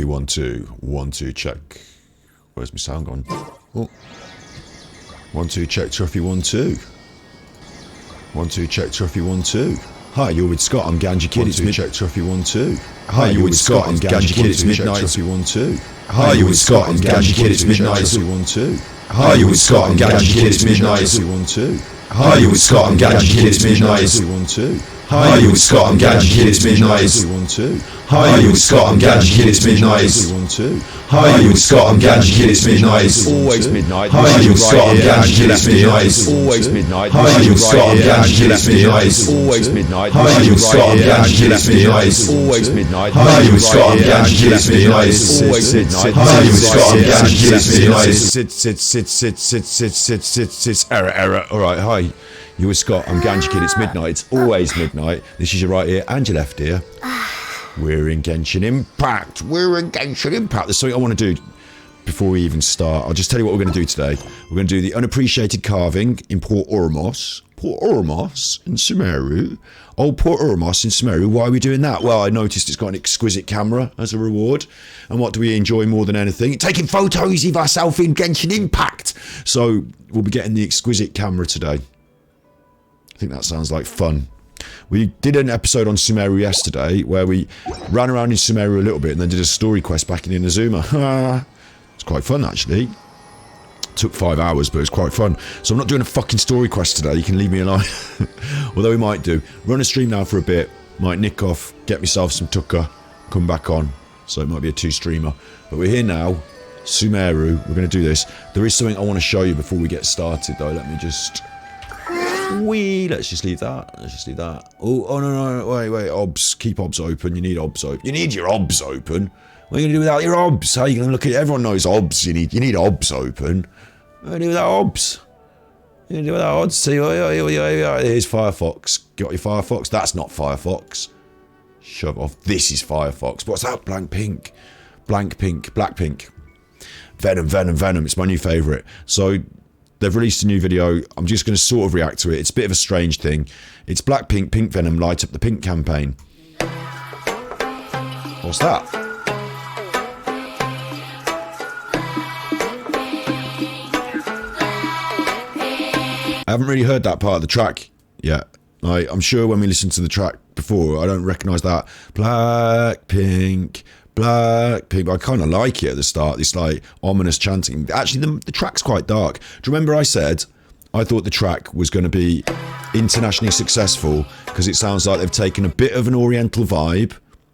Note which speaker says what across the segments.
Speaker 1: 1 2 1 2 check. Where's my sound gone? Oh. 1 2 check Chuffy 1 2. 1 2 check Chuffy 1 2. Hi, you're with Scott. I'm Ganja Kid. It's check Chuffy 1 2. Hi, you're with Scott. I'm Ganja Kid. It's midnight. Chuffy 1 2. Hi, you're with Scott. I'm Ganja Kid. It's midnight. Chuffy 1 2. Hi, you're with Scott. I'm Ganja Kid. It's midnight. Chuffy 1 2. Hi, you're with Scott. I'm Ganja Kid. It's midnight. Chuffy 1 2. Hi, you're with Scott. I'm Ganja Kid. It's midnight. Chuffy 1 2. Hi, you're with Scott. I'm Ganja Kid. It's midnight. Chuffy 1 2. Hi, you're with Scott. I'm Ganja Kid. It's midnight. It's always midnight. Hi, you're with Scott. I'm Ganja Kid. It's midnight. It's always midnight. Hi, you're with Scott. I'm Ganja Kid. It's midnight. It's always midnight. Hi, you're with Scott. I'm Ganja Kid. It's midnight. It's always midnight. Hi, you're with Scott. I'm Ganja Kid. It's midnight. It's always midnight. Hi, you're with Scott. I'm Ganja Kid. It's midnight. Error. All right. Hi, you're with Scott. I'm Ganja Kid. It's midnight. It's always midnight. This is your right ear and your left ear. We're in Genshin Impact. We're in Genshin Impact. There's something I want to do before we even start. I'll just tell you what we're going to do today. We're going to do the Unappreciated Carving in Port Oromos. Port Oromos in Sumeru. Oh, Port Oromos in Sumeru. Why are we doing that? Well, I noticed it's got an exquisite camera as a reward. And what do we enjoy more than anything? Taking photos of ourselves in Genshin Impact. So we'll be getting the exquisite camera today. I think that sounds like fun. We did an episode on Sumeru yesterday where we ran around in Sumeru a little bit and then did a story quest back in Inazuma. It's quite fun, actually. Took 5 hours, but it's quite fun. So I'm not doing a fucking story quest today. You can leave me alone. Although we might do. Run a stream now for a bit. Might nick off, get myself some tucker, come back on. So it might be a 2-streamer. But we're here now. Sumeru. We're going to do this. There is something I want to show you before we get started, though. Let me just... Let's just leave that. Oh no, wait, obs. Keep obs open. You need obs open. You need your obs open. What are you gonna do without your obs? How are you gonna look at it? Everyone knows obs. You need obs open. What are you gonna do without obs? You gonna do without obs? See, here's Firefox. Got your Firefox? That's not Firefox. Shove off. This is Firefox. What's that? BlackPink. BlackPink. Venom. It's my new favourite. So. They've released a new video. I'm just going to sort of react to it. It's a bit of a strange thing. It's BlackPink, Pink Venom, Light Up the Pink campaign. What's that? I haven't really heard that part of the track yet. I'm sure when we listen to the track before, I don't recognise that. BlackPink. I kind of like it at the start, this like ominous chanting. Actually, the track's quite dark. Do you remember I said I thought the track was going to be internationally successful because it sounds like they've taken a bit of an oriental vibe,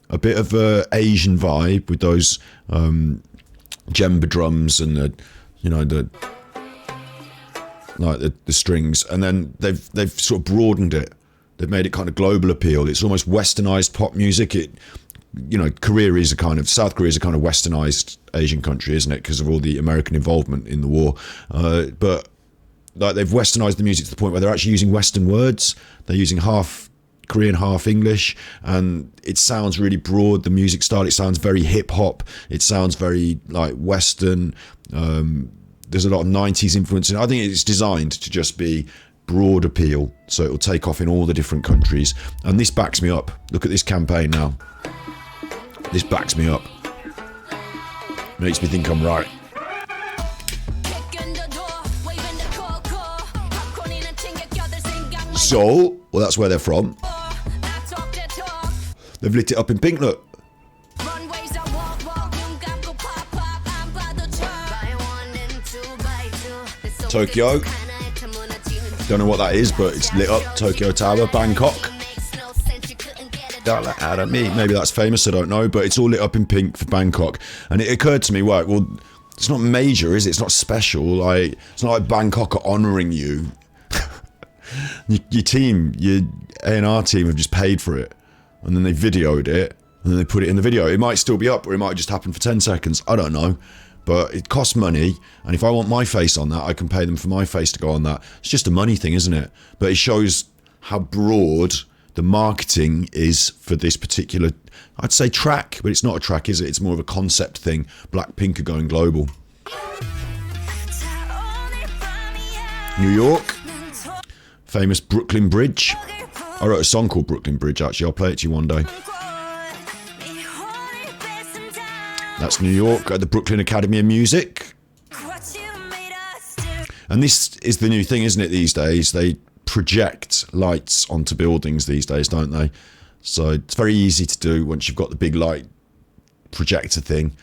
Speaker 1: a bit of a Asian vibe with those djembe drums and the strings, and then they've sort of broadened it. They've made it kind of global appeal. It's almost westernized pop music. South Korea is a kind of westernized Asian country, isn't it? Because of all the American involvement in the war. But like they've westernized the music to the point where they're actually using Western words. They're using half Korean, half English, and it sounds really broad. The music style, it sounds very hip hop. It sounds very like Western. There's a lot of 90s influence in it. I think it's designed to just be broad appeal, so it will take off in all the different countries. And this backs me up. Look at this campaign now. This backs me up. Makes me think I'm right. So, well, that's where they're from. They've lit it up in pink, look. Tokyo. Don't know what that is, but it's lit up. Tokyo Tower, Bangkok. Out of me. Maybe that's famous, I don't know, but it's all lit up in pink for Bangkok. And it occurred to me, right, well, it's not major, is it? It's not special. It's not like Bangkok are honouring you. Your team, your A&R team have just paid for it. And then they videoed it, and then they put it in the video. It might still be up, or it might just happen for 10 seconds. I don't know. But it costs money, and if I want my face on that, I can pay them for my face to go on that. It's just a money thing, isn't it? But it shows how broad the marketing is for this particular, I'd say track, but it's not a track, is it? It's more of a concept thing. BlackPink are going global. New York. Famous Brooklyn Bridge. I wrote a song called Brooklyn Bridge, actually. I'll play it to you one day. That's New York at the Brooklyn Academy of Music. And this is the new thing, isn't it, these days? They project lights onto buildings these days, don't they? So it's very easy to do once you've got the big light projector thing.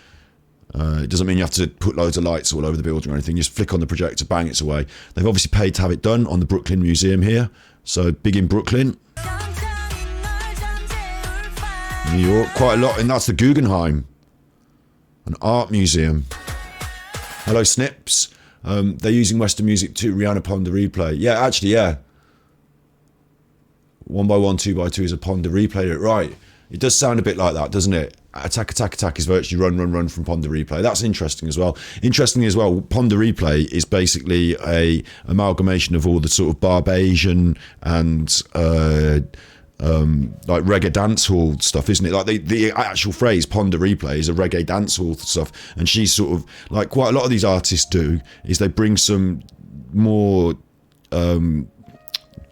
Speaker 1: It doesn't mean you have to put loads of lights all over the building or anything. You just flick on the projector, bang, it's away. They've obviously paid to have it done on the Brooklyn Museum here. So big in Brooklyn. New York, quite a lot. And that's the Guggenheim, an art museum. Hello, Snips. They're using Western music too. Rihanna Ponder Replay. Yeah, actually, yeah. 1x1, 2x2 is a Ponder Replay. Right. It does sound a bit like that, doesn't it? Attack, attack, attack is virtually run, run, run from Ponder Replay. That's interesting as well. Interestingly as well, Ponder Replay is basically a amalgamation of all the sort of Barbasian and like reggae dancehall stuff, isn't it? Like the actual phrase Ponder Replay is a reggae dancehall stuff, and she's sort of like quite a lot of these artists do is they bring some more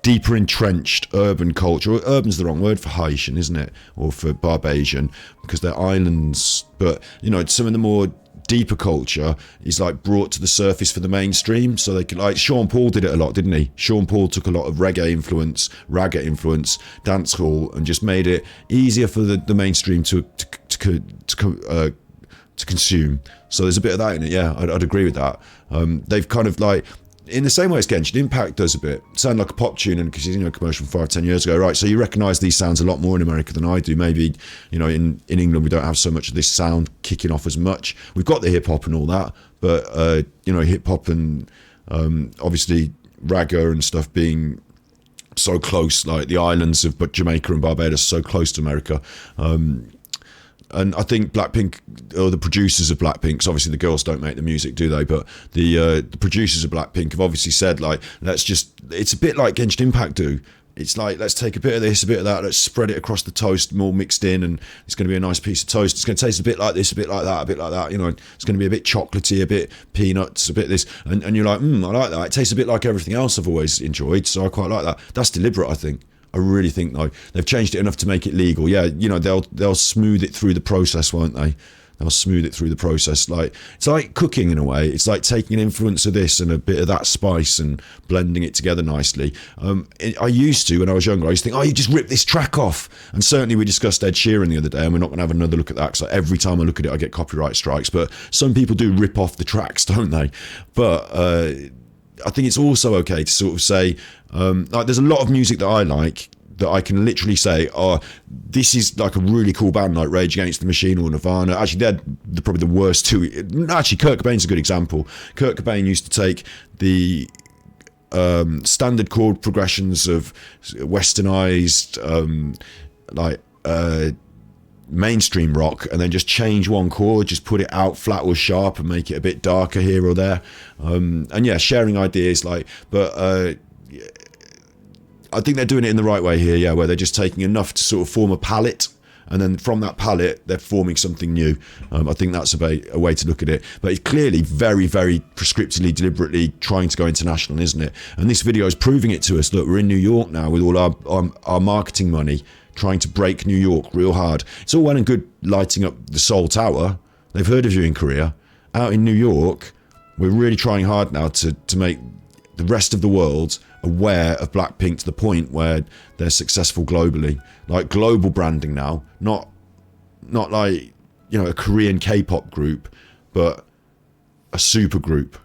Speaker 1: deeper entrenched urban culture. Urban's the wrong word for Haitian, isn't it? Or for Barbasian, because they're islands. But, you know, some of the more deeper culture is like brought to the surface for the mainstream. So they could, like, Sean Paul did it a lot, didn't he? Sean Paul took a lot of reggae influence, ragga influence, dancehall, and just made it easier for the mainstream to consume. So there's a bit of that in it. Yeah, I'd agree with that. They've kind of like, in the same way as Genshin Impact does a bit, sound like a pop tune, and because you know, a commercial from 5-10 years ago, right? So you recognise these sounds a lot more in America than I do. Maybe, you know, in England we don't have so much of this sound kicking off as much. We've got the hip hop and all that, but you know, hip hop and obviously ragga and stuff being so close, like the islands of Jamaica and Barbados, so close to America. And I think BlackPink, or the producers of BlackPink, so obviously the girls don't make the music, do they? But the producers of BlackPink have obviously said, like, it's a bit like Genshin Impact do. It's like, let's take a bit of this, a bit of that, let's spread it across the toast, more mixed in, and it's going to be a nice piece of toast. It's going to taste a bit like this, a bit like that, a bit like that. You know, it's going to be a bit chocolatey, a bit peanuts, a bit this. And you're like, I like that. It tastes a bit like everything else I've always enjoyed, so I quite like that. That's deliberate, I think. I really think, though, they've changed it enough to make it legal. Yeah, you know, they'll smooth it through the process, won't they? They'll smooth it through the process. Like, it's like cooking in a way. It's like taking an influence of this and a bit of that spice and blending it together nicely. I used to, when I was younger, I used to think, you just rip this track off. And certainly we discussed Ed Sheeran the other day, and we're not going to have another look at that, because every time I look at it, I get copyright strikes. But some people do rip off the tracks, don't they? But I think it's also okay to sort of say, like, there's a lot of music that I like that I can literally say, this is like a really cool band like Rage Against the Machine or Nirvana. Actually, they're probably the worst two. Actually, Kurt Cobain's a good example. Kurt Cobain used to take the standard chord progressions of westernized, mainstream rock, and then just change one chord, just put it out flat or sharp and make it a bit darker here or there. And yeah, sharing ideas, like, but I think they're doing it in the right way here, yeah, where they're just taking enough to sort of form a palette, and then from that palette, they're forming something new. I think that's a way to look at it. But it's clearly very, very prescriptively, deliberately trying to go international, isn't it? And this video is proving it to us. Look, we're in New York now with all our marketing money, trying to break New York real hard. It's all well and good lighting up the Seoul Tower. They've heard of you in Korea. Out in New York, we're really trying hard now to make the rest of the world aware of BlackPink to the point where they're successful globally, like global branding now, not like, you know, a Korean K-pop group, but a super group.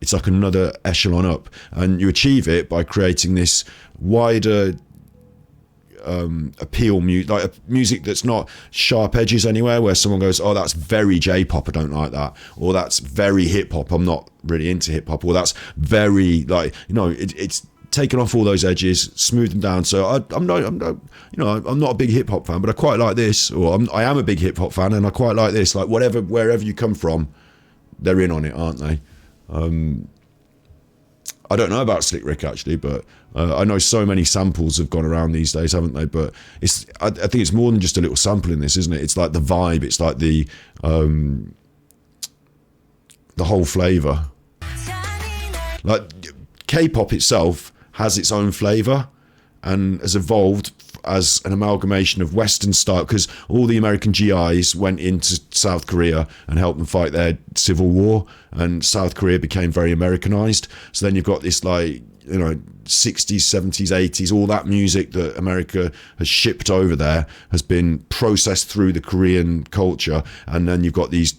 Speaker 1: It's like another echelon up, and you achieve it by creating this wider appeal, like a music that's not sharp edges anywhere, where someone goes, that's very J-pop, I don't like that, or that's very hip-hop, I'm not really into hip-hop, or that's very, like, you know, it's taken off all those edges, smoothed them down. So I'm not a big hip-hop fan, but I quite like this, or I am a big hip-hop fan, and I quite like this. Like, wherever you come from, they're in on it, aren't they? I don't know about Slick Rick, actually, but I know so many samples have gone around these days, haven't they? But I think it's more than just a little sample in this, isn't it? It's like the vibe. It's like the whole flavour. Like, K-pop itself has its own flavour and has evolved as an amalgamation of Western style, because all the American GIs went into South Korea and helped them fight their civil war, and South Korea became very Americanized. So then you've got this, like, you know, 60s, 70s, 80s, all that music that America has shipped over there has been processed through the Korean culture, and then you've got these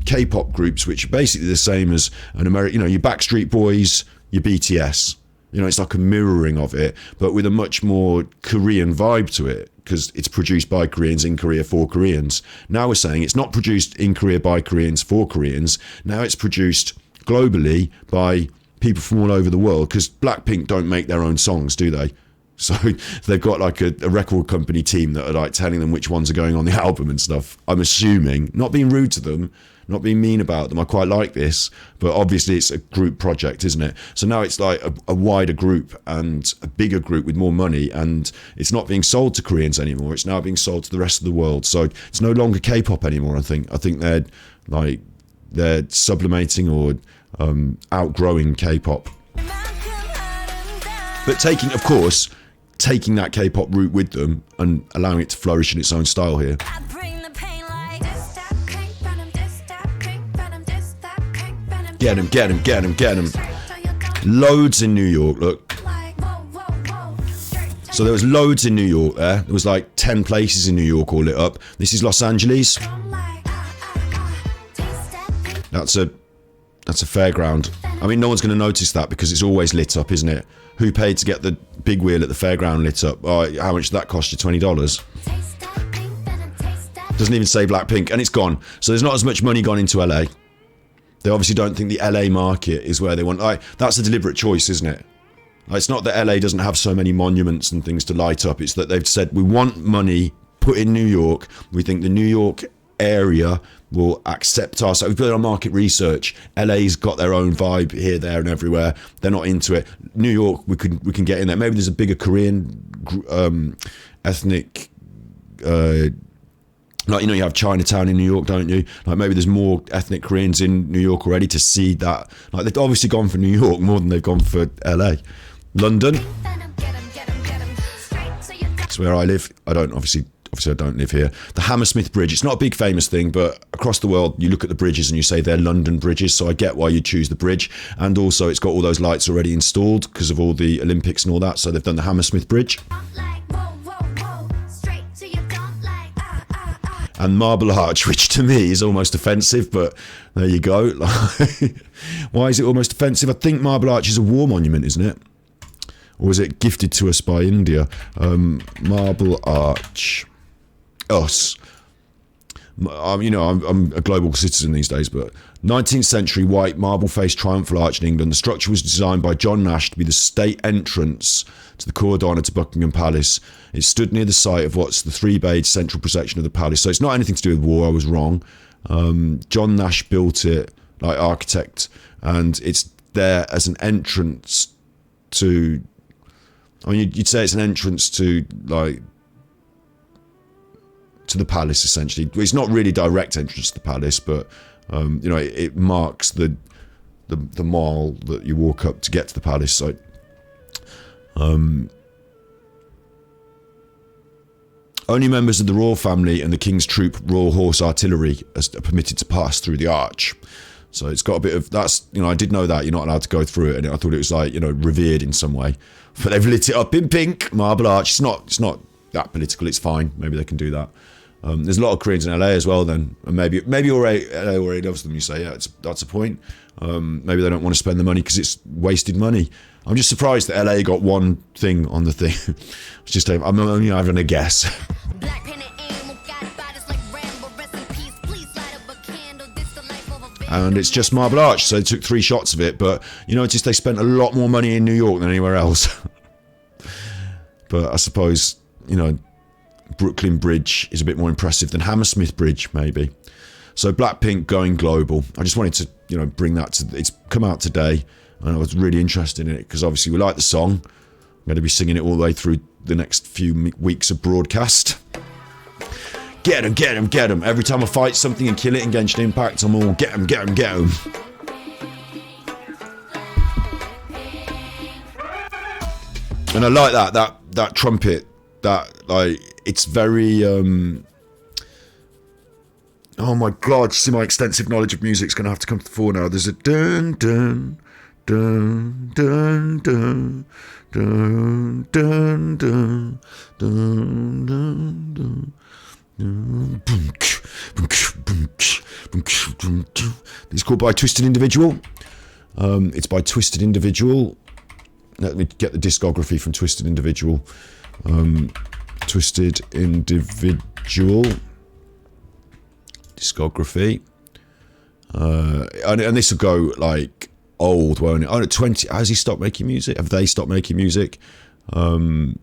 Speaker 1: K-pop groups which are basically the same as an American, you know, your Backstreet Boys, your BTS. You know, it's like a mirroring of it, but with a much more Korean vibe to it, because it's produced by Koreans in Korea for Koreans. Now we're saying it's not produced in Korea by Koreans for Koreans. Now it's produced globally by people from all over the world, because BlackPink don't make their own songs, do they? So they've got like a record company team that are like telling them which ones are going on the album and stuff. I'm assuming, not being rude to them, not being mean about them. I quite like this, but obviously it's a group project, isn't it? So now it's like a wider group and a bigger group with more money, and it's not being sold to Koreans anymore. It's now being sold to the rest of the world. So it's no longer K-pop anymore. I think they're sublimating or outgrowing K-pop. But taking that K-pop route with them and allowing it to flourish in its own style here. Get him, get him, get him, get him. Loads in New York, look. So there was loads in New York there. There was like 10 places in New York all lit up. This is Los Angeles. That's a fairground. I mean, no one's going to notice that because it's always lit up, isn't it? Who paid to get the big wheel at the fairground lit up? Oh, how much did that cost you? $20? Doesn't even say BlackPink, and it's gone. So there's not as much money gone into LA. They obviously don't think the LA market is where they want. Like, that's a deliberate choice, isn't it? Like, it's not that LA doesn't have so many monuments and things to light up. It's that they've said, we want money put in New York. We think the New York area will accept us. So we've done our market research. LA's got their own vibe here, there, and everywhere. They're not into it. New York, we can get in there. Maybe there's a bigger Korean ethnic. Like, you know, you have Chinatown in New York, don't you? Like, maybe there's more ethnic Koreans in New York already to see that. Like, they've obviously gone for New York more than they've gone for LA. London. That's where I live. Obviously I don't live here. The Hammersmith Bridge, it's not a big famous thing, but across the world you look at the bridges and you say they're London bridges, so I get why you choose the bridge. And also it's got all those lights already installed because of all the Olympics and all that, so they've done the Hammersmith Bridge. And Marble Arch, which to me is almost offensive, but there you go. Why is it almost offensive? I think Marble Arch is a war monument, isn't it? Or was it gifted to us by India? Marble Arch. Us. You know, I'm a global citizen these days, but 19th century white marble-faced triumphal arch in England. The structure was designed by John Nash to be the state entrance to the Cordona to Buckingham Palace. It stood near the site of what's the three-bayed central procession of the palace. So it's not anything to do with war, I was wrong. John Nash built it, like architect, and it's there as an entrance to, I mean, you'd say it's an entrance to, like, to the palace, essentially. It's not really direct entrance to the palace, but you know, it marks the mall that you walk up to get to the palace. So only members of the royal family and the King's Troop Royal Horse Artillery are permitted to pass through the arch. So it's got a bit of, that's, you know, I did know that you're not allowed to go through it, and I thought it was like, you know, revered in some way. But they've lit it up in pink, Marble Arch. It's not that political. It's fine. Maybe they can do that. There's a lot of Koreans in LA as well then, and maybe LA already loves them. You say, yeah, that's a point. Maybe they don't want to spend the money because it's wasted money. I'm just surprised that LA got one thing on the thing. It's just, I'm only having a guess. And it's just Marble Arch, so they took 3 shots of it, but you notice they spent a lot more money in New York than anywhere else. But I suppose, you know, Brooklyn Bridge is a bit more impressive than Hammersmith Bridge, maybe. So BlackPink going global. I just wanted to, you know, bring that to, it's come out today, and I was really interested in it because obviously we like the song. I'm going to be singing it all the way through the next few weeks of broadcast. Get him, get him, get him. Every time I fight something and kill it in Genshin Impact, I'm all get him, get him, get him. And I like that trumpet that, like, it's very, oh my god, see, my extensive knowledge of music's going to have to come to the fore now. There's a dun dun dun dun dun dun dun dun dun dun dun. It's called By Twisted Individual. It's by Twisted Individual. Let me get the discography from Twisted Individual. Twisted Individual discography. And this will go like old, won't it? Oh, 20. Has he stopped making music? Have they stopped making music? But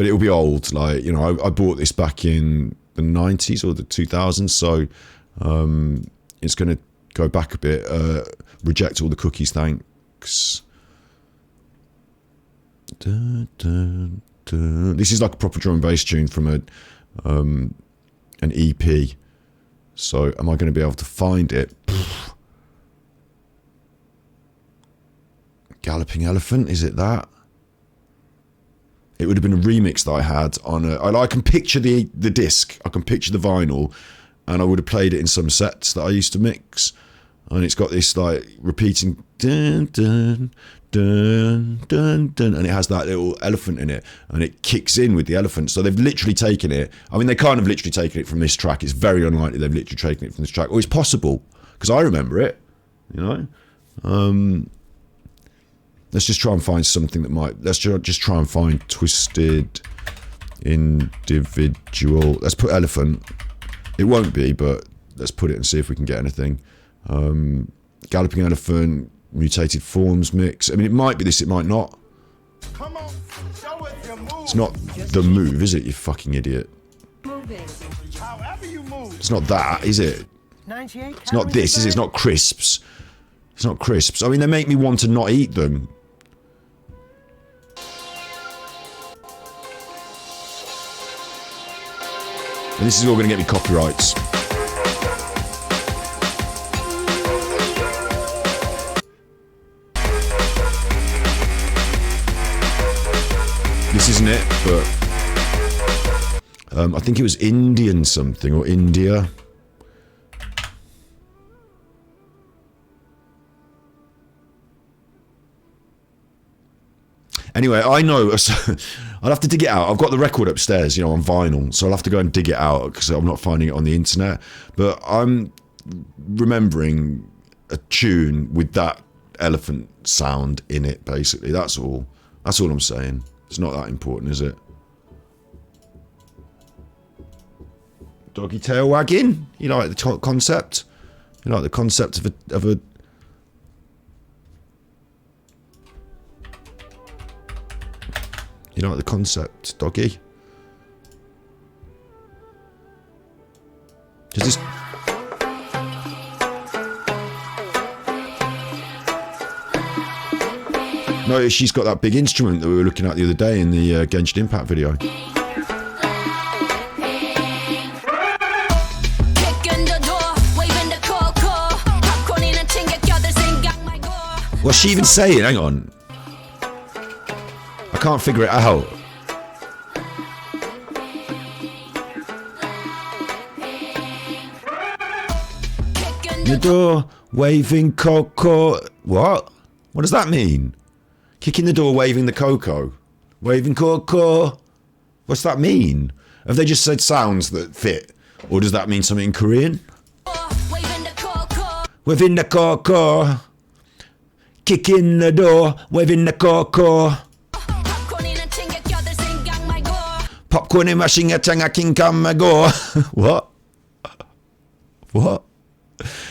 Speaker 1: it'll be old. Like, you know, I bought this back in the 90s or the 2000s, so it's going to go back a bit. Reject all the cookies, thanks. Dun, dun, dun. This is like a proper drum and bass tune from an EP. So am I going to be able to find it? Galloping Elephant, is it that? It would have been a remix that I had on a... I can picture the disc, I can picture the vinyl, and I would have played it in some sets that I used to mix. And it's got this like repeating dun dun dun dun dun, and it has that little elephant in it, and it kicks in with the elephant. So they've literally taken it. I mean, they can't have literally taken it from this track. It's very unlikely they've literally taken it from this track. Or it's possible, because I remember it, you know. Let's just try and find something that might... Let's just try and find Twisted Individual. Let's put elephant. It won't be, but let's put it and see if we can get anything. Galloping Elephant, Mutated Forms mix. I mean, it might be this, it might not.
Speaker 2: Come on, show us your move.
Speaker 1: It's not the move, is it, you fucking idiot?
Speaker 2: However you move.
Speaker 1: It's not that, is it? It's not this, is it? It's not crisps. It's not crisps. I mean, they make me want to not eat them. And this is all going to get me copyrights. This isn't it, but I think it was Indian something, or India. Anyway, I know, I'll have to dig it out. I've got the record upstairs, you know, on vinyl, so I'll have to go and dig it out because I'm not finding it on the internet. But I'm remembering a tune with that elephant sound in it, basically. That's all. That's all I'm saying. It's not that important, is it? Doggy tail wagging? You like the concept? You like the concept of a You know what the concept, doggy? Does this... No, she's got that big instrument that we were looking at the other day in the Genshin Impact video. What's she even saying? Hang on. I can't figure it out. The door, waving cocoa. What? What does that mean? Kicking the door, waving the cocoa. Waving cocoa. What's that mean? Have they just said sounds that fit? Or does that mean something in Korean? Waving the cocoa. Kicking the door, waving the cocoa. Popcorn in mashing a tanga king come go. What? What?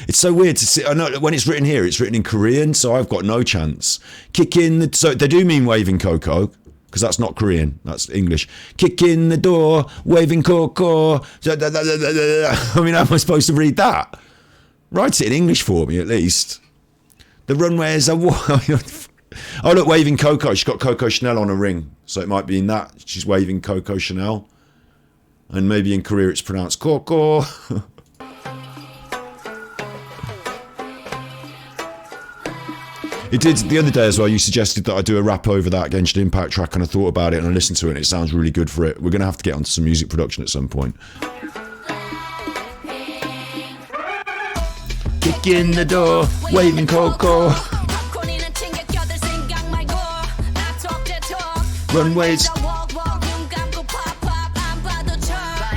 Speaker 1: It's so weird to see. I know when it's written here, it's written in Korean, so I've got no chance. Kick in the... So they do mean waving cocoa, because that's not Korean, that's English. Kick in the door, waving cocoa. I mean, how am I supposed to read that? Write it in English for me, at least. The runways are... Oh, look, waving Coco. She's got Coco Chanel on a ring. So it might be in that. She's waving Coco Chanel. And maybe in Korea it's pronounced Coco. It did the other day as well. You suggested that I do a rap over that Genshin Impact track, and I thought about it and I listened to it, and it sounds really good for it. We're going to have to get onto some music production at some point. Kick in the door, waving Coco. Runways.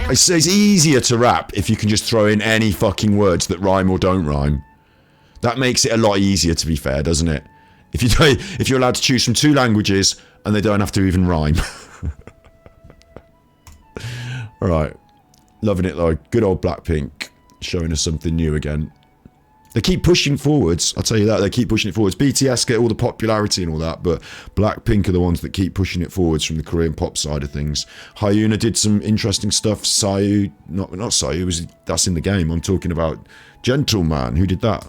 Speaker 1: I say it's easier to rap if you can just throw in any fucking words that rhyme or don't rhyme. That makes it a lot easier, to be fair, doesn't it? If you're allowed to choose from 2 languages and they don't have to even rhyme. Alright. Loving it though. Good old BlackPink showing us something new again. They keep pushing forwards, I'll tell you that, they keep pushing it forwards. BTS get all the popularity and all that, but BlackPink are the ones that keep pushing it forwards from the Korean pop side of things. Hyuna did some interesting stuff. Sayu, not Sayu, that's in the game. I'm talking about Gentleman, who did that?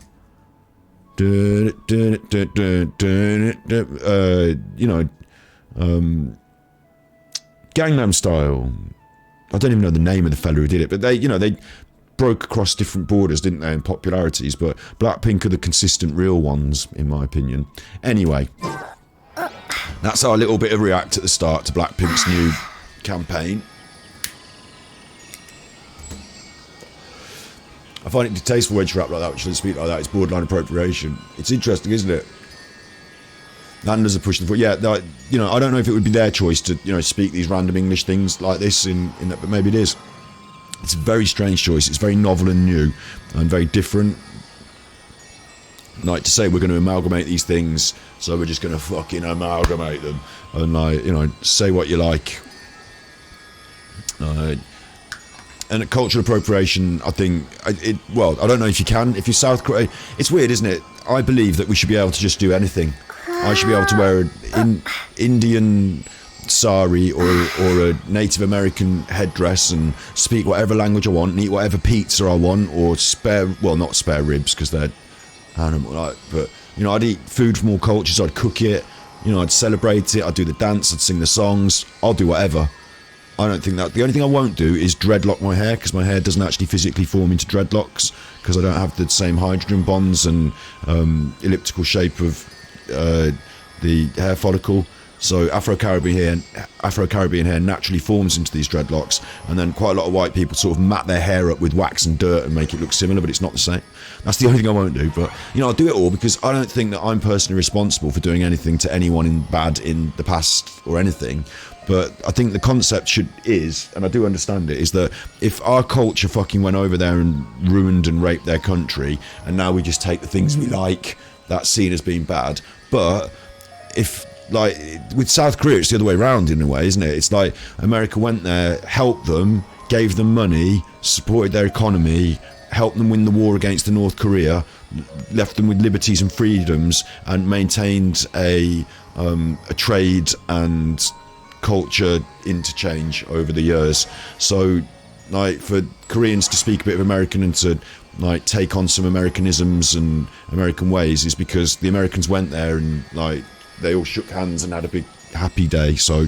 Speaker 1: Gangnam Style. I don't even know the name of the fella who did it, but they broke across different borders, didn't they, in popularities, but BlackPink are the consistent real ones, in my opinion. Anyway, that's our little bit of react at the start to BlackPink's new campaign. I find it distasteful when you rap like that, which doesn't speak like that. It's borderline appropriation. It's interesting, isn't it? Landers are pushing for, yeah. I don't know if it would be their choice to, speak these random English things like this in that, but maybe it is. It's a very strange choice. It's very novel and new and very different. Like to say we're going to amalgamate these things, so we're just going to fucking amalgamate them and say what you like. And cultural appropriation, I think, I don't know if you can. If you're South Korea, it's weird, isn't it? I believe that we should be able to just do anything. I should be able to wear an Indian sari or a Native American headdress and speak whatever language I want and eat whatever pizza I want, or not spare ribs because they're animal, but I'd eat food from all cultures. I'd cook it, I'd celebrate it, I'd do the dance, I'd sing the songs, I'll do whatever. I don't think that the only thing I won't do is dreadlock my hair, because my hair doesn't actually physically form into dreadlocks because I don't have the same hydrogen bonds and elliptical shape of the hair follicle. So Afro-Caribbean hair naturally forms into these dreadlocks, and then quite a lot of white people sort of mat their hair up with wax and dirt and make it look similar, but it's not the same. That's the only thing I won't do. But I'll do it all because I don't think that I'm personally responsible for doing anything to anyone bad in the past or anything. But I think the concept is, and I do understand it, is that if our culture fucking went over there and ruined and raped their country, and now we just take the things we like, that's seen as being bad. But if, like, with South Korea, it's the other way around in a way, isn't it? It's like America went there, helped them, gave them money, supported their economy, helped them win the war against the North Korea, left them with liberties and freedoms, and maintained a trade and culture interchange over the years. So, like, for Koreans to speak a bit of American and to like take on some Americanisms and American ways is because the Americans went there and like they all shook hands and had a big happy day. So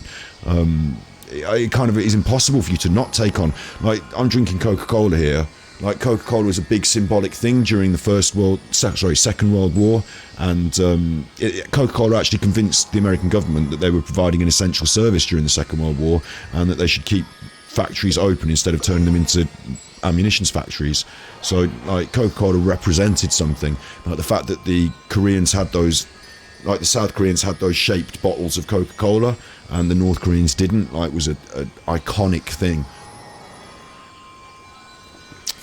Speaker 1: it kind of is impossible for you to not take on, like, I'm drinking Coca-Cola here. Like, Coca-Cola was a big symbolic thing during the Second World War, and Coca-Cola actually convinced the American government that they were providing an essential service during the Second World War, and that they should keep factories open instead of turning them into ammunitions factories. So, like, Coca-Cola represented something. Like, the fact that the Koreans had those, like, the South Koreans had those shaped bottles of Coca-Cola, and the North Koreans didn't, like, was a iconic thing.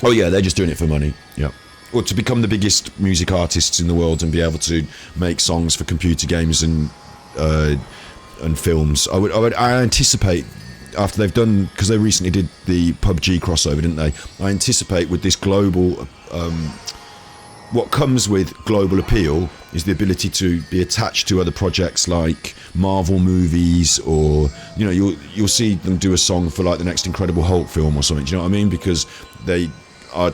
Speaker 1: Oh yeah, they're just doing it for money. Yeah, or to become the biggest music artists in the world and be able to make songs for computer games and films. I anticipate, after they've done, because they recently did the PUBG crossover, didn't they? I anticipate with this global, what comes with global appeal is the ability to be attached to other projects like Marvel movies, or you'll see them do a song for like the next Incredible Hulk film or something. Do you know what I mean? Because they are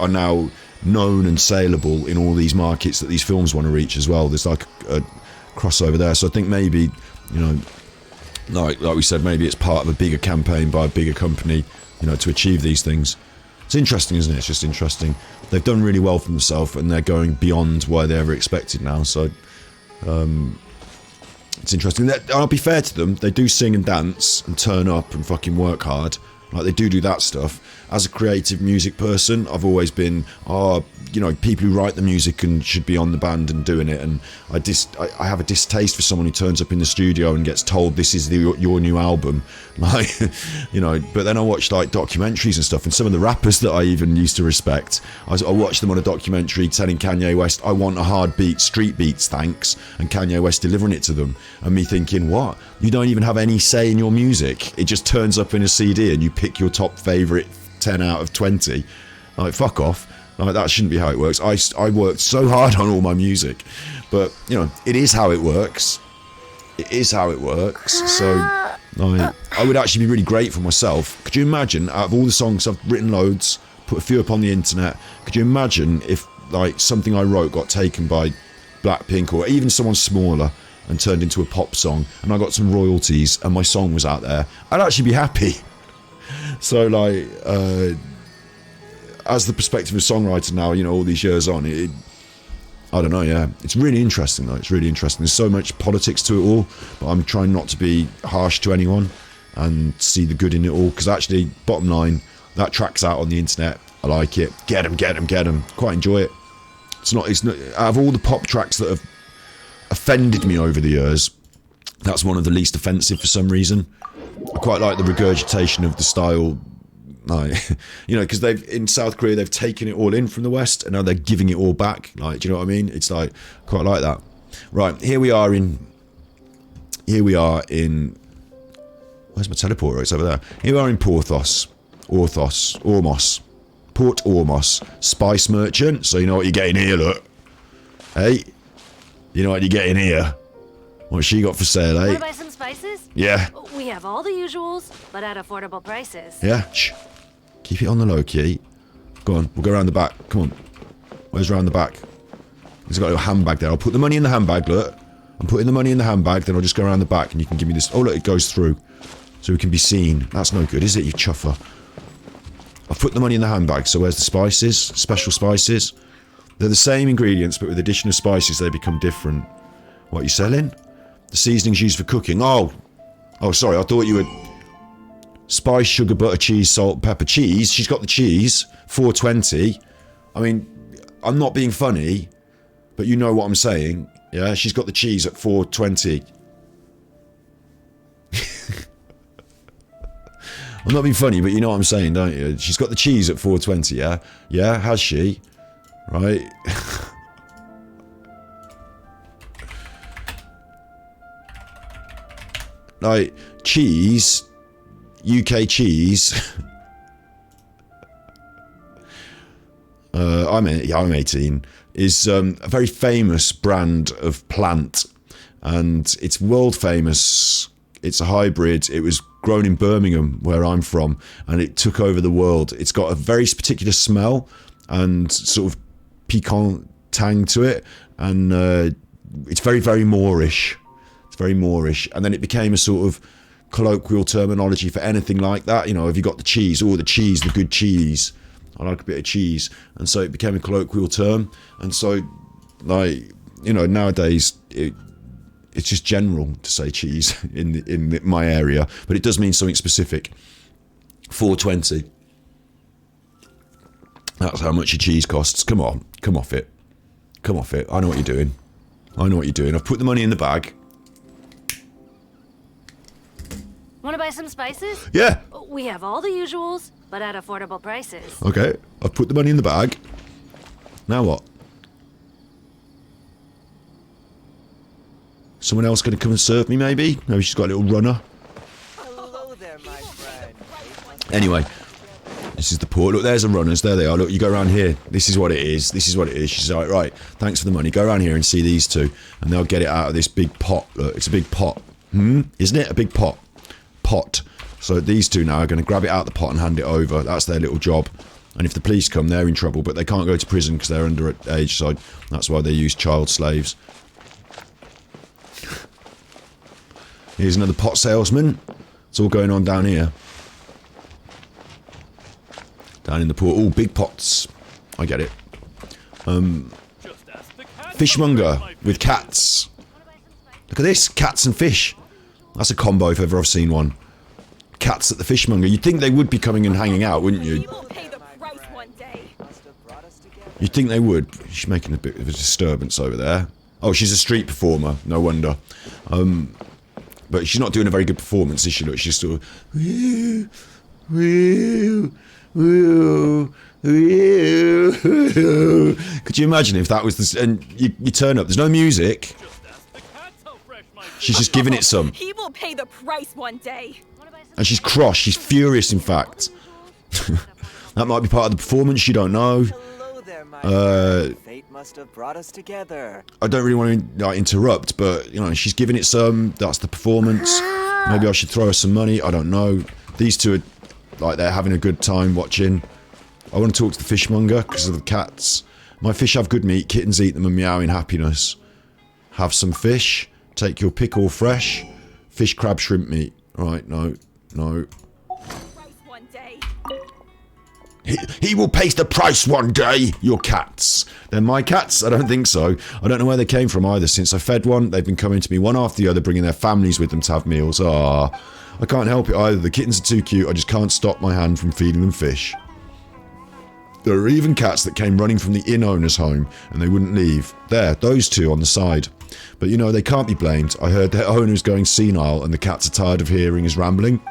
Speaker 1: now known and saleable in all these markets that these films want to reach as well. There's like a crossover there. So I think maybe, like we said, maybe it's part of a bigger campaign by a bigger company, to achieve these things. It's interesting, isn't it? It's just interesting. They've done really well for themselves, and they're going beyond what they ever expected now. So, it's interesting. I'll be fair to them. They do sing and dance and turn up and fucking work hard. Like, they do that stuff. As a creative music person, I've always been, you know, people who write the music and should be on the band and doing it. And I have a distaste for someone who turns up in the studio and gets told this is your new album. Like, you know, but then I watch like documentaries and stuff, and some of the rappers that I even used to respect, I watched them on a documentary telling Kanye West, I want a hard beat, street beats, thanks. And Kanye West delivering it to them. And me thinking, what? You don't even have any say in your music. It just turns up in a CD and you pick your top favourite 10 out of 20. Like, fuck off. Like, that shouldn't be how it works. I worked so hard on all my music, but you know, it is how it works. It is how it works. So I would actually be really grateful myself. Could you imagine, out of all the songs I've written loads, put a few up on the internet, could you imagine if like something I wrote got taken by BlackPink or even someone smaller and turned into a pop song, and I got some royalties and my song was out there? I'd actually be happy. So like, as the perspective of songwriter now, you know, all these years on, I don't know, yeah. It's really interesting though, it's really interesting. There's so much politics to it all, but I'm trying not to be harsh to anyone and see the good in it all, because actually, bottom line, that track's out on the internet, I like it. Get 'em. Quite enjoy it. It's not, out of all the pop tracks that have offended me over the years, that's one of the least offensive for some reason. I quite like the regurgitation of the style, like, you know, because in South Korea they've taken it all in from the West and now they're giving it all back. Like, do you know what I mean? It's like, quite like that. Right, here we are in. Where's my teleporter? It's over there. Here we are in Porthos, Port Ormos, spice merchant. So you know what you're getting here, look. Hey, you know what you're getting here. What she got for sale, eh?
Speaker 3: Wanna buy some spices?
Speaker 1: Yeah.
Speaker 3: We have all the usuals, but at affordable prices.
Speaker 1: Yeah. Shh. Keep it on the low key. Go on. We'll go around the back. Come on. Where's around the back? He's got a little handbag there. I'll put the money in the handbag. Look. I'm putting the money in the handbag. Then I'll just go around the back, and you can give me this. Oh look, it goes through, so we can be seen. That's no good, is it, you chuffer? I've put the money in the handbag. So where's the spices? Special spices. They're the same ingredients, but with addition of spices, they become different. What are you selling? The seasonings used for cooking. Oh, sorry, I thought you were... Spice, sugar, butter, cheese, salt, pepper, cheese. She's got the cheese. $4.20. I mean, I'm not being funny, but you know what I'm saying. Yeah, she's got the cheese at $4.20. I'm not being funny, but you know what I'm saying, don't you? She's got the cheese at $4.20, yeah? Yeah, has she? Right? Like, cheese, UK cheese. I'm 18. Is a very famous brand of plant, and it's world famous. It's a hybrid. It was grown in Birmingham, where I'm from, and it took over the world. It's got a very particular smell and sort of piquant tang to it, and it's very, very Moorish. Very Moorish, and then it became a sort of colloquial terminology for anything like that. You know, have you got the cheese? Oh, the cheese, the good cheese. I like a bit of cheese, and so it became a colloquial term. And so, like, you know, nowadays it's just general to say cheese in my area, but it does mean something specific. $4.20. That's how much your cheese costs. Come on, come off it. I know what you're doing. I've put the money in the bag.
Speaker 3: Wanna buy some spices?
Speaker 1: Yeah.
Speaker 3: We have all the usuals, but at affordable prices.
Speaker 1: Okay, I've put the money in the bag. Now what? Someone else going to come and serve me, maybe? Maybe she's got a little runner.
Speaker 4: Hello there, my friend.
Speaker 1: Anyway, this is the port. Look, there's the runners. There they are. Look, you go around here. This is what it is. She's like, right, thanks for the money. Go around here and see these two, and they'll get it out of this big pot. Look, it's a big pot. Isn't it? A big pot. So these two now are going to grab it out of the pot and hand it over. That's their little job. And if the police come, they're in trouble, but they can't go to prison because they're underage, so that's why they use child slaves. Here's another pot salesman. It's all going on down here. Down in the port. Oh, big pots. I get it. Fishmonger with cats. Look at this. Cats and fish. That's a combo if ever I've seen one. Cats at the fishmonger. You'd think they would be coming and hanging out, wouldn't you? You'd think they would. She's making a bit of a disturbance over there. Oh, she's a street performer. No wonder. But she's not doing a very good performance, is she? Look, she's still... Woo, woo, woo, woo. Could you imagine if that was the... And you turn up, there's no music. She's just giving it some.
Speaker 5: He will pay the price one day.
Speaker 1: And she's cross. She's furious, in fact. That might be part of the performance. You don't know.
Speaker 4: Hello there, my friend. Fate must have brought us together.
Speaker 1: I don't really want to interrupt, but you know, she's giving it some. That's the performance. Maybe I should throw her some money. I don't know. These two are like they're having a good time watching. I want to talk to the fishmonger because of the cats. My fish have good meat. Kittens eat them and meow in happiness. Have some fish. Take your pick or fresh. Fish, crab, shrimp meat. Right, no. He will pay the price one day. Your cats. They're my cats? I don't think so. I don't know where they came from either. Since I fed one, they've been coming to me one after the other, bringing their families with them to have meals. Ah, I can't help it either. The kittens are too cute. I just can't stop my hand from feeding them fish. There are even cats that came running from the inn owner's home, and they wouldn't leave. There, those two on the side. But you know, they can't be blamed. I heard their owner's going senile, and the cats are tired of hearing his rambling.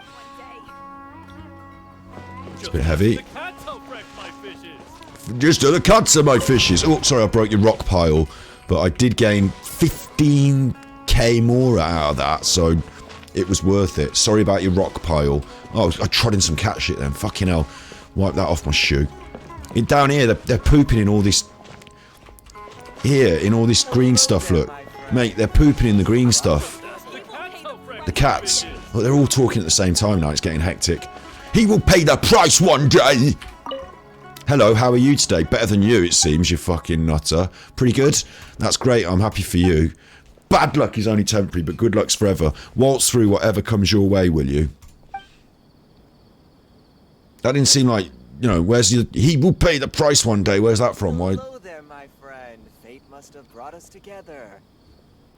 Speaker 1: It's a bit heavy. Just the cats are my fishes. Oh, sorry, I broke your rock pile. But I did gain 15k more out of that, so it was worth it. Sorry about your rock pile. Oh, I trod in some cat shit then. Fucking hell. Wipe that off my shoe. Down here, they're pooping in all this... Here, in all this green stuff, look. Mate, they're pooping in the green stuff. The cats. Well, they're all talking at the same time now. It's getting hectic. He will pay the price one day! Hello, how are you today? Better than you, it seems, you fucking nutter. Pretty good? That's great, I'm happy for you. Bad luck is only temporary, but good luck's forever. Waltz through whatever comes your way, will you? That didn't seem like, you know, where's the... He will pay the price one day. Where's that from? Why?
Speaker 4: Hello there, my friend. Fate must have brought us together.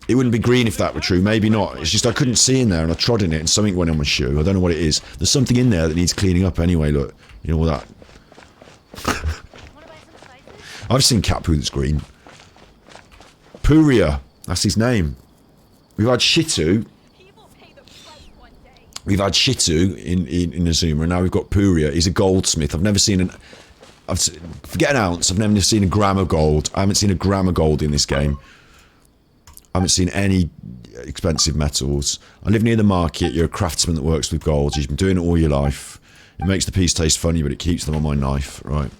Speaker 1: It wouldn't be green if that were true. Maybe not. It's just I couldn't see in there, and I trod in it, and something went on my shoe. I don't know what it is. There's something in there that needs cleaning up anyway, look. You know all that... I've seen cat poo that's green. Puria, that's his name. We've had Shih Tzu. We've had Shih Tzu in Azuma, and now we've got Puria. He's a goldsmith. I've never seen forget an ounce. I've never seen a gram of gold. I haven't seen a gram of gold in this game. I haven't seen any expensive metals. I live near the market. You're a craftsman that works with gold. You've been doing it all your life. It makes the peas taste funny, but it keeps them on my knife. Right.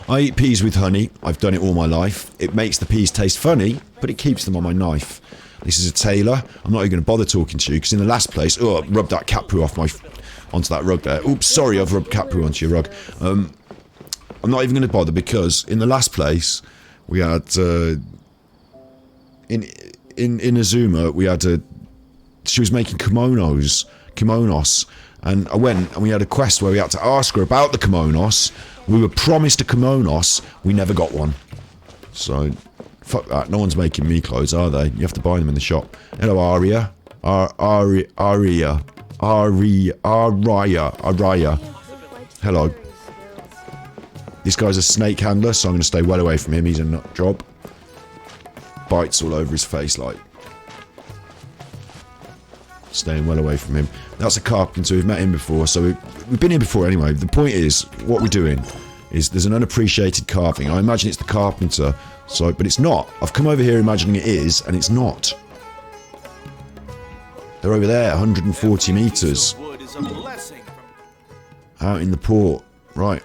Speaker 1: I eat peas with honey. I've done it all my life. It makes the peas taste funny, but it keeps them on my knife. This is a tailor. I'm not even going to bother talking to you, because in the last place... Oh, I rubbed that cat poo onto that rug there. Oops, sorry, I've rubbed cat poo onto your rug. I'm not even going to bother, because in the last place, we had... In Azuma, we had a... She was making kimonos. And I went and we had a quest where we had to ask her about the kimonos. We were promised a kimonos. We never got one. So, fuck that. No one's making me clothes, are they? You have to buy them in the shop. Hello, Aria. Araya. Hello. This guy's a snake handler, so I'm going to stay well away from him. He's a nut job. Bites all over his face, like... Staying well away from him. That's a carpenter. We've met him before, so we've been here before anyway. The point is, what we're doing is there's an unappreciated carving. I imagine it's the carpenter, but it's not. I've come over here imagining it is, and it's not. They're over there, 140 meters. Out in the port. Right,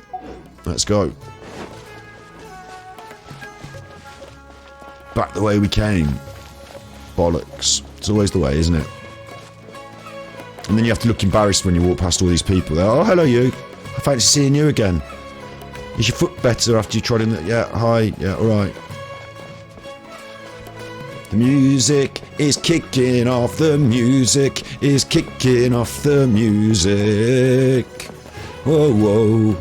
Speaker 1: let's go. Back the way we came. Bollocks. It's always the way, isn't it? And then you have to look embarrassed when you walk past all these people. They're, oh, hello you. I fancy seeing you again. Is your foot better after you trod in the... Yeah, hi. Yeah, alright. The music is kicking off. The music is kicking off. The music. Whoa, whoa.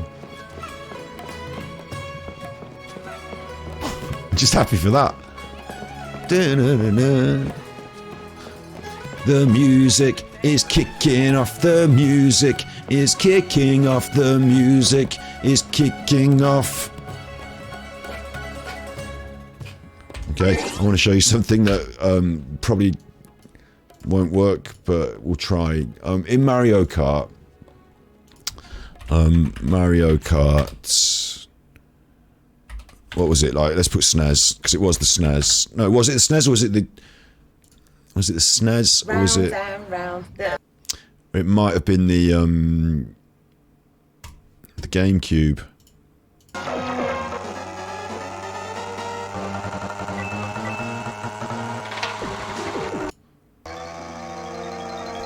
Speaker 1: Just happy for that. Da-na-na-na. The music is kicking off. The music is kicking off. The music is kicking off. Okay, I want to show you something that probably won't work, but we'll try. In Mario Kart, what was it like? Let's put SNES, because it was the SNES. No, was it the SNES or was it the... Was it the SNES or was it... It might have been the GameCube.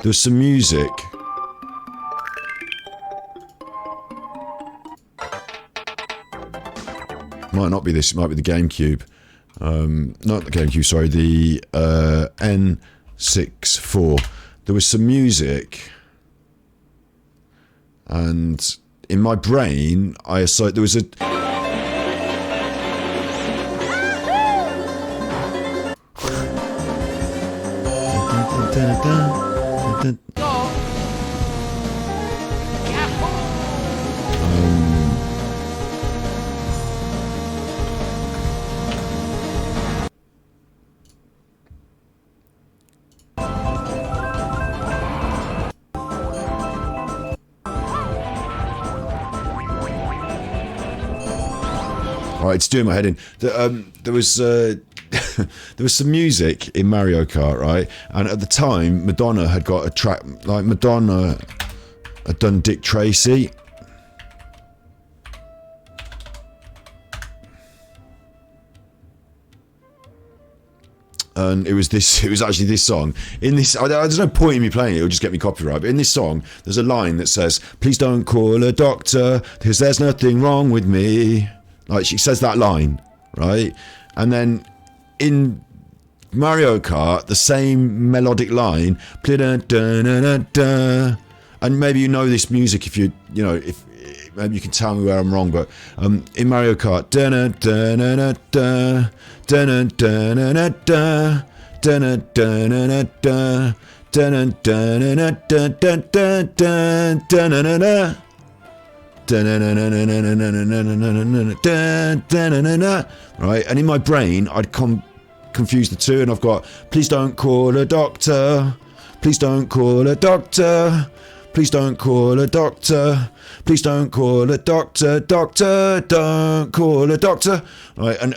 Speaker 1: There was some music. Might not be this, it might be the GameCube. Not the GameCube, sorry, the N64. There was some music, and in my brain, I associated there was a... Right, it's doing my head in. There was there was some music in Mario Kart, right? And at the time, Madonna had got a track. Like Madonna had done Dick Tracy. And it was this. It was actually this song. In this, there's no point in me playing it. It'll just get me copyright. But in this song, there's a line that says, "Please don't call a doctor, because there's nothing wrong with me." Like, she says that line, right? And then in Mario Kart, the same melodic line, and maybe you know this music if you know, if maybe you can tell me where I'm wrong, but in Mario Kart, right, and in my brain I'd confuse the two, and I've got, please don't call a doctor, please don't call a doctor, please don't call a doctor, please don't call a doctor, doctor, don't call a doctor, right? And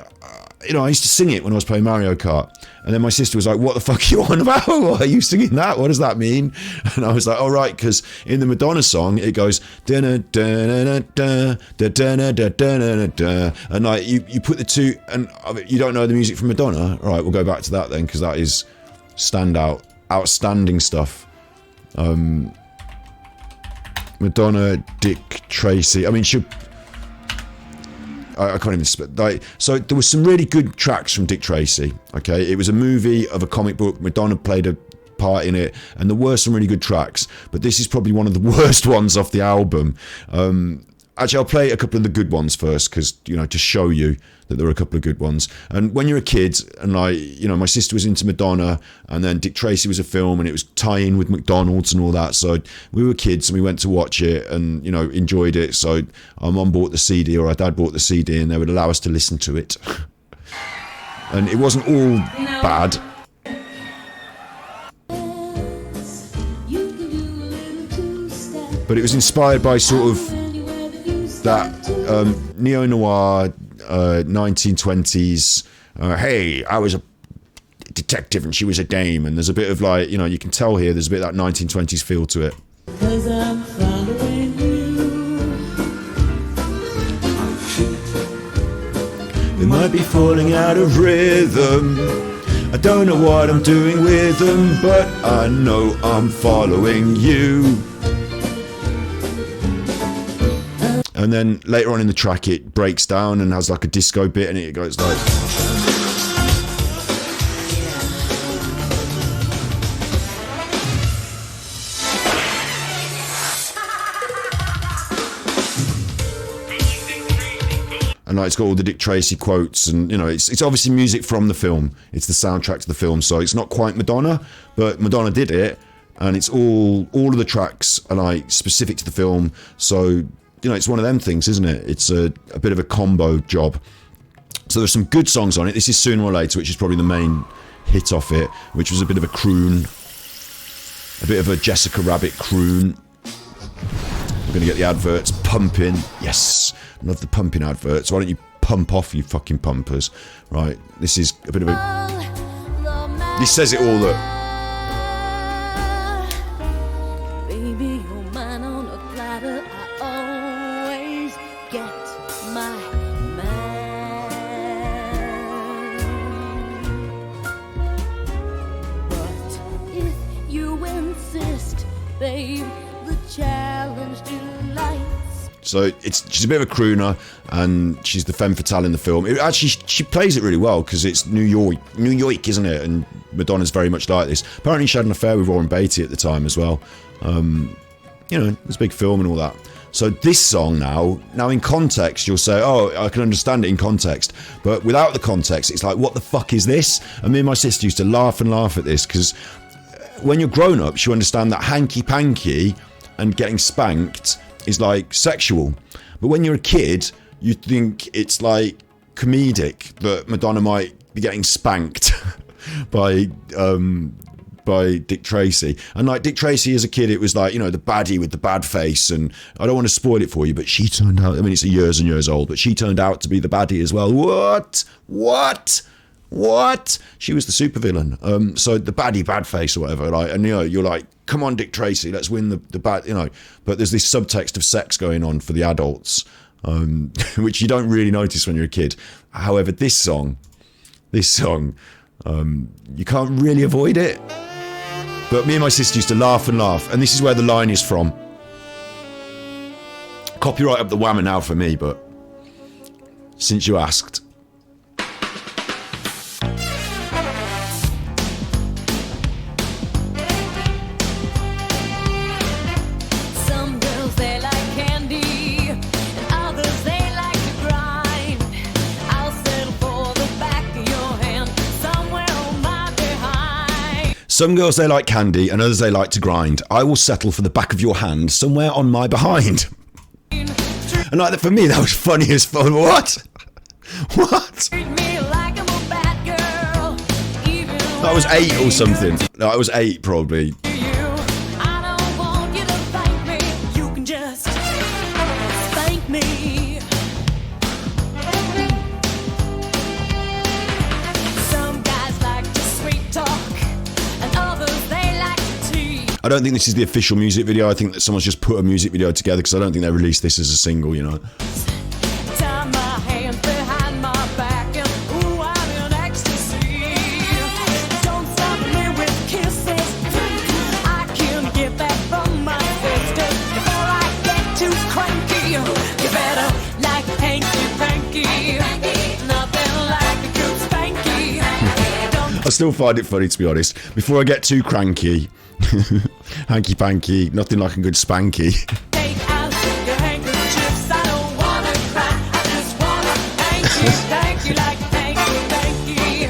Speaker 1: you know, I used to sing it when I was playing Mario Kart, and then my sister was like, what the fuck are you on about? Why are you singing that? What does that mean? And I was like, oh right, because in the Madonna song it goes and like you put the two, and you don't know the music from Madonna. All right, we'll go back to that then, because that is outstanding stuff. Madonna, Dick Tracy. I mean, I can't even split. Like, so there was some really good tracks from Dick Tracy. Okay, it was a movie of a comic book. Madonna played a part in it, and there were some really good tracks. But this is probably one of the worst ones off the album. Actually, I'll play a couple of the good ones first, because, you know, to show you that there were a couple of good ones. And when you're a kid, and like, you know, my sister was into Madonna, and then Dick Tracy was a film, and it was tie-in with McDonald's and all that. So we were kids, and we went to watch it, and, you know, enjoyed it. So our mum bought the CD, or our dad bought the CD, and they would allow us to listen to it. And it wasn't all bad. But it was inspired by sort of that neo-noir 1920s, hey, I was a detective and she was a dame, and there's a bit of like, you know, you can tell here there's a bit of that 1920s feel to it. They might be falling out of rhythm, I don't know what I'm doing with them, but I know I'm following you. And then later on in the track it breaks down and has like a disco bit, and it goes like... and like, it's got all the Dick Tracy quotes, and you know, it's obviously music from the film. It's the soundtrack to the film, so it's not quite Madonna, but Madonna did it, and it's all of the tracks are like specific to the film. So you know, it's one of them things, isn't it? It's a bit of a combo job. So there's some good songs on it. This is Sooner or Later, which is probably the main hit off it, which was a bit of a croon, a bit of a Jessica Rabbit croon. We're going to get the adverts pumping. Yes, love the pumping adverts. Why don't you pump off, you fucking pumpers? Right, this is a bit of a... This says it all, look.
Speaker 6: Baby, you're mine on a platter. I always get my man. But if you insist, babe, the challenge delights.
Speaker 1: So she's a bit of a crooner, and she's the femme fatale in the film. Actually, she plays it really well because it's New York, isn't it? And Madonna's very much like this. Apparently, she had an affair with Warren Beatty at the time as well. You know, it was a big film and all that. So this song now in context, you'll say, oh, I can understand it in context. But without the context, it's like, what the fuck is this? And me and my sister used to laugh at this because when you're grown up, you understand that hanky-panky and getting spanked is like sexual. But when you're a kid, you think it's like comedic that Madonna might be getting spanked by Dick Tracy. And like Dick Tracy as a kid, it was like, you know, the baddie with the bad face, and I don't want to spoil it for you, but she turned out, I mean, it's years and years old, but she turned out to be the baddie as well. What? She was the supervillain. So the baddie, bad face or whatever, like, and you know, you're like, come on, Dick Tracy, let's win the bad, you know. But there's this subtext of sex going on for the adults, which you don't really notice when you're a kid. However, this song, you can't really avoid it. But me and my sister used to laugh, and this is where the line is from. Copyright up the whammer now for me, but since you asked. Some girls, they like candy, and others they like to grind. I will settle for the back of your hand, somewhere on my behind. And like, for me, that was funny as fuck. What? That was 8 or something. No, I was 8 probably. I don't think this is the official music video. I think that someone's just put a music video together because I don't think they released this as a single, you know. I still find it funny, to be honest. Before I get too cranky, hanky panky, nothing like a good spanky.
Speaker 6: Take out your handkerchiefs, I don't wanna cry, I just wanna thank you like thank you.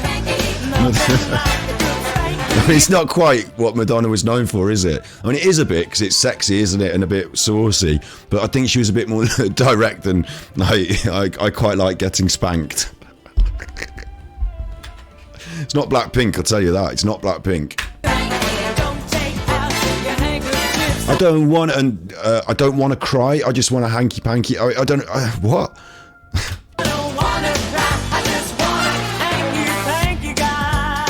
Speaker 6: Nothing like a good spanky.
Speaker 1: I mean, it's not quite what Madonna was known for, is it? I mean, it is a bit, because it's sexy, isn't it, and a bit saucy. But I think she was a bit more direct than, I quite like getting spanked. It's not BlackPink, I'll tell you that. It's not BlackPink. I don't want to cry. I just want a hanky panky. I don't. What?
Speaker 6: I don't wanna cry, I just wanna thank you, guy.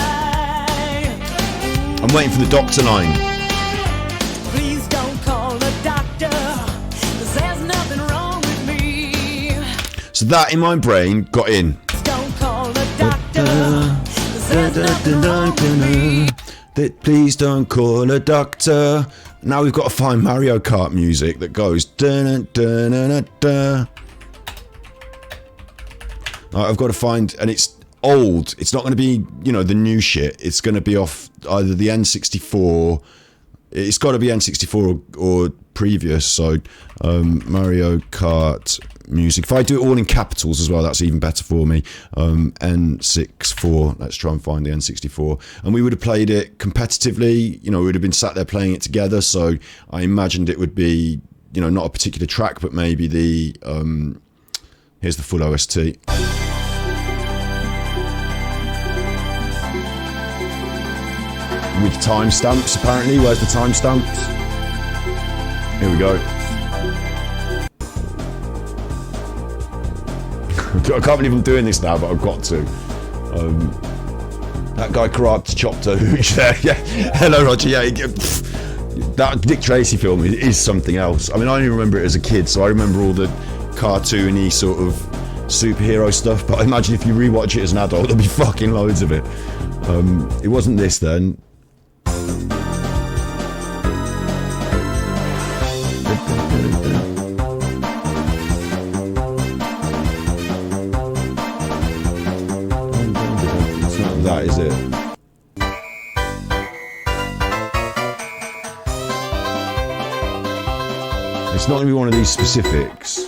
Speaker 1: I'm waiting for the doctor line.
Speaker 6: Please don't call a doctor, 'cause there's nothing wrong with me.
Speaker 1: So that in my brain got in.
Speaker 6: Don't call a doctor, 'cause there's nothing wrong with me.
Speaker 1: Please don't call a doctor. Now we've got to find Mario Kart music that goes dun dun dun dun. I've got to find, and it's old. It's not going to be, you know, the new shit. It's going to be off either the N64. It's got to be N64 or previous. So Mario Kart music. If I do it all in capitals as well, that's even better for me. N64. Let's try and find the N64. And we would have played it competitively. You know, we would have been sat there playing it together. So I imagined it would be, you know, not a particular track, but maybe the here's the full OST. With timestamps, apparently. Where's the timestamps? Here we go. I can't believe I'm doing this now, but I've got to. That guy Karate chopped a hooch there. Yeah. Hello, Roger. Yeah. That Dick Tracy film is something else. I mean, I only remember it as a kid, so I remember all the cartoony sort of superhero stuff. But I imagine if you rewatch it as an adult, there'll be fucking loads of it. It wasn't this then. That is it. It's not going to be one of these specifics.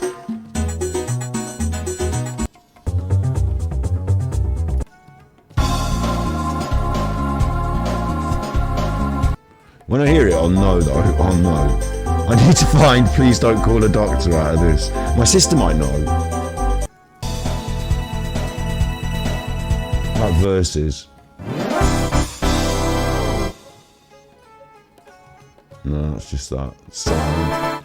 Speaker 1: When I hear it, I'll know though. I'll know. I need to find Please Don't Call a Doctor out of this. My sister might know. Verses. No, it's just that sound.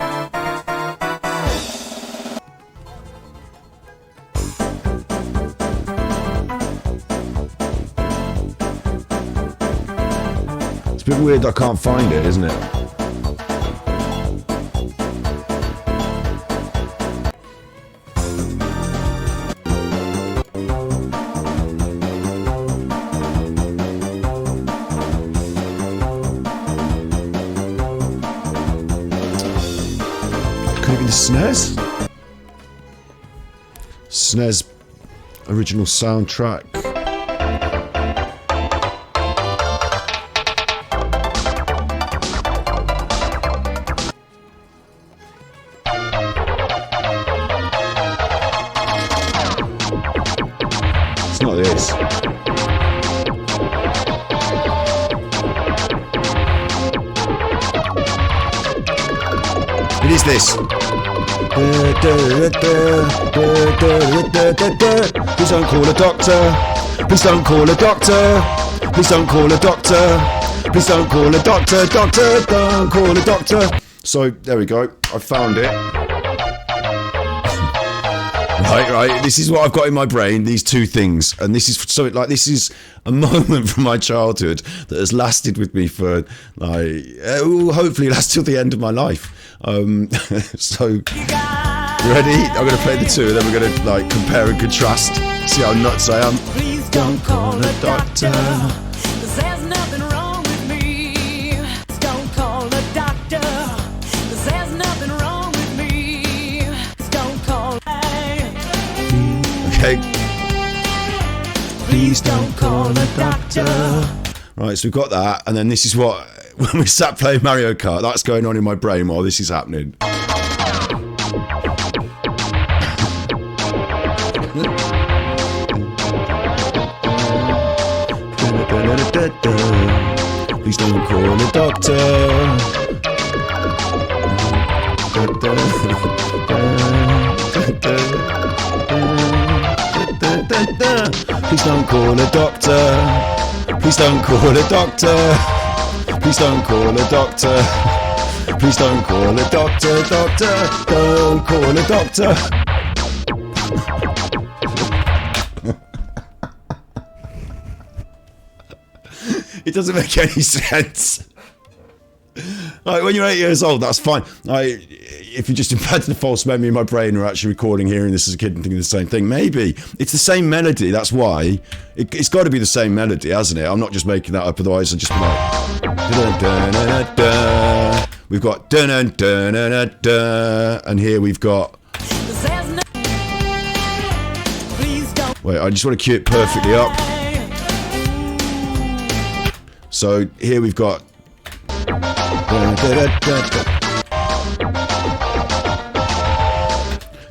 Speaker 1: It's a bit weird I can't find it, isn't it? SNES? SNES original soundtrack. It's not this. It is this. Please don't call a doctor. Please don't call a doctor. Please don't call a doctor. Please don't call a doctor. Doctor, don't call a doctor. So there we go. I found it. Right. This is what I've got in my brain. These two things, and this is so like this is a moment from my childhood that has lasted with me for like hopefully last till the end of my life. So you ready? I'm going to play the two, and then we're going to like compare and contrast. See how nuts I am.
Speaker 6: Please don't call a doctor. There's nothing wrong with me. Don't call a doctor. There's nothing wrong with me. Don't call.
Speaker 1: Okay.
Speaker 6: Please don't call a doctor.
Speaker 1: Right, so we've got that, and then this is what when we sat playing Mario Kart. That's going on in my brain while this is happening. Please don't call a doctor. Please don't call a doctor. Please don't call a doctor. Please don't call a doctor. Please don't call a doctor. Doctor, don't call a doctor. It doesn't make any sense. Like when you're 8 years old, that's fine. If you just imagine a false memory in my brain, or actually recording, hearing this as a kid and thinking the same thing, maybe it's the same melody. That's why it's got to be the same melody, hasn't it? I'm not just making that up. Otherwise, I'd just be like, we've got and here we've got. Wait, I just want to cue it perfectly up. So here we've got.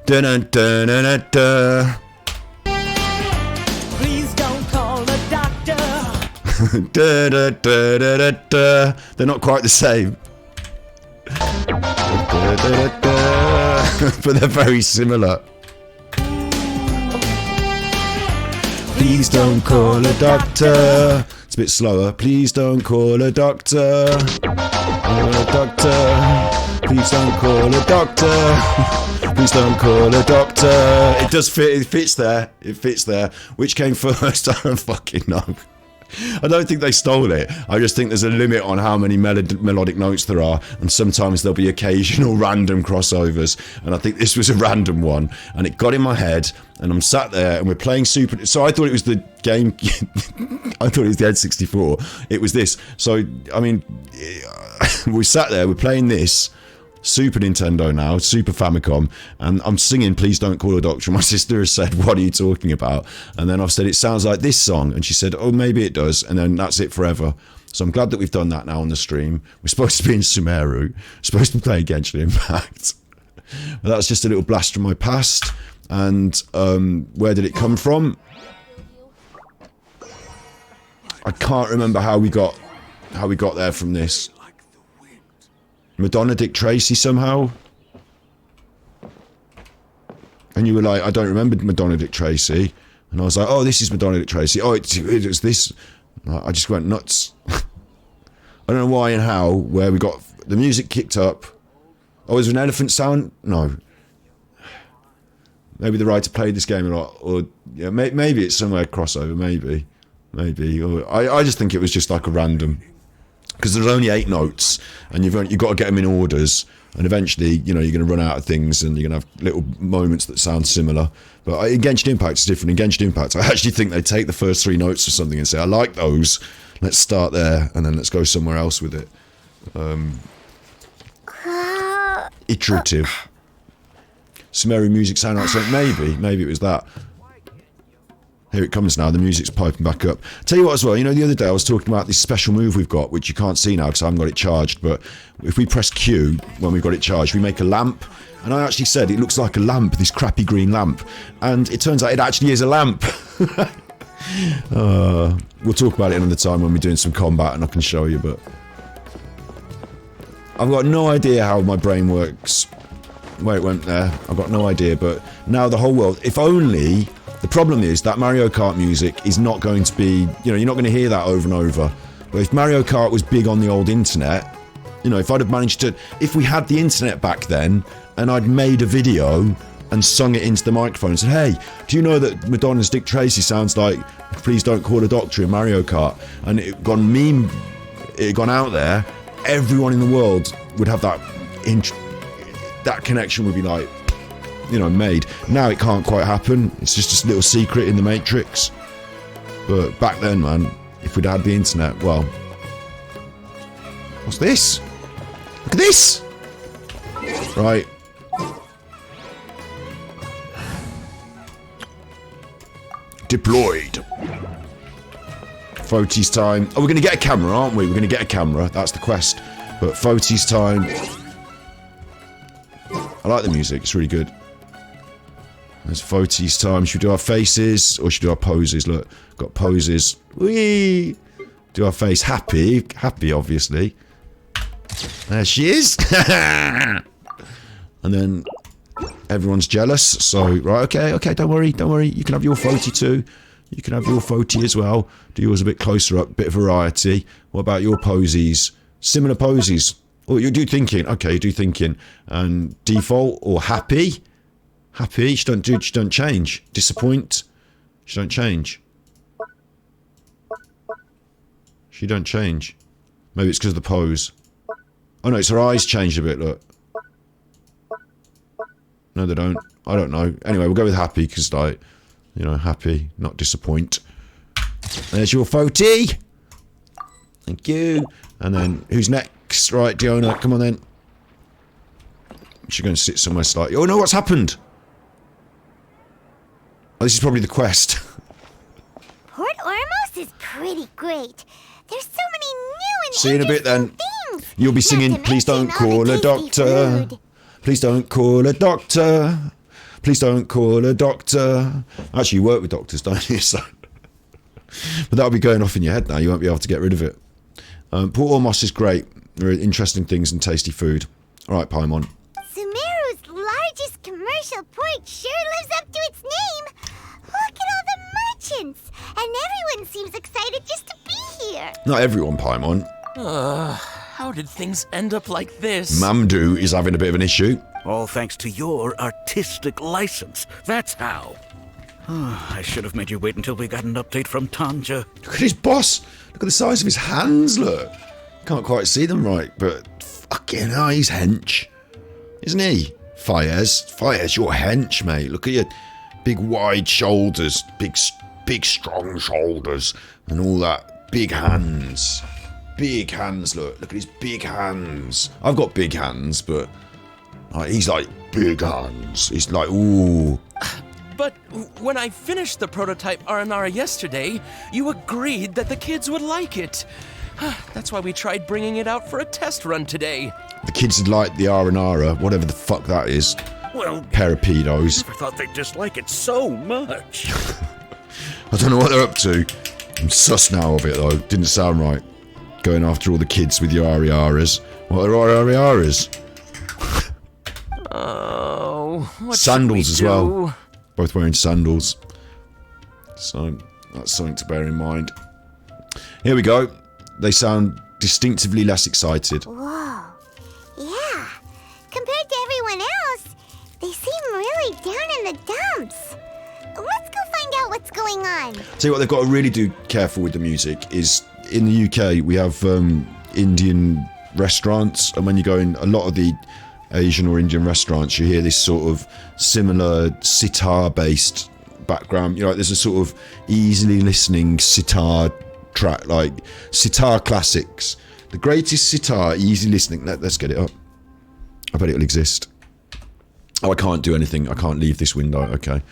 Speaker 1: Dun dun dun dun dun.
Speaker 6: Please don't call a doctor.
Speaker 1: Da, da, da, da, da, da. They're not quite the same. Da, da, da, da. But they're very similar. Please don't call a doctor. It's a bit slower. Please don't call a doctor. Call a doctor. Please don't call a doctor. Please don't call a doctor. It does fit. It fits there. It fits there. Which came first? I don't fucking know. I don't think they stole it. I just think there's a limit on how many melodic notes there are, and sometimes there'll be occasional random crossovers, and I think this was a random one, and it got in my head, and I'm sat there, and we're playing Super... So I thought it was the game... I thought it was the N64. It was this. So, I mean, we sat there, we're playing this, Super Nintendo now, Super Famicom, and I'm singing Please Don't Call a Doctor. My sister has said, what are you talking about? And then I've said, it sounds like this song, and she said, oh, maybe it does, and then that's it forever. So I'm glad that we've done that now on the stream. We're supposed to be in Sumeru, supposed to be playing Genshin Impact. But that's just a little blast from my past. And where did it come from? I can't remember how we got there from this. Madonna Dick Tracy somehow. And you were like, I don't remember Madonna Dick Tracy. And I was like, oh, this is Madonna Dick Tracy. Oh, it's this. I just went nuts. I don't know why and how, where we got the music kicked up. Oh, is there an elephant sound? No. Maybe the writer played this game a lot. Or yeah, maybe it's somewhere crossover, maybe. Or, I just think it was just like a random... Because there's only 8 notes, and you've got to get them in orders, and eventually, you know, you're going to run out of things, and you're going to have little moments that sound similar. But in Genshin Impact, it's different. In Genshin Impact, I actually think they take the first 3 notes of something and say, I like those, let's start there, and then let's go somewhere else with it. Iterative. Sumeru music sound like something, maybe it was that. Here it comes now, the music's piping back up. Tell you what as well, you know, the other day I was talking about this special move we've got, which you can't see now because I haven't got it charged, but if we press Q when we've got it charged, we make a lamp, and I actually said it looks like a lamp, this crappy green lamp, and it turns out it actually is a lamp. We'll talk about it another time when we're doing some combat and I can show you, but... I've got no idea how my brain works, where it went there, I've got no idea, but now the whole world, if only... The problem is that Mario Kart music is not going to be, you know, you're not going to hear that over and over. But if Mario Kart was big on the old internet, you know, if I'd have managed to, if we had the internet back then, and I'd made a video and sung it into the microphone and said, hey, do you know that Madonna's Dick Tracy sounds like Please Don't Call a Doctor in Mario Kart? And it had gone out there, everyone in the world would have that, that connection would be like, you know, made. Now it can't quite happen. It's just a little secret in the Matrix. But back then, man, if we'd had the internet, well... What's this? Look at this! Right. Deployed. Photos time. Oh, we're going to get a camera, aren't we? We're going to get a camera. That's the quest. But photos time. I like the music. It's really good. There's photos time. Should we do our faces or should we do our poses? Look, got poses. Whee! Do our face happy. Happy, obviously. There she is. And then everyone's jealous. So, right, okay, don't worry. You can have your photo too. You can have your photo as well. Do yours a bit closer up, bit of variety. What about your poses? Similar poses. Oh, you do thinking. Okay, you do thinking. And default or happy. Happy, she don't change. Disappoint, she don't change. She don't change. Maybe it's because of the pose. Oh no, it's her eyes changed a bit, look. No, they don't. I don't know. Anyway, we'll go with happy, because, like, you know, happy, not disappoint. There's your photo. Thank you. And then, who's next? Right, Diona, come on then. She's going to sit somewhere slightly. Oh no, what's happened? Oh, this is probably the quest.
Speaker 7: Port Ormos is pretty great. There's so many new and
Speaker 1: See you in a bit then.
Speaker 7: things.
Speaker 1: You'll be
Speaker 7: Not
Speaker 1: singing,
Speaker 7: to
Speaker 1: please don't
Speaker 7: mention all
Speaker 1: call
Speaker 7: the
Speaker 1: a
Speaker 7: tasty
Speaker 1: doctor.
Speaker 7: food.
Speaker 1: Please don't call a doctor. Please don't call a doctor. Actually, you work with doctors, don't you? So, but that'll be going off in your head now. You won't be able to get rid of it. Port Ormos is great. There are interesting things and tasty food. All right, Paimon.
Speaker 7: Sumeru's largest commercial port sure lives up to its name. Look at all the merchants, and everyone seems excited just to be here.
Speaker 1: Not everyone, Paimon.
Speaker 8: How did things end up like this?
Speaker 1: Mamdu is having a bit of an issue.
Speaker 9: All thanks to your artistic license. That's how. I should have made you wait until we got an update from Tanja.
Speaker 1: Look at his boss. Look at the size of his hands, look. Can't quite see them right, but fucking hell, he's hench. Isn't he? Fires, you're hench, mate. Look at your big wide shoulders, big strong shoulders, and all that. Big hands. Big hands, look at his big hands. I've got big hands, but he's like big hands. He's like, ooh.
Speaker 8: But when I finished the prototype Aranara yesterday, you agreed that the kids would like it. That's why we tried bringing it out for a test run today.
Speaker 1: The kids would like the Aranara, whatever the fuck that is.
Speaker 9: Well,
Speaker 1: Pair of pedos.
Speaker 9: I thought they'd dislike it so much.
Speaker 1: I don't know what they're up to. I'm sus now of it, though. Didn't sound right. Going after all the kids with your Ariaras. What are Ariaras?
Speaker 8: Oh, what
Speaker 1: sandals as
Speaker 8: should we do?
Speaker 1: well. Both wearing sandals. So, that's something to bear in mind. Here we go. They sound distinctively less excited.
Speaker 7: Whoa. Yeah. Compared to everyone else, they seem really down in the dumps. Let's go find out what's going on.
Speaker 1: Tell you what, they've got to really do careful with the music is in the UK we have Indian restaurants, and when you go in a lot of the Asian or Indian restaurants, you hear this sort of similar sitar-based background. You know, there's a sort of easily listening sitar track, like sitar classics. The greatest sitar, easy listening. Let's get it up. I bet it'll exist. Oh, I can't do anything. I can't leave this window. Okay.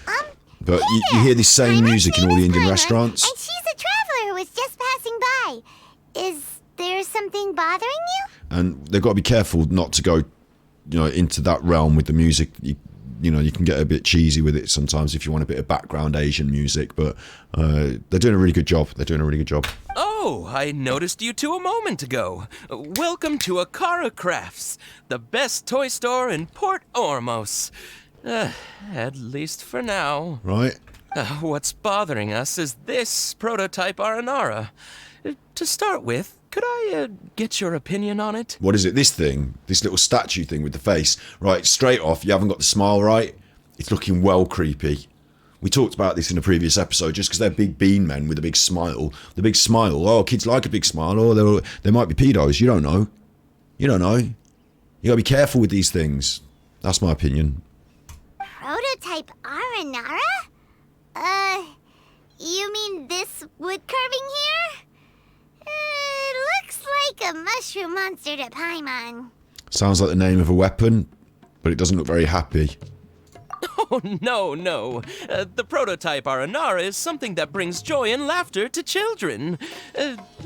Speaker 1: But you hear this same music in all the Indian restaurants.
Speaker 7: And she's a traveler who was just passing by. Is there something bothering you?
Speaker 1: And they've got to be careful not to go, into that realm with the music. You can get a bit cheesy with it sometimes if you want a bit of background Asian music. But they're doing a really good job.
Speaker 8: Oh, I noticed you two a moment ago. Welcome to Akara Crafts, the best toy store in Port Ormos. At least for now.
Speaker 1: Right.
Speaker 8: What's bothering us is this prototype Aranara. To start with, could I get your opinion on it?
Speaker 1: What is it? This thing? This little statue thing with the face? Right, straight off, you haven't got the smile right. It's looking well creepy. We talked about this in a previous episode, just because they're big bean men with a big smile. The big smile. Oh, kids like a big smile. Oh, they might be pedos. You don't know. You gotta be careful with these things. That's my opinion.
Speaker 7: Prototype Aranara? You mean this wood carving here? Looks like a mushroom monster to Paimon.
Speaker 1: Sounds like the name of a weapon, but it doesn't look very happy.
Speaker 8: Oh, no. The prototype Aranara is something that brings joy and laughter to children.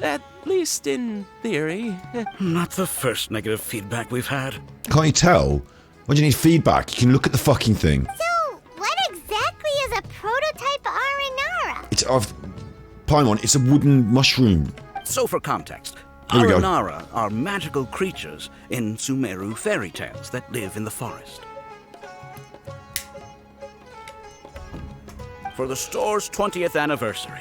Speaker 8: At least in theory.
Speaker 9: Not the first negative feedback we've had.
Speaker 1: Can't you tell? Why do you need feedback? You can look at the fucking thing.
Speaker 7: So, what exactly is a prototype Aranara?
Speaker 1: Paimon, it's a wooden mushroom.
Speaker 9: So for context,
Speaker 1: Here we go.
Speaker 9: Aranara are magical creatures in Sumeru fairy tales that live in the forest. For the store's 20th anniversary,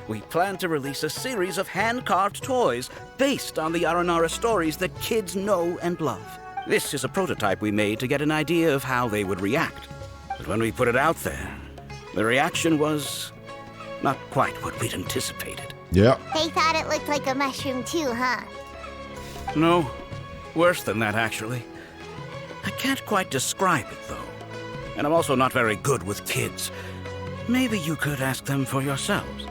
Speaker 9: we plan to release a series of hand-carved toys based on the Aranara stories that kids know and love. This is a prototype we made to get an idea of how they would react. But when we put it out there, the reaction was not quite what we'd anticipated.
Speaker 1: Yeah.
Speaker 7: They thought it looked like a mushroom too, huh?
Speaker 9: No, worse than that, actually. I can't quite describe it, though. And I'm also not very good with kids. Maybe you could ask them for yourselves.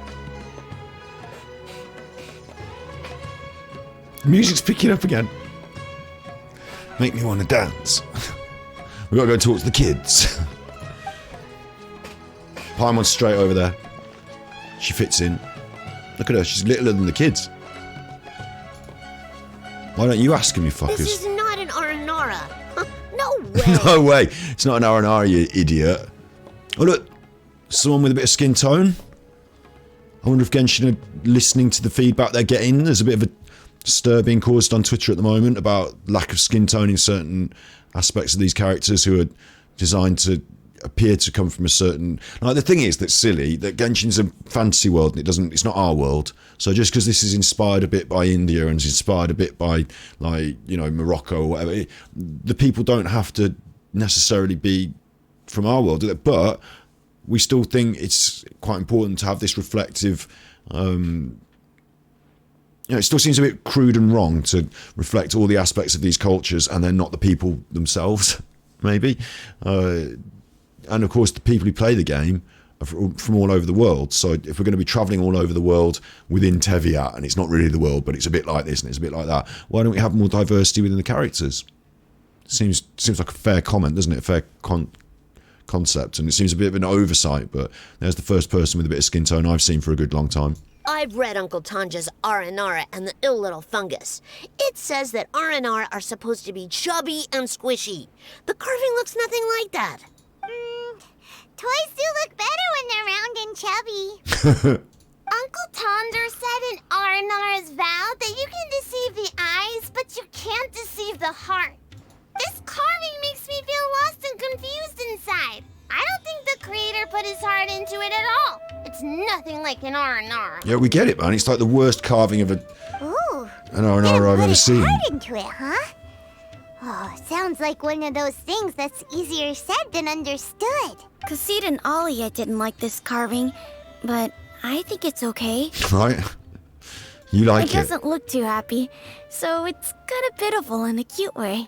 Speaker 1: The music's picking up again. Make me want to dance. We gotta go talk to the kids. Paimon's straight over there. She fits in. Look at her, she's littler than the kids. Why don't you ask him, you fuckers?
Speaker 10: This is not an Aranara. No way.
Speaker 1: No way. It's not an Aranara, you idiot. Oh look, someone with a bit of skin tone. I wonder if Genshin are listening to the feedback they're getting. There's a bit of a stir being caused on Twitter at the moment about lack of skin tone in certain aspects of these characters who are designed to appear to come from a certain... Like, the thing is that's silly, that Genshin's a fantasy world and it's not our world. So just because this is inspired a bit by India and is inspired a bit by, like, you know, Morocco or whatever, the people don't have to necessarily be from our world, do they? But we still think it's quite important to have this reflective... you know, it still seems a bit crude and wrong to reflect all the aspects of these cultures and they're not the people themselves, maybe. And of course, the people who play the game are from all over the world. So if we're going to be traveling all over the world within Teviat, and it's not really the world, but it's a bit like this and it's a bit like that, why don't we have more diversity within the characters? Seems like a fair comment, doesn't it? A fair concept. And it seems a bit of an oversight, but there's the first person with a bit of skin tone I've seen for a good long time.
Speaker 10: I've read Uncle Tanja's Aranara and the Ill Little Fungus. It says that Aranara are supposed to be chubby and squishy. The carving looks nothing like that.
Speaker 7: Toys do look better when they're round and chubby. Uncle Tonder said in Aranara's vow that you can deceive the eyes, but you can't deceive the heart. This carving makes me feel lost and confused inside. I don't think the creator put his heart into it at all. It's nothing like an Aranara.
Speaker 1: Yeah, we get it, man. It's like the worst carving of an Aranara I've ever seen.
Speaker 7: Heart into it, huh? Oh, sounds like one of those things that's easier said than understood.
Speaker 11: Kassid and Alia didn't like this carving, but I think it's okay.
Speaker 1: Right? You like it?
Speaker 11: It doesn't look too happy, so it's kind of pitiful in a cute way.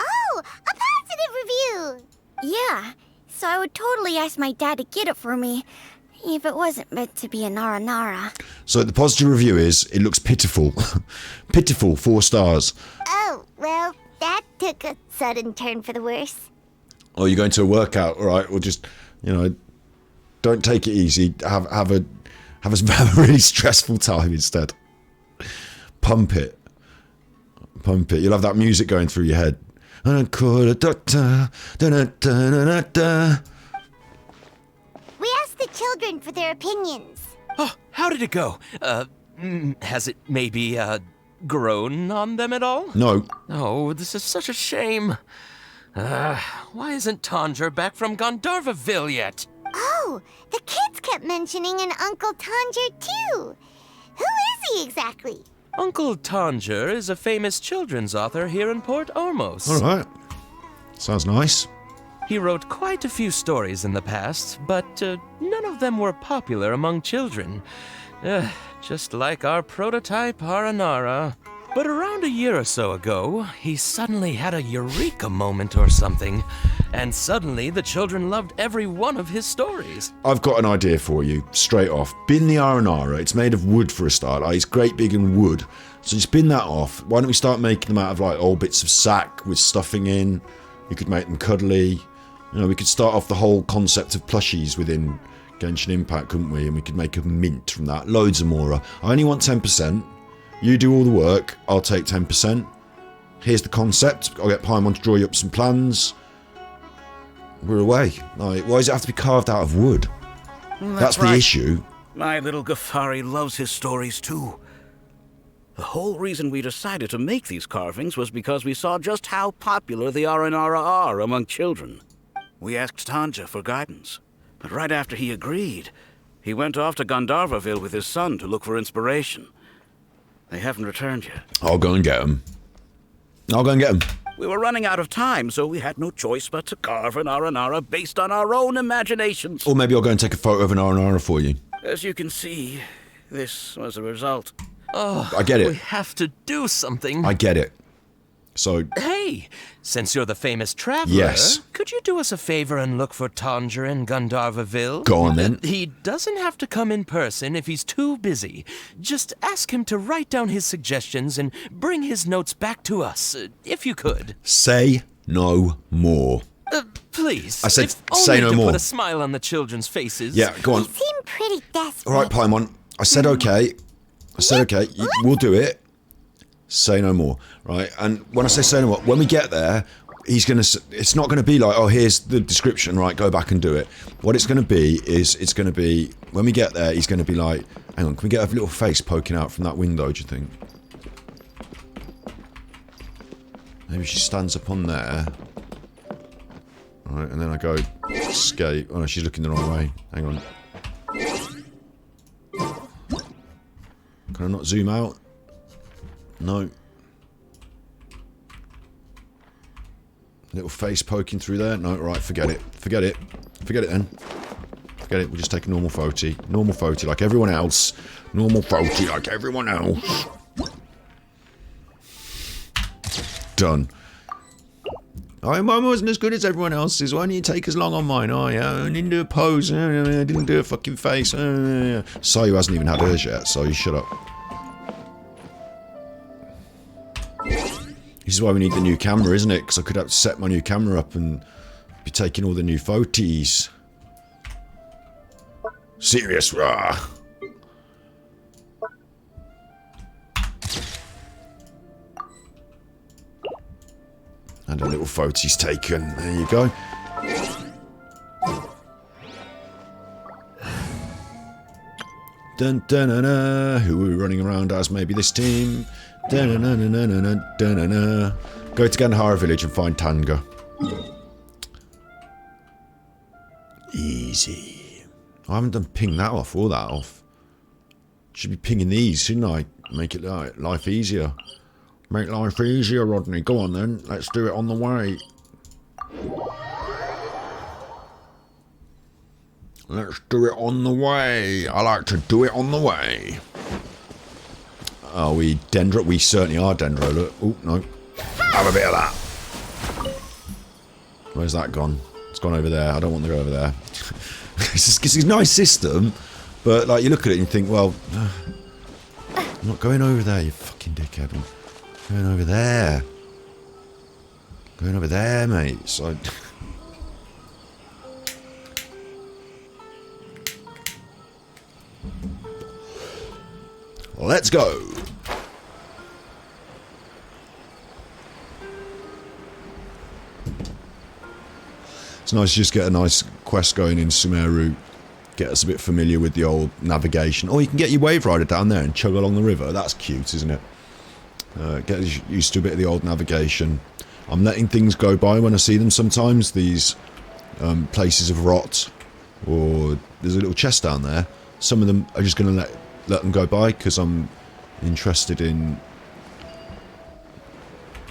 Speaker 7: Oh, a positive review!
Speaker 11: Yeah, so I would totally ask my dad to get it for me, if it wasn't meant to be an Aranara.
Speaker 1: So the positive review is, it looks pitiful. Pitiful, 4 stars.
Speaker 7: Oh, well, that took a sudden turn for the worse.
Speaker 1: Oh, you're going to a workout, all right? Or just, you know, don't take it easy. Have a really stressful time instead. Pump it. Pump it. You'll have that music going through your head. I call a doctor.
Speaker 7: We asked the children for their opinions.
Speaker 8: Oh, how did it go? Has it maybe, grown on them at all?
Speaker 1: No.
Speaker 8: Oh, this is such a shame. Why isn't Tanger back from Gandharvaville yet?
Speaker 7: Oh, the kids kept mentioning an Uncle Tanger too. Who is he exactly?
Speaker 8: Uncle Tanger is a famous children's author here in Port Ormos.
Speaker 1: All right. Sounds nice.
Speaker 8: He wrote quite a few stories in the past, but none of them were popular among children. Just like our prototype Aranara. But around a year or so ago, he suddenly had a eureka moment or something. And suddenly the children loved every one of his stories.
Speaker 1: I've got an idea for you, straight off. Bin the Aranara. It's made of wood for a start. Like, it's great big and wood. So just bin that off. Why don't we start making them out of like old bits of sack with stuffing in? You could make them cuddly. You know, we could start off the whole concept of plushies within Genshin Impact, couldn't we? And we could make a mint from that. Loads of more. I only want 10%. You do all the work, I'll take 10%. Here's the concept. I'll get Paimon to draw you up some plans. We're away. Like, why does it have to be carved out of wood? That's the
Speaker 9: right.
Speaker 1: issue.
Speaker 9: My little Ghaffari loves his stories too. The whole reason we decided to make these carvings was because we saw just how popular the Aranara are among children. We asked Tanja for guidance, but right after he agreed, he went off to Gandharvaville with his son to look for inspiration. They haven't returned yet.
Speaker 1: I'll go and get them.
Speaker 9: We were running out of time, so we had no choice but to carve an Aranara based on our own imaginations.
Speaker 1: Or maybe I'll go and take a photo of an Aranara for you.
Speaker 9: As you can see, this was the result.
Speaker 8: Oh,
Speaker 1: I get it.
Speaker 8: We have to do something.
Speaker 1: I get it. So...
Speaker 8: Hey, since you're the famous traveler,
Speaker 1: yes.
Speaker 8: Could you do us a favor and look for Tanger in Gandharvaville?
Speaker 1: Go on then.
Speaker 8: He doesn't have to come in person if he's too busy. Just ask him to write down his suggestions and bring his notes back to us, if you could.
Speaker 1: Say no more.
Speaker 8: Please.
Speaker 1: I said,
Speaker 8: if only
Speaker 1: say no
Speaker 8: to
Speaker 1: more.
Speaker 8: Put a smile on the children's faces.
Speaker 1: Yeah, go on.
Speaker 7: They seem pretty desperate.
Speaker 1: All right, Paimon. I said okay. We'll do it. Say no more, right? And when I say no more, when we get there, it's not gonna be like, oh, here's the description, right, go back and do it. What it's gonna be is, it's gonna be, when we get there, he's gonna be like, hang on, can we get a little face poking out from that window, do you think? Maybe she stands up on there. Alright, and then I go, escape. Oh no, she's looking the wrong way. Hang on. Can I not zoom out? No. Little face poking through there? No, right, forget it. Forget it. Forget it then. Forget it, we'll just take a normal photo. Normal photo like everyone else. Normal photo like everyone else. Done. Oh, mine wasn't as good as everyone else's. Why didn't you take as long on mine? Oh, yeah, I didn't do a pose. I didn't do a fucking face. Sayu hasn't even had hers yet, so you shut up. This is why we need the new camera, isn't it? Because I could have to set my new camera up and be taking all the new photos. Serious, rah. And a little photo's taken. There you go. Dun dun dun dun. Who are we running around as? Maybe this team. Dun dun dun dun dun dun dun dun dun. Go to Gandhara village and find Tanga. Easy. I haven't done ping that off or that off. Should be pinging these, shouldn't I? Make it life easier. Make life easier, Rodney. Go on then. Let's do it on the way. Let's do it on the way. I like to do it on the way. Are we Dendro? We certainly are Dendro. Look. Oh, no. Have a bit of that. Where's that gone? It's gone over there. I don't want to go over there. It's a nice system, but like you look at it and you think, well, I'm not going over there, you fucking dickhead. I'm going over there. Going over there, mate. So. Let's go. It's nice to just get a nice quest going in Sumeru. Get us a bit familiar with the old navigation. Or you can get your wave rider down there and chug along the river. That's cute, isn't it? Get used to a bit of the old navigation. I'm letting things go by when I see them sometimes. These places of rot. Or there's a little chest down there. Some of them are just going to let them go by because I'm interested in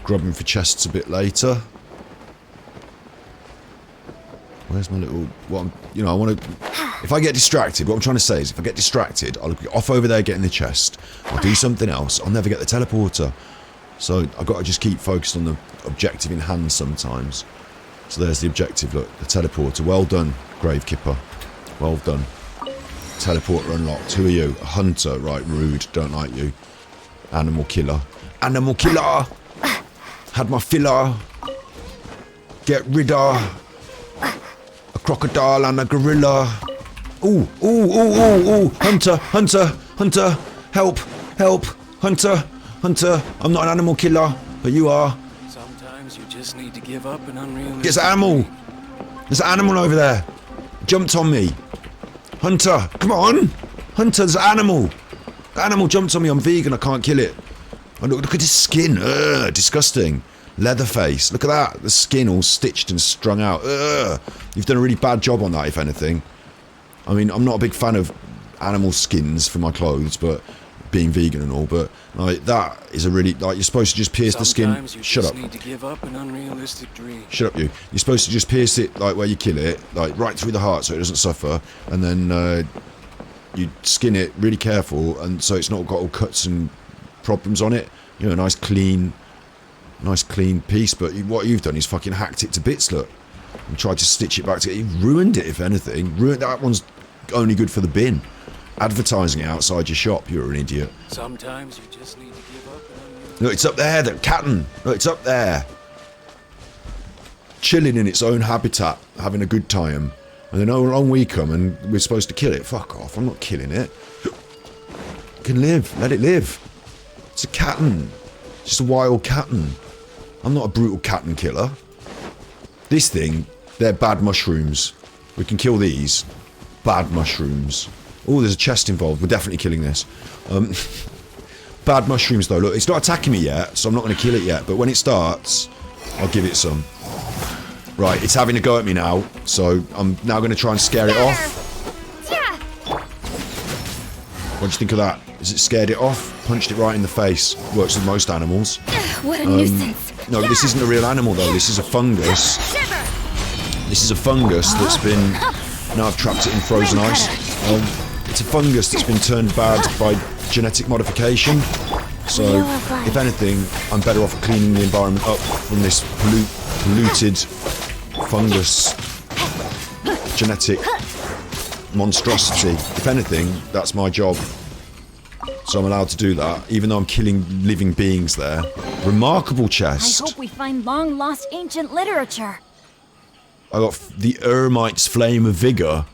Speaker 1: grubbing for chests a bit later. Where's my little... I want to... If I get distracted, what I'm trying to say is if I get distracted, I'll be off over there getting the chest. I'll do something else. I'll never get the teleporter. So I've got to just keep focused on the objective in hand sometimes. So there's the objective, look. The teleporter. Well done, Gravekipper. Well done. Teleporter unlocked. Who are you? A hunter. Right, rude. Don't like you. Animal killer. Animal killer! Had my filler. Get rid of... crocodile and a gorilla. Ooh, ooh, ooh, ooh, ooh. Hunter, hunter, hunter. Help, help. Hunter, hunter. I'm not an animal killer, but you are.
Speaker 12: Sometimes you just need to give up an unrealistic...
Speaker 1: There's an animal. There's an animal over there. Jumped on me. Hunter, come on. Hunter, there's an animal. The animal jumped on me. I'm vegan. I can't kill it. Oh, look at his skin. Ugh, disgusting. Leatherface. Look at that. The skin all stitched and strung out. Ugh. You've done a really bad job on that, if anything. I mean, I'm not a big fan of animal skins for my clothes, but being vegan and all, but like that is a really like you're supposed to just pierce the skin. Shut up.
Speaker 12: Need to give up an unrealistic dream.
Speaker 1: Shut up, you. You're supposed to just pierce it like where you kill it, like right through the heart, so it doesn't suffer, and then you skin it really careful, and so it's not got all cuts and problems on it. You know, a nice clean piece. But what you've done is fucking hacked it to bits. Look, and tried to stitch it back together. You've ruined it, if anything. That one's only good for the bin. Advertising it outside your shop, you're an idiot.
Speaker 12: Sometimes you just need to give up.
Speaker 1: Look, it's up there, the captain. Look, it's up there. Chilling in its own habitat, having a good time. And then along we come and we're supposed to kill it. Fuck off, I'm not killing it. It can live, let it live. It's a captain. It's just a wild captain. I'm not a brutal captain killer. This thing, they're bad mushrooms. We can kill these. Bad mushrooms. Oh, there's a chest involved. We're definitely killing this. Bad mushrooms, though. Look, it's not attacking me yet, so I'm not going to kill it yet. But when it starts, I'll give it some. Right, it's having a go at me now, so I'm now going to try and scare it off. What do you think of that? Is it scared it off? Punched it right in the face. Works with most animals.
Speaker 11: What a nuisance.
Speaker 1: No, this isn't a real animal, though. This is a fungus. This is a fungus that's been... Now I've trapped it in frozen ice. It's a fungus that's been turned bad by genetic modification. So, if anything, I'm better off cleaning the environment up from this polluted fungus genetic monstrosity. If anything, that's my job. So I'm allowed to do that, even though I'm killing living beings there. Remarkable chest.
Speaker 11: I hope we find long-lost ancient literature.
Speaker 1: I got the Ermite's Flame of Vigour.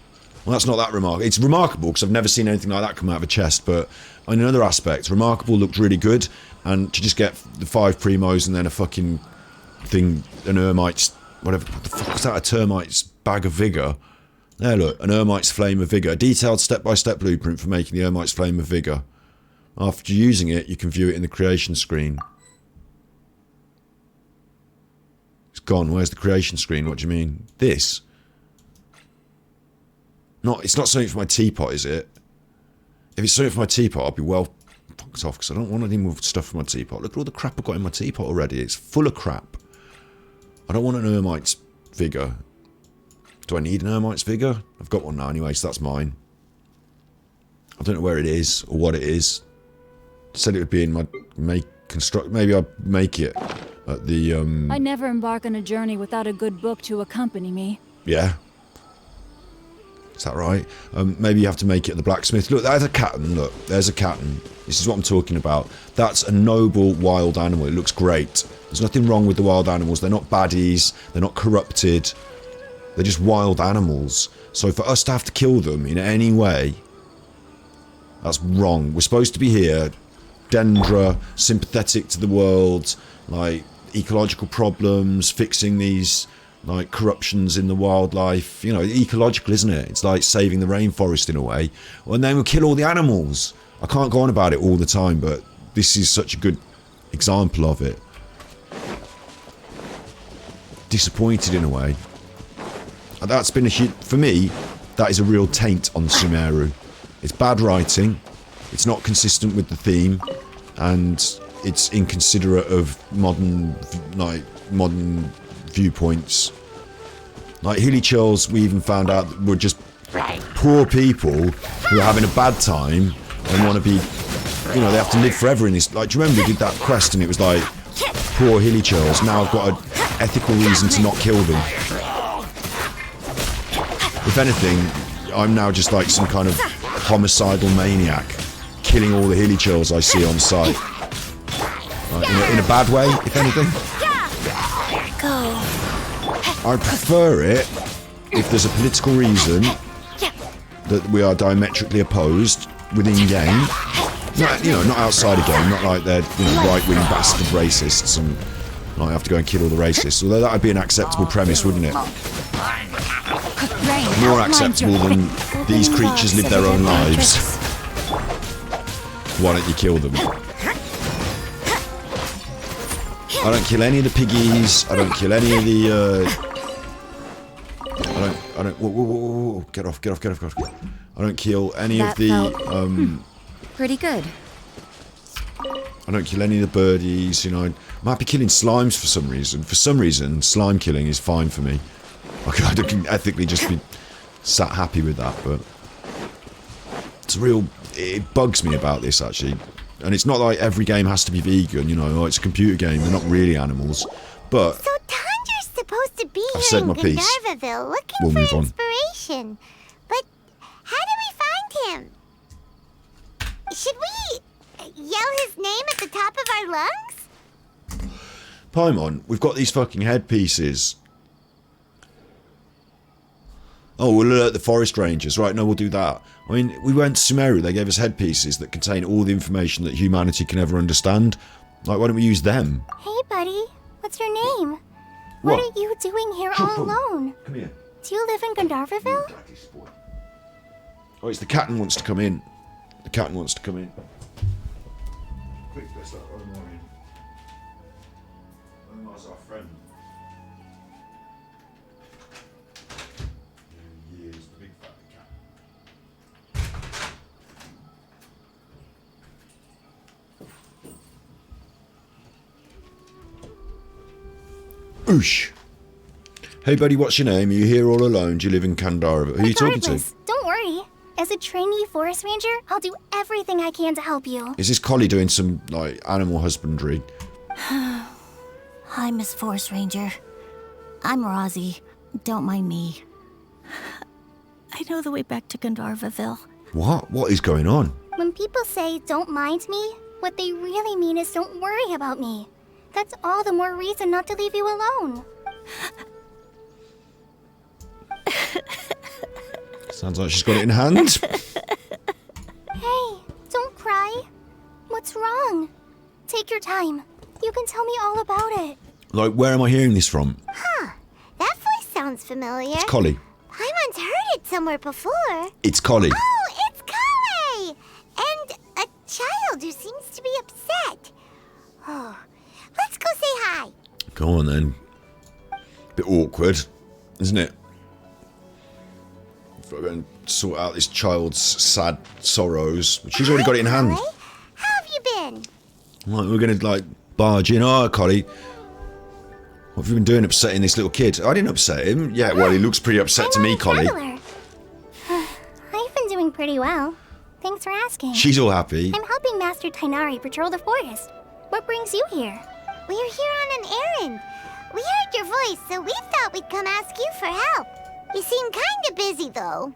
Speaker 1: Well, that's not that remarkable. It's remarkable because I've never seen anything like that come out of a chest, but in another aspect, remarkable looked really good, and to just get the 5 primos and then a fucking thing, an Ermite's, whatever, what the fuck is that, a termite's bag of vigour? There, look, an Ermite's Flame of Vigour. A detailed step-by-step blueprint for making the Ermite's Flame of Vigour. After using it, you can view it in the creation screen. It's gone. Where's the creation screen? What do you mean? This? It's not something for my teapot, is it? If it's something for my teapot, I'll be well fucked off, because I don't want any more stuff for my teapot. Look at all the crap I've got in my teapot already. It's full of crap. I don't want an Ermite's Vigour. Do I need an Ermite's Vigour? I've got one now anyway, so that's mine. I don't know where it is, or what it is. Said it would be in my maybe I'll make it at the
Speaker 11: I never embark on a journey without a good book to accompany me.
Speaker 1: Yeah. Is that right? Maybe you have to make it at the blacksmith. Look, there's a captain. Look, there's a captain. This is what I'm talking about. That's a noble wild animal. It looks great. There's nothing wrong with the wild animals. They're not baddies. They're not corrupted. They're just wild animals. So for us to have to kill them in any way, that's wrong. We're supposed to be here, Dendra, sympathetic to the world, like ecological problems, fixing these like corruptions in the wildlife. You know, ecological, isn't it? It's like saving the rainforest in a way. And then we'll kill all the animals. I can't go on about it all the time, but this is such a good example of it. Disappointed in a way. And that's been for me, that is a real taint on Sumeru. It's bad writing, it's not consistent with the theme, and it's inconsiderate of modern viewpoints. Like Hilly Chills, we even found out were just poor people who are having a bad time and want to be, you know, they have to live forever in this. Like, do you remember we did that quest and it was like, poor Hilly Chills, now I've got an ethical reason to not kill them. If anything, I'm now just like some kind of homicidal maniac, killing all the Hilly Chills I see on sight. In a bad way, if anything. I prefer it if there's a political reason that we are diametrically opposed within game. Not, you know, not outside a game, not like they're, you know, right-wing bastard racists and like, I have to go and kill all the racists. Although that would be an acceptable premise, wouldn't it? More acceptable than these creatures live their own lives. Why don't you kill them? I don't kill any of the piggies. I don't kill any of the. I don't. Whoa. Get off. I don't kill any of the.
Speaker 11: Pretty good.
Speaker 1: I don't kill any of the birdies. You know, I'm happy killing slimes for some reason. For some reason, slime killing is fine for me. I can ethically just be sat happy with that, but it's real. It bugs me about this actually. And it's not like every game has to be vegan, you know, it's a computer game, they're not really animals. But
Speaker 7: so Tandra's supposed to be
Speaker 1: I've
Speaker 7: here
Speaker 1: said
Speaker 7: in
Speaker 1: my piece.
Speaker 7: Gandharvaville looking for inspiration. But how do we find him? Should we yell his name at the top of our lungs?
Speaker 1: Paimon, we've got these fucking headpieces. Oh, we'll alert the forest rangers. Right, no, we'll do that. I mean, we went to Sumeru, they gave us headpieces that contain all the information that humanity can ever understand. Like, why don't we use them?
Speaker 7: Hey, buddy. What's your name?
Speaker 11: What
Speaker 1: What?
Speaker 11: are you doing here all alone?
Speaker 1: Come here.
Speaker 11: Do you live in Gandharvaville?
Speaker 1: Oh, it's the captain wants to come in. The captain wants to come in. Quick, let's let Omar in. Omar's our friend. He is the big fat cat. Oosh. Hey buddy, what's your name? Are you here all alone? Do you live in Kandara? Who are you talking to?
Speaker 11: Regardless, don't worry. As a trainee forest ranger, I'll do everything I can to help you.
Speaker 1: Is this Collei doing some, like, animal husbandry?
Speaker 13: Hi, Miss Forest Ranger. I'm Rozzy. Don't mind me. I know the way back to Gandharvaville.
Speaker 1: What? What is going on?
Speaker 11: When people say don't mind me, what they really mean is don't worry about me. That's all the more reason not to leave you alone.
Speaker 1: Sounds like she's got it in hand.
Speaker 11: Hey, don't cry. What's wrong? Take your time. You can tell me all about it.
Speaker 1: Like, where am I hearing this from?
Speaker 7: Huh. That voice sounds familiar.
Speaker 1: It's Collei.
Speaker 7: I once heard it somewhere before.
Speaker 1: It's Collei.
Speaker 7: Oh, it's Collei! And a child who seems to be upset. Oh, let's go say hi.
Speaker 1: Go on then. Bit awkward, isn't it? If I go and sort out this child's sad sorrows. But she's already got it in hand.
Speaker 7: Collei, how have you been?
Speaker 1: Like, we're going to, like, barge in. Oh, Collei. What have you been doing upsetting this little kid? I didn't upset him. Yeah, well, he looks pretty upset to me, Collei.
Speaker 11: I've been doing pretty well. Thanks for asking.
Speaker 1: She's all happy.
Speaker 11: I'm helping Master Tainari patrol the forest. What brings you here?
Speaker 7: We're here on an errand. We heard your voice, so we thought we'd come ask you for help. You seem kind of busy, though.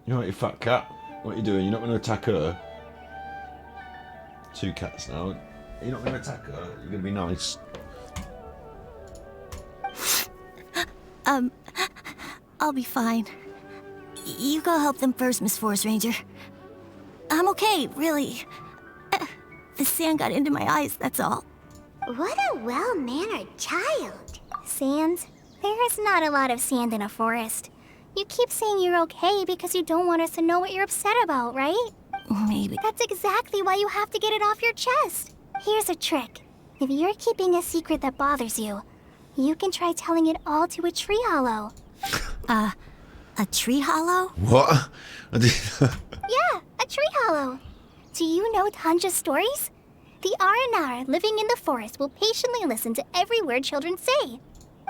Speaker 1: You know, you fat cat. What are you doing? You're not going to attack her? 2 cats now. You're not going to attack her? You're going to be nice?
Speaker 13: I'll be fine. You go help them first, Miss Forest Ranger. I'm okay, really. The sand got into my eyes, that's all.
Speaker 7: What a well-mannered child.
Speaker 11: Sand? There is not a lot of sand in a forest. You keep saying you're okay because you don't want us to know what you're upset about, right?
Speaker 13: Maybe.
Speaker 11: That's exactly why you have to get it off your chest. Here's a trick. If you're keeping a secret that bothers you, you can try telling it all to a tree hollow.
Speaker 13: A tree hollow?
Speaker 1: What?
Speaker 11: Yeah, a tree hollow. Do you know Tanja's stories? The Aranar living in the forest will patiently listen to every word children say.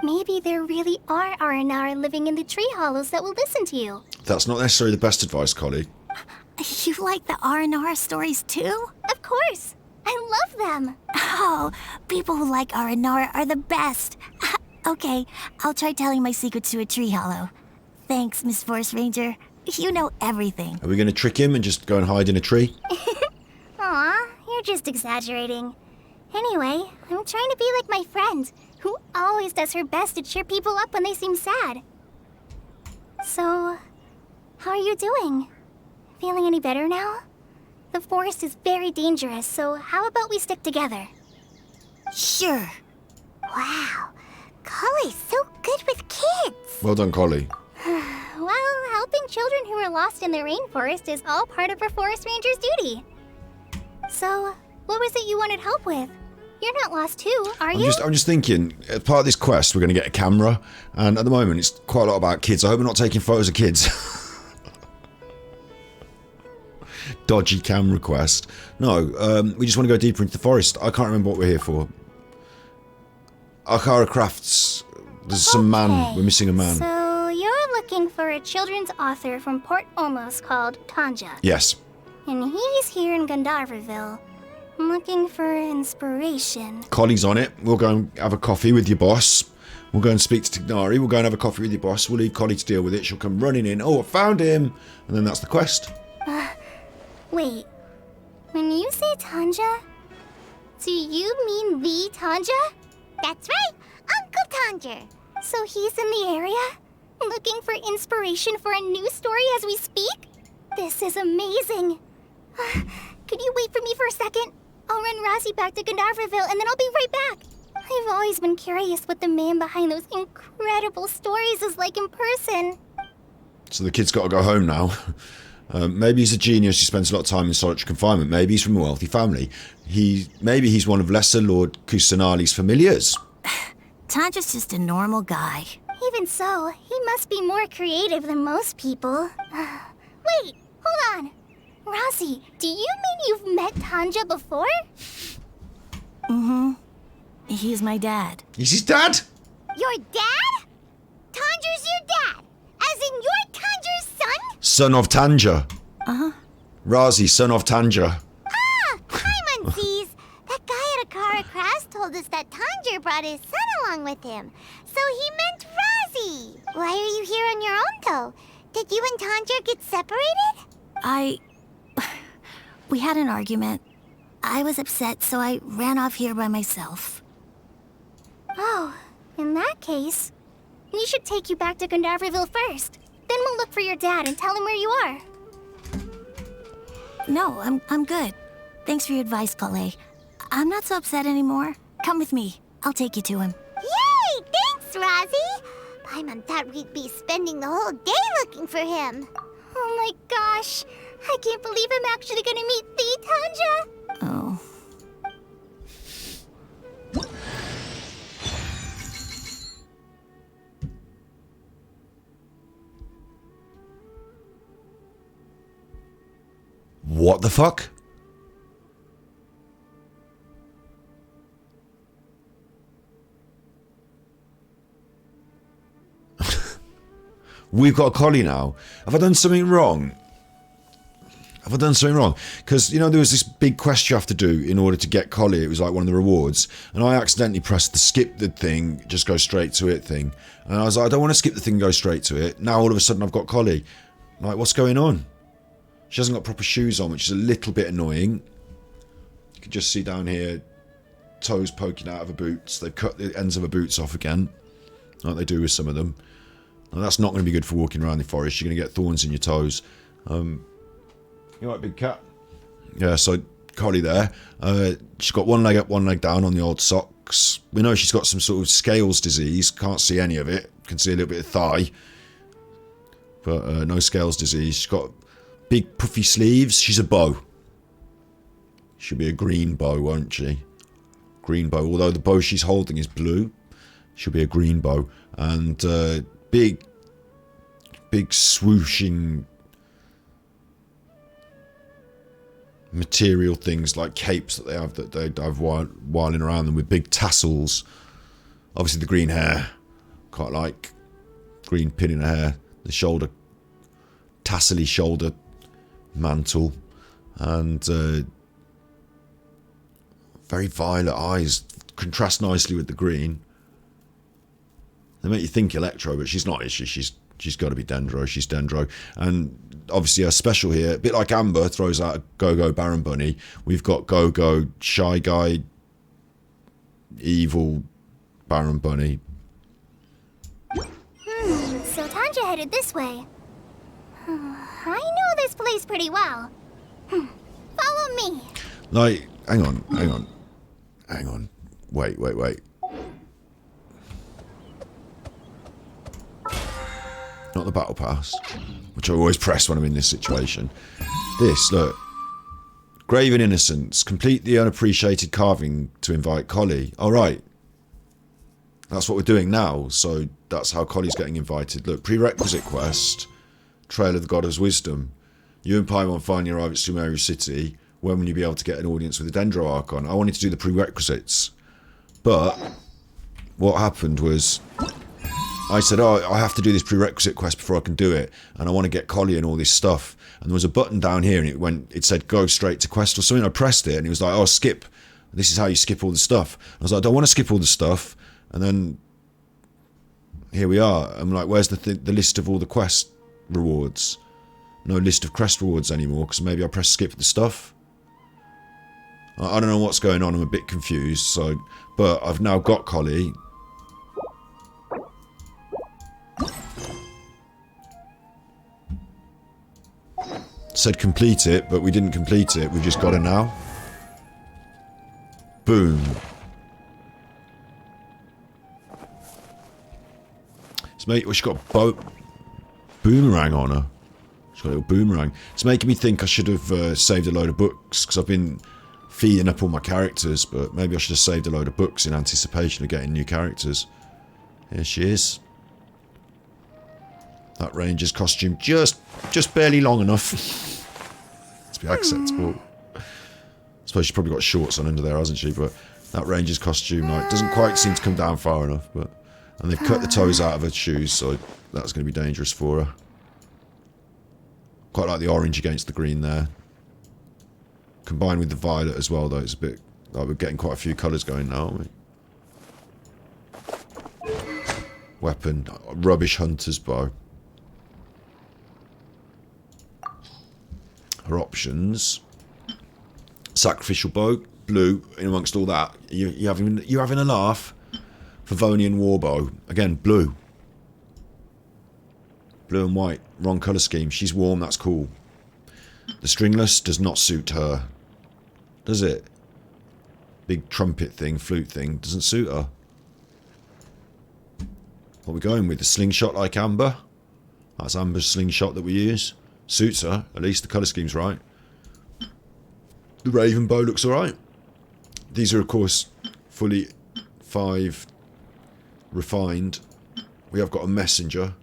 Speaker 11: Maybe there really are Aranar living in the tree hollows that will listen to you.
Speaker 1: That's not necessarily the best advice, Collei.
Speaker 13: You like the R&R stories too?
Speaker 11: Of course. I love them.
Speaker 13: Oh, people who like R&R are the best. Okay, I'll try telling my secrets to a tree hollow. Thanks, Miss Forest Ranger. You know everything.
Speaker 1: Are we going to trick him and just go and hide in a tree?
Speaker 11: Aw, you're just exaggerating. Anyway, I'm trying to be like my friend, who always does her best to cheer people up when they seem sad. So, how are you doing? Feeling any better now? The forest is very dangerous, so how about we stick together?
Speaker 13: Sure.
Speaker 7: Wow, Collei's so good with kids.
Speaker 1: Well done, Collei.
Speaker 11: Well, helping children who are lost in the rainforest is all part of a forest ranger's duty. So, what was it you wanted help with? You're not lost too, are you?
Speaker 1: I'm just thinking, as part of this quest, we're going to get a camera, and at the moment, it's quite a lot about kids. I hope we're not taking photos of kids. Dodgy camera quest. No, we just want to go deeper into the forest. I can't remember what we're here for. Akara Crafts. There's some man. We're missing a man.
Speaker 11: So, you're looking for a children's author from Port Olmos called Tanja.
Speaker 1: Yes.
Speaker 11: And he's here in Gandharvaville, looking for inspiration.
Speaker 1: Collei's on it. We'll go and have a coffee with your boss. We'll go and speak to Tignari. We'll go and have a coffee with your boss. We'll leave Collei to deal with it. She'll come running in. Oh, I found him. And then that's the quest.
Speaker 11: Wait. When you say Tanja, do you mean the Tanja?
Speaker 7: That's right, Uncle Tanja.
Speaker 11: So he's in the area? Looking for inspiration for a new story as we speak? This is amazing. Could you wait for me for a second? I'll run Rozzy back to Gandharvaville and then I'll be right back. I've always been curious what the man behind those incredible stories is like in person.
Speaker 1: So the kid's got to go home now. Maybe he's a genius who spends a lot of time in solitary confinement. Maybe he's from a wealthy family. Maybe he's one of Lesser Lord Kusanali's familiars.
Speaker 13: Tanja's just a normal guy.
Speaker 11: Even so, he must be more creative than most people. Wait, hold on. Rosie, do you mean you've met Tanja before?
Speaker 13: Mm-hmm. He's my dad.
Speaker 1: He's his dad?
Speaker 7: Your dad? Tanja's your dad? As in you're Tanja's son?
Speaker 1: Son of Tanja.
Speaker 13: Uh-huh.
Speaker 1: Razi, son of Tanja.
Speaker 7: Ah! Hi, Muncies! That guy at Akara Crafts told us that Tanja brought his son along with him. So he meant Razi. Why are you here on your own, though? Did you and Tanja get separated?
Speaker 13: We had an argument. I was upset, so I ran off here by myself.
Speaker 11: Oh, in that case, we should take you back to Gandharville first. Then we'll look for your dad and tell him where you are.
Speaker 13: No, I'm good. Thanks for your advice, Collei. I'm not so upset anymore. Come with me. I'll take you to him.
Speaker 7: Yay! Thanks, Razi! Paimon thought we'd be spending the whole day looking for him.
Speaker 11: Oh my gosh! I can't believe I'm actually gonna meet the Tanja!
Speaker 13: Oh.
Speaker 1: What the fuck? We've got a Collei now. Have I done something wrong? Have I done something wrong? Because, you know, there was this big quest you have to do in order to get Collei. It was like one of the rewards. And I accidentally pressed the skip the thing, just go straight to it thing. And I was like, I don't want to skip the thing and go straight to it. Now all of a sudden I've got Collei. Like, what's going on? She hasn't got proper shoes on, which is a little bit annoying. You can just see down here, toes poking out of her boots. They've cut the ends of her boots off again, like they do with some of them. Now, that's not going to be good for walking around the forest. You're going to get thorns in your toes. You right, big cat? Yeah, so Collei there. She's got one leg up, one leg down on the old socks. We know she's got some sort of scales disease. Can't see any of it. Can see a little bit of thigh. But no scales disease. She's got big puffy sleeves. She's a bow. She'll be a green bow, won't she? Green bow. Although the bow she's holding is blue. She'll be a green bow. And big swooshing material things like capes that they have whiling around them with big tassels. Obviously the green hair. Quite like green pin in her hair. The shoulder, tassely shoulder mantle, and very violet eyes, contrast nicely with the green. They make you think Electro, but she's not, is she? She's got to be Dendro. She's Dendro, and obviously her special here, a bit like Amber throws out a Go-Go Baron Bunny. We've got Go-Go Shy Guy, Evil Baron Bunny.
Speaker 11: So Tanja headed this way. I know this place pretty well. Follow me.
Speaker 1: Like, hang on. Wait. Not the battle pass, which I always press when I'm in this situation. This, look. Graven Innocence. Complete the unappreciated carving to invite Collei. Alright. That's what we're doing now, so that's how Collie's getting invited. Look, prerequisite quest. Trail of the Goddess Wisdom. You and Paimon finally arrive at Sumeru City. When will you be able to get an audience with the Dendro Archon? I wanted to do the prerequisites. But what happened was I said, oh, I have to do this prerequisite quest before I can do it. And I want to get Collei and all this stuff. And there was a button down here and it said go straight to quest or something. I pressed it and it was like, oh, skip. This is how you skip all the stuff. I was like, I don't want to skip all the stuff. And then here we are. I'm like, where's the list of all the quest rewards? No list of quest rewards anymore because maybe I pressed skip the stuff. I don't know what's going on. I'm a bit confused. So, but I've now got Collei. Said complete it, but we didn't complete it. We've just got it now. Boom. She's got a boomerang on her. She's got a little boomerang. It's making me think I should have saved a load of books, because I've been feeding up all my characters, but maybe I should have saved a load of books in anticipation of getting new characters. Here she is. That Ranger's costume just barely long enough to be acceptable. I suppose she's probably got shorts on under there, hasn't she? But that Ranger's costume doesn't quite seem to come down far enough. And they've cut the toes out of her shoes, so that's going to be dangerous for her. Quite like the orange against the green there. Combined with the violet as well, though, it's a bit like we're getting quite a few colours going now, aren't we? Weapon, rubbish hunter's bow. Her options: sacrificial bow, blue. In amongst all that, you having a laugh? Favonian warbow, again blue. Blue and white, wrong colour scheme. She's warm, that's cool. The stringless does not suit her, does it? Big trumpet thing, flute thing, doesn't suit her. What are we going with? The slingshot like Amber? That's Amber's slingshot that we use. Suits her, at least the colour scheme's right. The raven bow looks alright. These are, of course, fully 5 refined. We have got a messenger.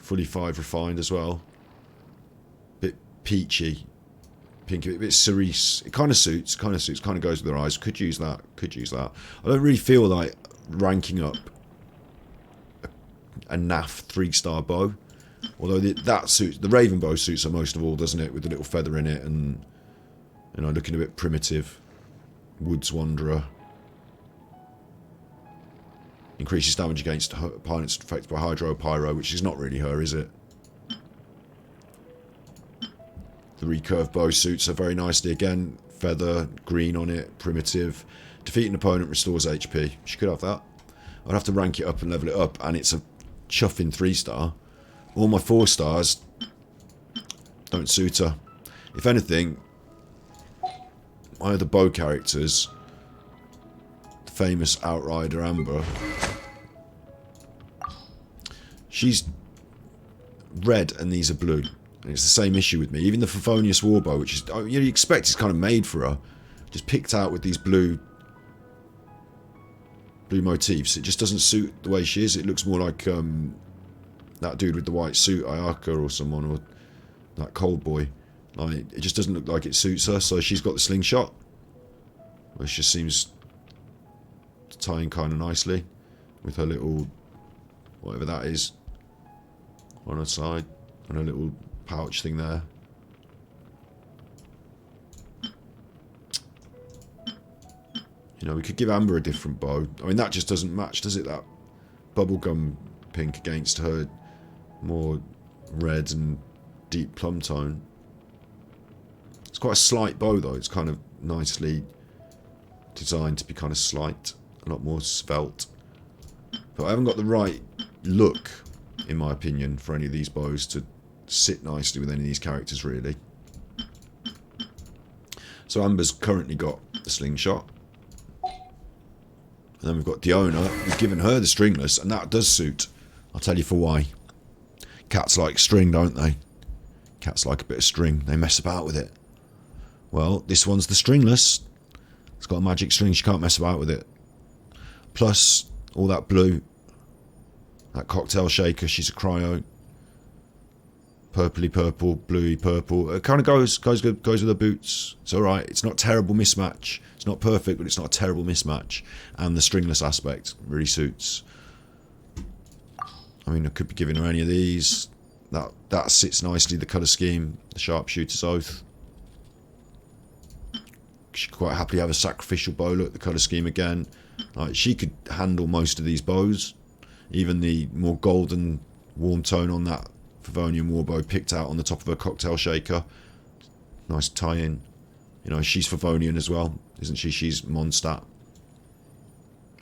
Speaker 1: Fully 5 refined as well. Bit peachy. Pinky, a bit cerise. It kind of suits, kind of goes with her eyes. Could use that, I don't really feel like ranking up a naff 3-star bow. Although that suits, the raven bow suits her most of all, doesn't it? With the little feather in it and, you know, looking a bit primitive. Woods Wanderer. Increases damage against opponents affected by Hydro or Pyro, which is not really her, is it? The recurve bow suits her very nicely. Again, feather, green on it, primitive. Defeat an opponent restores HP. She could have that. I'd have to rank it up and level it up, and it's a Chufffing 3-star. All my 4-stars don't suit her. If anything, my other bow characters, the famous Outrider Amber, she's red and these are blue. And it's the same issue with me. Even the Favonius Warbow, which is, you expect it's kind of made for her, just picked out with these blue motifs. It just doesn't suit the way she is. It looks more like that dude with the white suit, Ayaka or someone, or that cold boy. Like, it just doesn't look like it suits her. So she's got the slingshot, which just seems to tie in kind of nicely with her little, whatever that is, on her side, and her little pouch thing there. You know, we could give Amber a different bow. I mean, that just doesn't match, does it? That bubblegum pink against her more red and deep plum tone. It's quite a slight bow, though. It's kind of nicely designed to be kind of slight, a lot more svelte. But I haven't got the right look, in my opinion, for any of these bows to sit nicely with any of these characters, really. So Amber's currently got the slingshot. And then we've got Diona. We've given her the stringless, and that does suit. I'll tell you for why. Cats like string, don't they? Cats like a bit of string. They mess about with it. Well, this one's the stringless. It's got a magic string. She can't mess about with it. Plus, all that blue. That cocktail shaker. She's a cryo. Purpley purple, bluey purple. It kind of goes with her boots. It's alright. It's not a terrible mismatch. It's not perfect, but it's not a terrible mismatch. And the stringless aspect really suits. I mean, I could be giving her any of these. That sits nicely, the colour scheme, the sharpshooter's oath. She could quite happily have a sacrificial bow. Look, the colour scheme again. Like, she could handle most of these bows. Even the more golden warm tone on that Favonian Warbow picked out on the top of her cocktail shaker. Nice tie-in. You know, she's Favonian as well, isn't she? She's Mondstadt.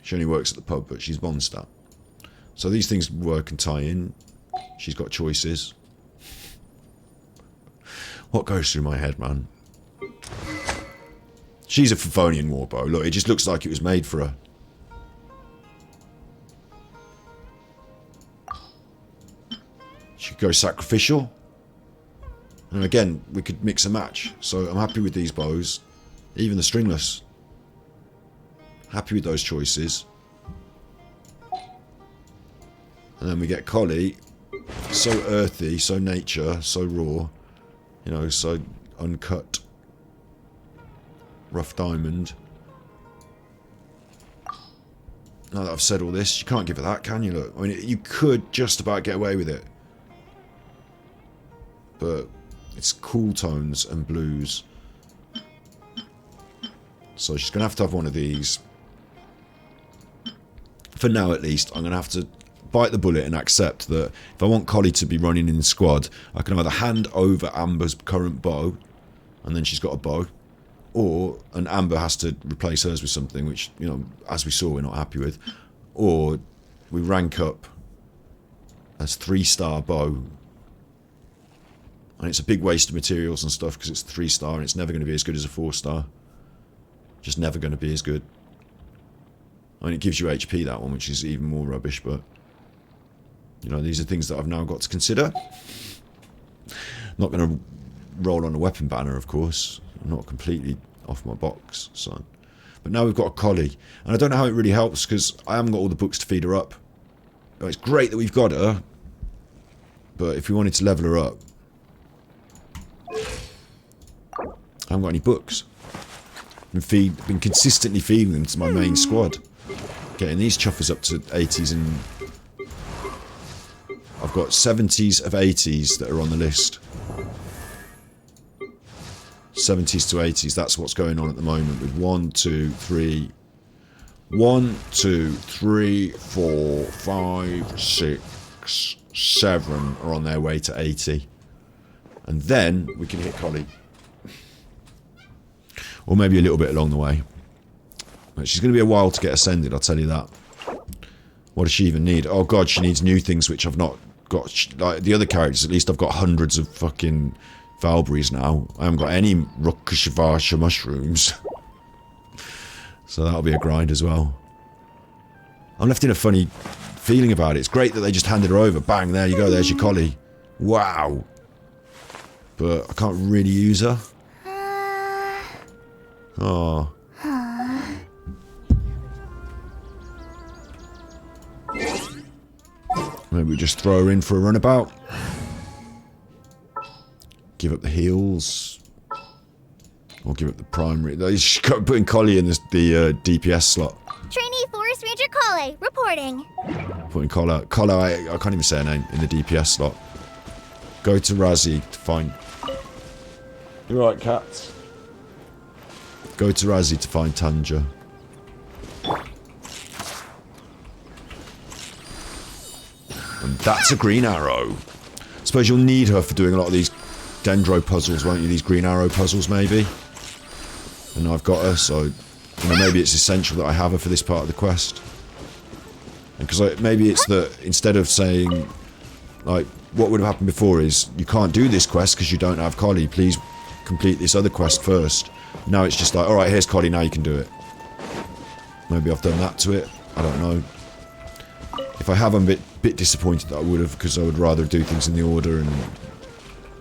Speaker 1: She only works at the pub, but she's Mondstadt. So these things work and tie in. She's got choices. What goes through my head, man? She's a Favonian Warbow. Look, it just looks like it was made for her. go sacrificial. And again, we could mix and match. So I'm happy with these bows. Even the stringless. Happy with those choices. And then we get Collei. So earthy, so nature, so raw. You know, so uncut. Rough diamond. Now that I've said all this, you can't give it that, can you? Look, I mean, you could just about get away with it. But it's cool tones and blues. So she's going to have one of these. For now, at least, I'm going to have to bite the bullet and accept that if I want Collei to be running in the squad, I can either hand over Amber's current bow, and then she's got a bow, and Amber has to replace hers with something, which, you know, as we saw, we're not happy with. Or we rank up as 3-star bow. And it's a big waste of materials and stuff because it's 3-star and it's never going to be as good as a 4-star. Just never going to be as good. I mean, it gives you HP, that one, which is even more rubbish, but... You know, these are things that I've now got to consider. Not going to roll on a weapon banner, of course. I'm not completely off my box, son. But now we've got a Collei. And I don't know how it really helps, because I haven't got all the books to feed her up. It's great that we've got her. But if we wanted to level her up... I haven't got any books. Been consistently feeding them to my main squad. Getting these chuffers up to 80s, and... I've got 70s of 80s that are on the list. 70s to 80s, that's what's going on at the moment with 1, 2, 3, 4, 5, 6, 7 are on their way to 80. And then we can hit Collei. Or maybe a little bit along the way. But she's going to be a while to get ascended, I'll tell you that. What does she even need? Oh god, she needs new things which I've not got. Like the other characters, at least I've got hundreds of fucking Valberries now. I haven't got any Rukashavarsha mushrooms. So that'll be a grind as well. I'm left in a funny feeling about it. It's great that they just handed her over. Bang, there you go, there's your Collei. Wow. But I can't really use her. Oh. Maybe we just throw her in for a runabout. Give up the heals. Or give up the primary. She's got putting Collei in the DPS slot.
Speaker 11: Trainee Forest Ranger Collei, reporting.
Speaker 1: Putting Collei, I can't even say her name, in the DPS slot. Go to Razzie to find... You're right, cats. Go to Razzie to find Tanja. And that's a green arrow. I suppose you'll need her for doing a lot of these dendro puzzles, won't you? These green arrow puzzles, maybe. And I've got her, so you know, maybe it's essential that I have her for this part of the quest. And because maybe it's that instead of saying, like, what would have happened before is you can't do this quest because you don't have Collei. Please complete this other quest first. Now it's just like, all right, here's Collei. Now you can do it. Maybe I've done that to it. I don't know. If I have, I'm a bit disappointed that I would have, because I would rather do things in the order and,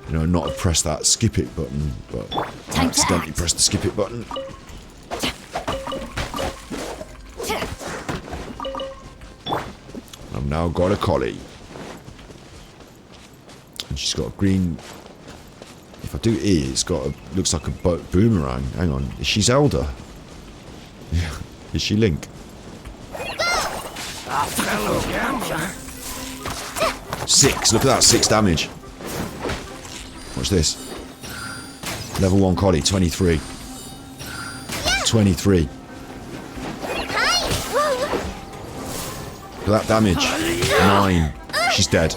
Speaker 1: you know, not have pressed that skip it button, but I accidentally pressed the skip it button. I've now got a Collei. And she's got a green... If I do E, it's got a... looks like a boomerang. Hang on. Is she Zelda? Is she Link?
Speaker 12: Fellow gambler.
Speaker 1: 6. Look at that. 6 damage. Watch this. Level 1 Collei. 23. 23. Look at that damage. 9. She's dead.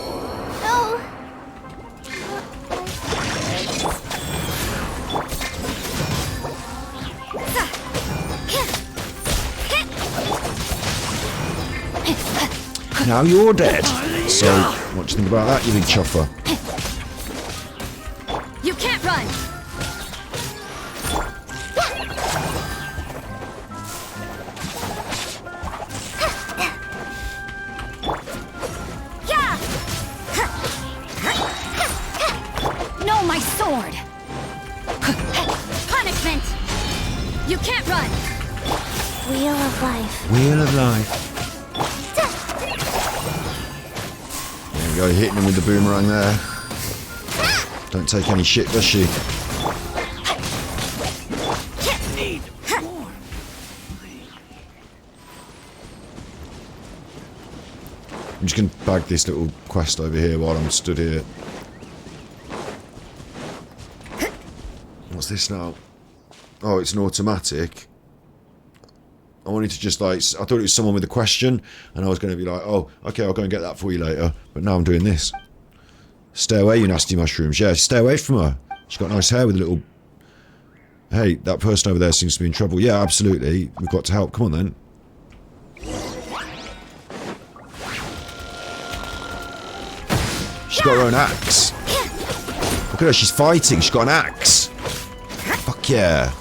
Speaker 1: Now you're dead. So, what do you think about that, you big chuffer?
Speaker 6: You can't run. You can't run.
Speaker 11: Wheel of life.
Speaker 1: Wheel of life. There you go, hitting him with the boomerang there. Don't take any shit, does she? I'm just going to bag this little quest over here while I'm stood here. What's this now? Oh, it's an automatic. I wanted to just like, I thought it was someone with a question, and I was going to be like, oh, okay, I'll go and get that for you later. But now I'm doing this. Stay away, you nasty mushrooms. Yeah, stay away from her. She's got nice hair with a little... Hey, that person over there seems to be in trouble. Yeah, absolutely. We've got to help. Come on, then. She's got her own axe. Look at her, she's fighting. She's got an axe. Fuck yeah.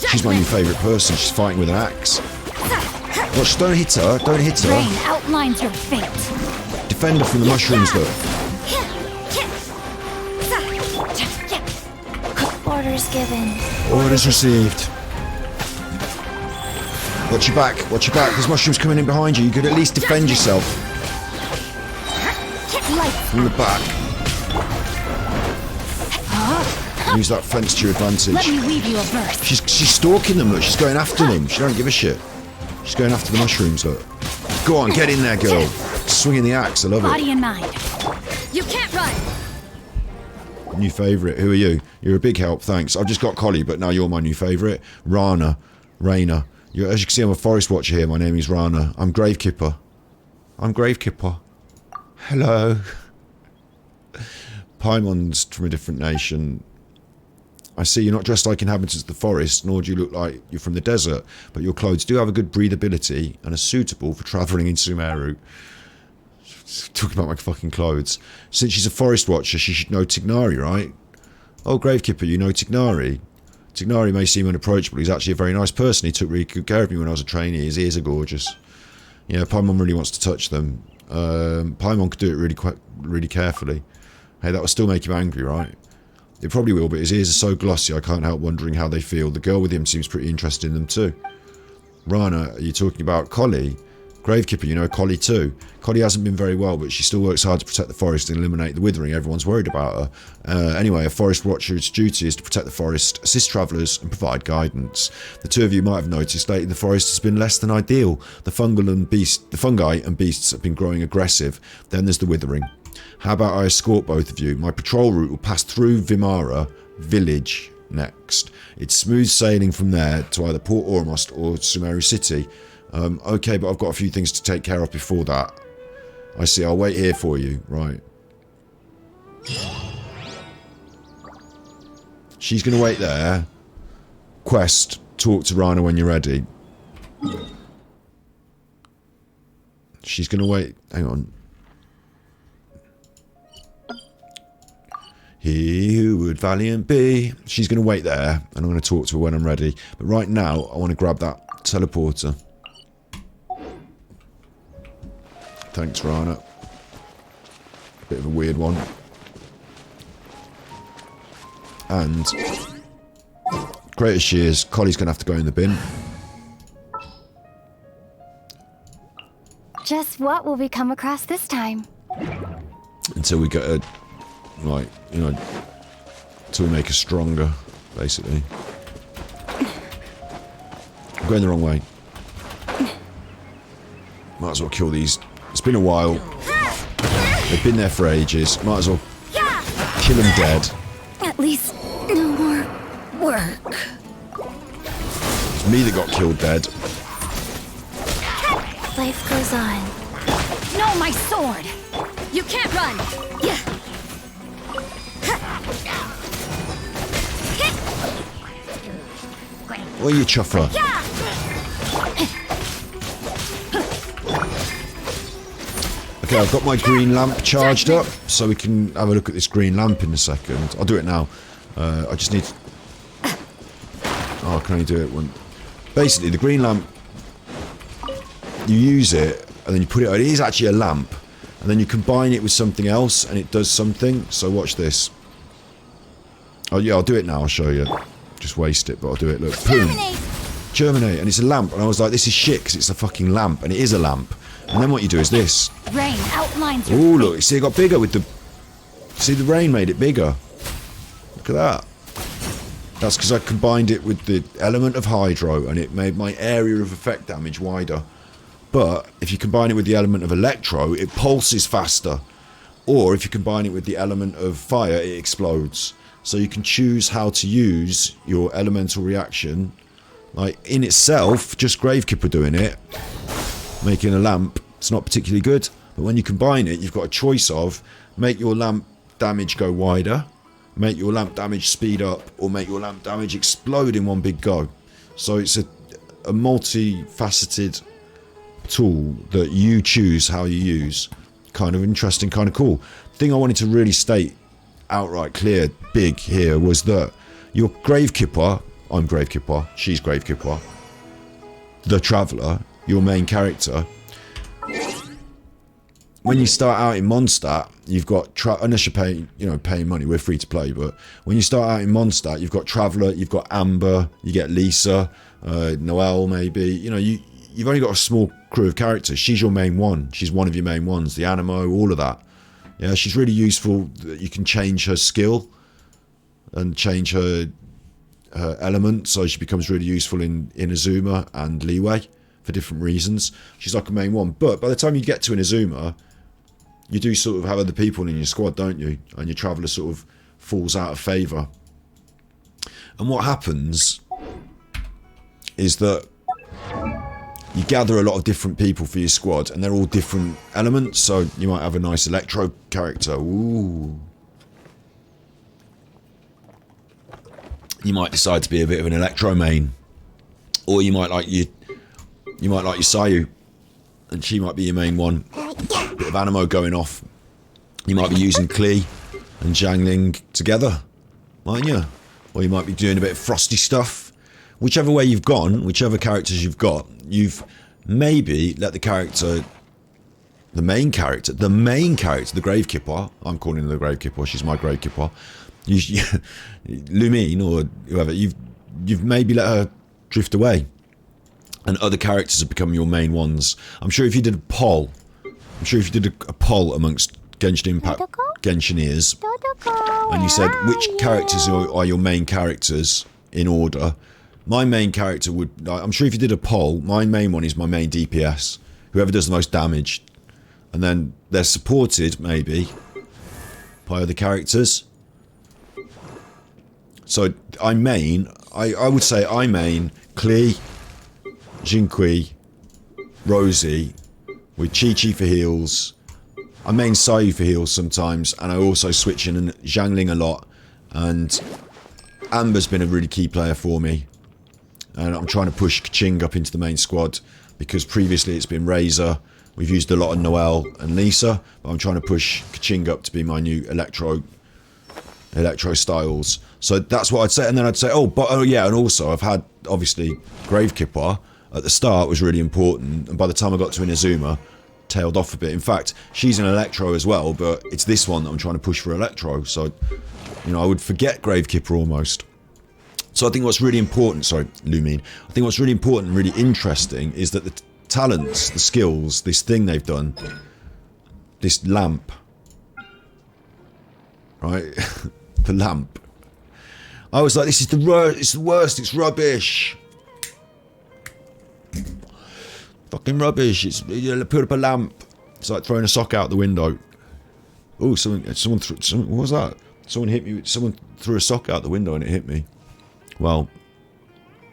Speaker 1: She's my new favourite person. She's fighting with an axe. Watch, don't hit her. Don't hit her.
Speaker 6: Rain outlines your fate.
Speaker 1: Defend her from the mushrooms, look.
Speaker 11: Orders given.
Speaker 1: Orders received. Watch your back. Watch your back. There's mushrooms coming in behind you. You could at least defend yourself. From the back. Use that fence to your advantage.
Speaker 6: Let me weave you a verse.
Speaker 1: She's stalking them, look. She's going after them. She don't give a shit. She's going after the mushrooms, look. Go on, get in there, girl. Swinging the axe. I love it.
Speaker 6: Body and mind. You can't run.
Speaker 1: New favourite. Who are you? You're a big help, thanks. I've just got Collei, but now you're my new favourite. Raina. As you can see, I'm a forest watcher here. My name is Raina. I'm Gravekipper. Hello. Paimon's from a different nation. I see you're not dressed like inhabitants of the forest, nor do you look like you're from the desert, but your clothes do have a good breathability and are suitable for travelling in Sumeru. Talking about my fucking clothes. Since she's a forest watcher, she should know Tignari, right? Oh, Gravekipper, you know Tignari. Tignari may seem unapproachable. He's actually a very nice person. He took really good care of me when I was a trainee. His ears are gorgeous. Yeah, Paimon really wants to touch them. Paimon could do it really carefully. Hey, that will still make him angry, right? It probably will, but his ears are so glossy I can't help wondering how they feel. The girl with him seems pretty interested in them too. Raina, are you talking about Collei? Gravekipper, you know Collei too. Collei hasn't been very well, but she still works hard to protect the forest and eliminate the withering. Everyone's worried about her. Anyway, a forest watcher's duty is to protect the forest, assist travellers, and provide guidance. The two of you might have noticed lately the forest has been less than ideal. The fungi and beasts have been growing aggressive. Then there's the withering. How about I escort both of you? My patrol route will pass through Vimara village next. It's smooth sailing from there to either Port Ormust or Sumeru City. Okay, but I've got a few things to take care of before that. I see, I'll wait here for you. Right. She's going to wait there. Quest, talk to Raina when you're ready. She's going to wait. Hang on. He who would valiant be. She's going to wait there, and I'm going to talk to her when I'm ready. But right now, I want to grab that teleporter. Thanks, Raina. Bit of a weird one. And great as she is, Collei's going to have to go in the bin.
Speaker 11: Just what will we come across this time?
Speaker 1: Until we get a... Like, you know... Until we make her stronger, basically. I'm going the wrong way. Might as well kill these. It's been a while. They've been there for ages. Might as well kill them dead.
Speaker 13: At least no more work.
Speaker 1: It's me that got killed dead.
Speaker 11: Life goes on.
Speaker 6: No, my sword! You can't run! Yeah.
Speaker 1: Where are you, Chuffer? Okay, I've got my green lamp charged up, so we can have a look at this green lamp in a second. I'll do it now. I just need... Oh, I can only do it when... Basically, the green lamp... You use it, and then you put it... It is actually a lamp. And then you combine it with something else, and it does something. So watch this. Oh, yeah, I'll do it now. I'll show you. just waste it, but I'll do it. Look, boom. Germinate, and it's a lamp. And I was like, this is shit, because it's a fucking lamp, and it is a lamp. And then what you do is this.
Speaker 13: Rain outlines your
Speaker 1: Oh, look, see, it got bigger with the... See, the rain made it bigger. Look at that. That's because I combined it with the element of hydro, and it made my area of effect damage wider. But if you combine it with the element of electro, it pulses faster. Or if you combine it with the element of fire, it explodes. So you can choose how to use your elemental reaction. Like, in itself, just Gravekipper doing it, making a lamp, it's not particularly good. But when you combine it, you've got a choice of make your lamp damage go wider, make your lamp damage speed up, or make your lamp damage explode in one big go. So it's a multifaceted tool that you choose how you use. Kind of interesting, kind of cool. Thing I wanted to really state outright clear, big here, was that your Gravekipper, I'm Gravekipper, she's Gravekipper, the Traveller, your main character, when you start out in Mondstadt, you've got, unless you're paying money, we're free to play, but when you start out in Mondstadt, you've got Traveller, you've got Amber, you get Lisa, Noelle maybe, you've only got a small crew of characters. She's your main one, she's one of your main ones, the Animo, all of that. Yeah, she's really useful. You can change her skill and change her element, so she becomes really useful in Inazuma and Leeway for different reasons. She's like a main one, but by the time you get to Inazuma, you do sort of have other people in your squad, don't you? And your Traveller sort of falls out of favour. And what happens is that you gather a lot of different people for your squad, and they're all different elements. So you might have a nice Electro character. Ooh. You might decide to be a bit of an Electro main, or you might like your Sayu, and she might be your main one. Bit of Animo going off. You might be using Collei and Xiangling together, mightn't you? Or you might be doing a bit of Frosty stuff. Whichever way you've gone, whichever characters you've got, you've maybe let the main character, the Gravekipper, I'm calling her the Gravekipper, she's my Gravekipper, Lumine or whoever, you've maybe let her drift away, and other characters have become your main ones. I'm sure if you did a poll, amongst Genshin Impact Genshineers, and you said which characters are your main characters in order, my main character would, I'm sure if you did a poll, my main one is my main DPS, whoever does the most damage, and then they're supported maybe by other characters. So I would say I main Collei, Jinqui, Rosie, with Chi-Chi for heals. I main Sayu for heals sometimes, and I also switch in Xiangling a lot, and Amber's been a really key player for me. And I'm trying to push Kaching up into the main squad, because previously it's been Razor. We've used a lot of Noelle and Lisa, but I'm trying to push Kaching up to be my new Electro styles. So that's what I'd say. And then I'd say, oh yeah, and also I've had, obviously, Gravekipper at the start was really important, and by the time I got to Inazuma, tailed off a bit. In fact, she's an Electro as well, but it's this one that I'm trying to push for Electro. So, I would forget Gravekipper almost. So I think what's really important, sorry, Lumine, I think what's really important and really interesting is that the talents, the skills, this thing they've done, this lamp, right? The lamp. I was like, this is the worst, it's rubbish. Fucking rubbish. You put up a lamp. It's like throwing a sock out the window. Oh, what was that? Someone hit me. Someone threw a sock out the window and it hit me. Well,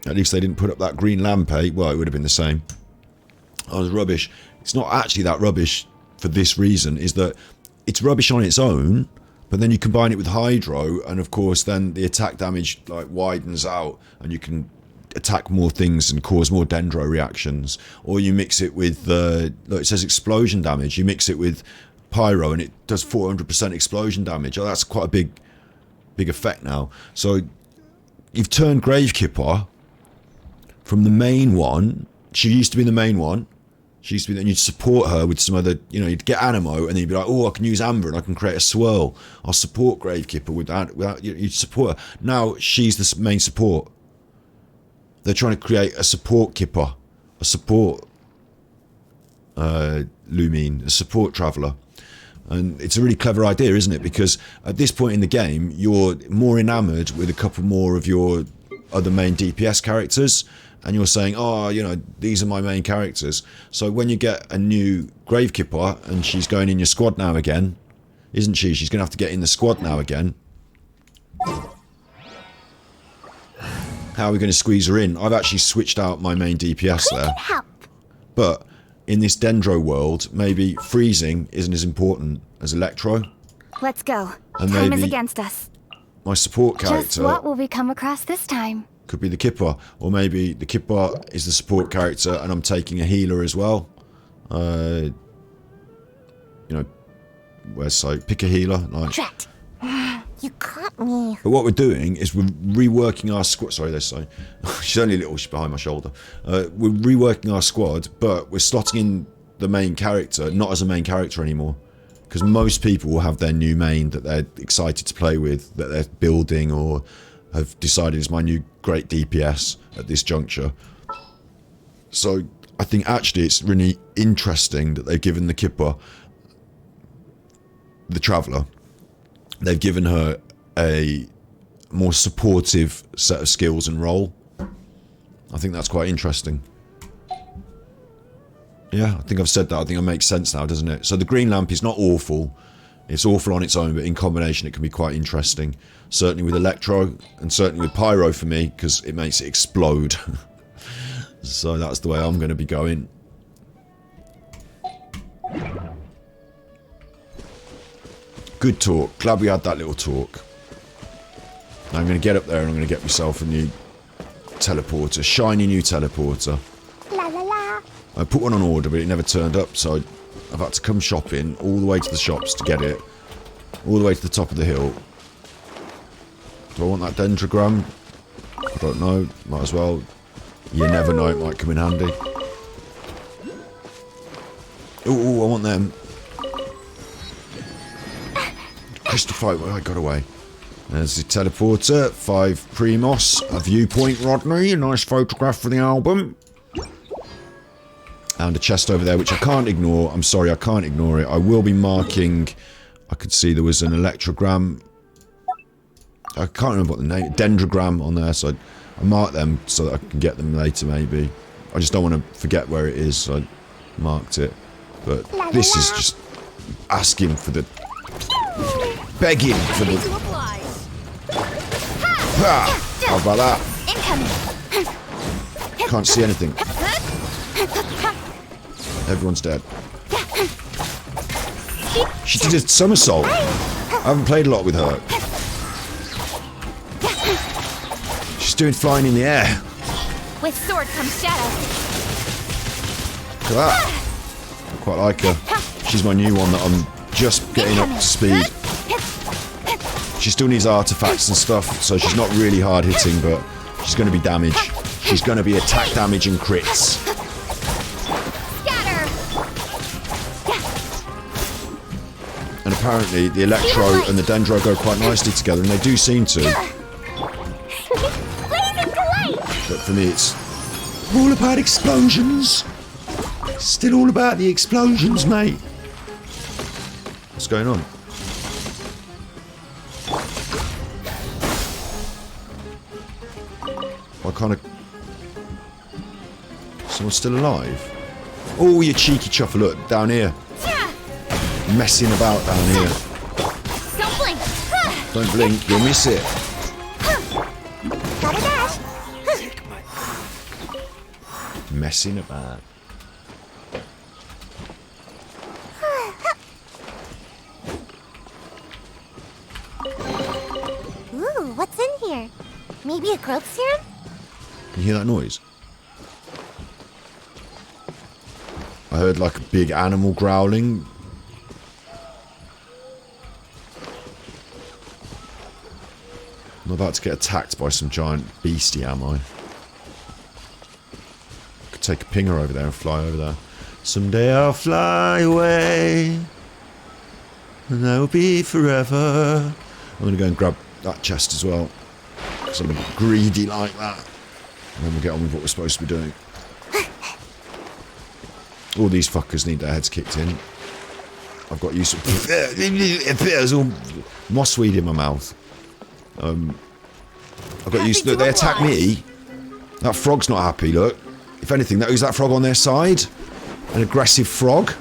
Speaker 1: at least they didn't put up that green lamp, eh? Well, it would have been the same. I was rubbish. It's not actually that rubbish for this reason, is that it's rubbish on its own, but then you combine it with Hydro, and of course then the attack damage like widens out, and you can attack more things and cause more Dendro reactions. Or you mix it with, look, it says explosion damage. You mix it with Pyro, and it does 400% explosion damage. Oh, that's quite a big effect now. So you've turned Gravekipper from the main one. She used to be the main one. She used to be, and you'd support her with some other, you know, you'd get Animo, and then you'd be like, oh, I can use Amber, and I can create a swirl. I'll support Gravekeeper with that. You'd support her. Now she's the main support. They're trying to create a support Kipper, a support Lumine, a support Traveller. And it's a really clever idea, isn't it? Because at this point in the game, you're more enamoured with a couple more of your other main DPS characters, and you're saying, oh, you know, these are my main characters. So when you get a new Gravekeeper, and she's going in your squad now again, isn't she? She's going to have to get in the squad now again. How are we going to squeeze her in? I've actually switched out my main DPS there. But in this Dendro world, maybe freezing isn't as important as Electro.
Speaker 11: Let's go.
Speaker 1: And
Speaker 11: Time is
Speaker 1: maybe
Speaker 11: against us.
Speaker 1: My support character...
Speaker 11: Just what will we come across this time?
Speaker 1: Could be the Kipper, or maybe the Kipper is the support character and I'm taking a healer as well. You know, where's so pick a healer. Like.
Speaker 7: Drat. You caught me.
Speaker 1: But what we're doing is we're reworking our squad. Sorry, there's so. She's only a little behind my shoulder. We're reworking our squad, but we're slotting in the main character, not as a main character anymore. Because most people will have their new main that they're excited to play with, that they're building or have decided is my new great DPS at this juncture. So I think actually it's really interesting that they've given the Kipper, the Traveller, they've given her a more supportive set of skills and role. I think that's quite interesting. Yeah, I think I've said that. I think it makes sense now, doesn't it? So the green lamp is not awful. It's awful on its own, but in combination it can be quite interesting. Certainly with Electro, and certainly with Pyro for me, because it makes it explode. So that's the way I'm going to be going. Good talk. Glad we had that little talk. Now I'm going to get up there and I'm going to get myself a new teleporter. Shiny new teleporter.
Speaker 7: La la la.
Speaker 1: I put one on order, but it never turned up, so I've had to come shopping all the way to the shops to get it. All the way to the top of the hill. Do I want that dendrogram? I don't know. Might as well. You never know, it might come in handy. Oh, I want them. Crystophyte, well, I got away. There's the teleporter. 5 Primos. A viewpoint, Rodney. A nice photograph for the album. And a chest over there, which I can't ignore. I'm sorry, I can't ignore it. I will be marking... I could see there was an electrogram. I can't remember what the name... Dendrogram on there, so I marked them so that I can get them later, maybe. I just don't want to forget where it is, so I marked it. But this is just asking for the... Begging for the... Ha! How about that? Can't see anything. Everyone's dead. She did a somersault. I haven't played a lot with her. She's doing flying in the air.
Speaker 11: With sword comes shadow.
Speaker 1: Look at that. I quite like her. She's my new one that I'm just getting up to speed. She still needs artifacts and stuff, so she's not really hard hitting, but she's going to be damage. She's going to be attack damage and crits. And apparently the Electro and the Dendro go quite nicely together, and they do seem to. But for me it's all about explosions. Still all about the explosions, mate. What's going on? What kind of... Someone's still alive? Oh, you cheeky chuffer, look, down here. Messing about down here.
Speaker 11: Don't blink.
Speaker 1: Don't blink, you'll miss it.
Speaker 7: Gotta dash.
Speaker 1: Messing about.
Speaker 7: Ooh, what's in here? Maybe a growth serum?
Speaker 1: Can you hear that noise? I heard like a big animal growling. I'm about to get attacked by some giant beastie, am I? Could take a pinger over there and fly over there. Someday I'll fly away, and that'll be forever. I'm gonna go and grab that chest as well, because I'm greedy like that. And then we'll get on with what we're supposed to be doing. All these fuckers need their heads kicked in. I've got used to... There's all mossweed in my mouth. I've got used to... Look, they attack me. That frog's not happy, look. If anything, is that frog on their side? An aggressive frog?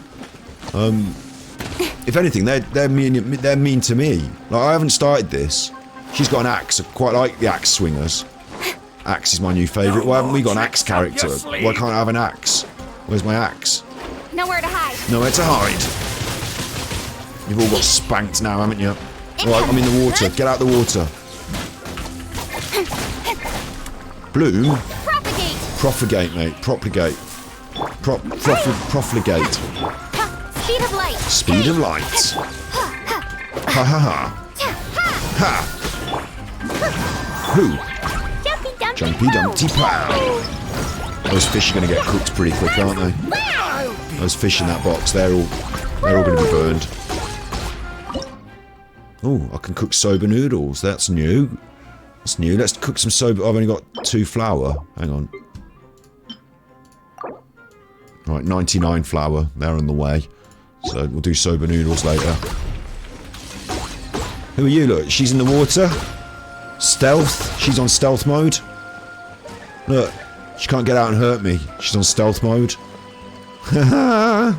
Speaker 1: If anything, they're mean to me. Like, I haven't started this. She's got an axe. I quite like the axe swingers. Axe is my new favourite. Why haven't we got an axe character? Why can't I have an axe? Where's my axe?
Speaker 5: Nowhere to hide.
Speaker 1: Nowhere to hide. You've all got spanked now, haven't you? Alright, I'm in the water. Get out the water. Bloom?
Speaker 5: Propagate.
Speaker 1: Profligate, mate. Propagate. Profligate.
Speaker 5: Speed of light.
Speaker 1: Speed of light. Ha ha ha. Ha. Who? Jumpy Dumpty Pow. Those fish are going to get cooked pretty quick, aren't they? Those fish in that box, they're all going to be burned. Oh, I can cook soba noodles. That's new. That's new. Let's cook some soba. I've only got 2 flour. Hang on. Right, 99 flour. They're on the way. So we'll do soba noodles later. Who are you? Look, she's in the water. Stealth. She's on stealth mode. Look, she can't get out and hurt me. She's on stealth mode. Are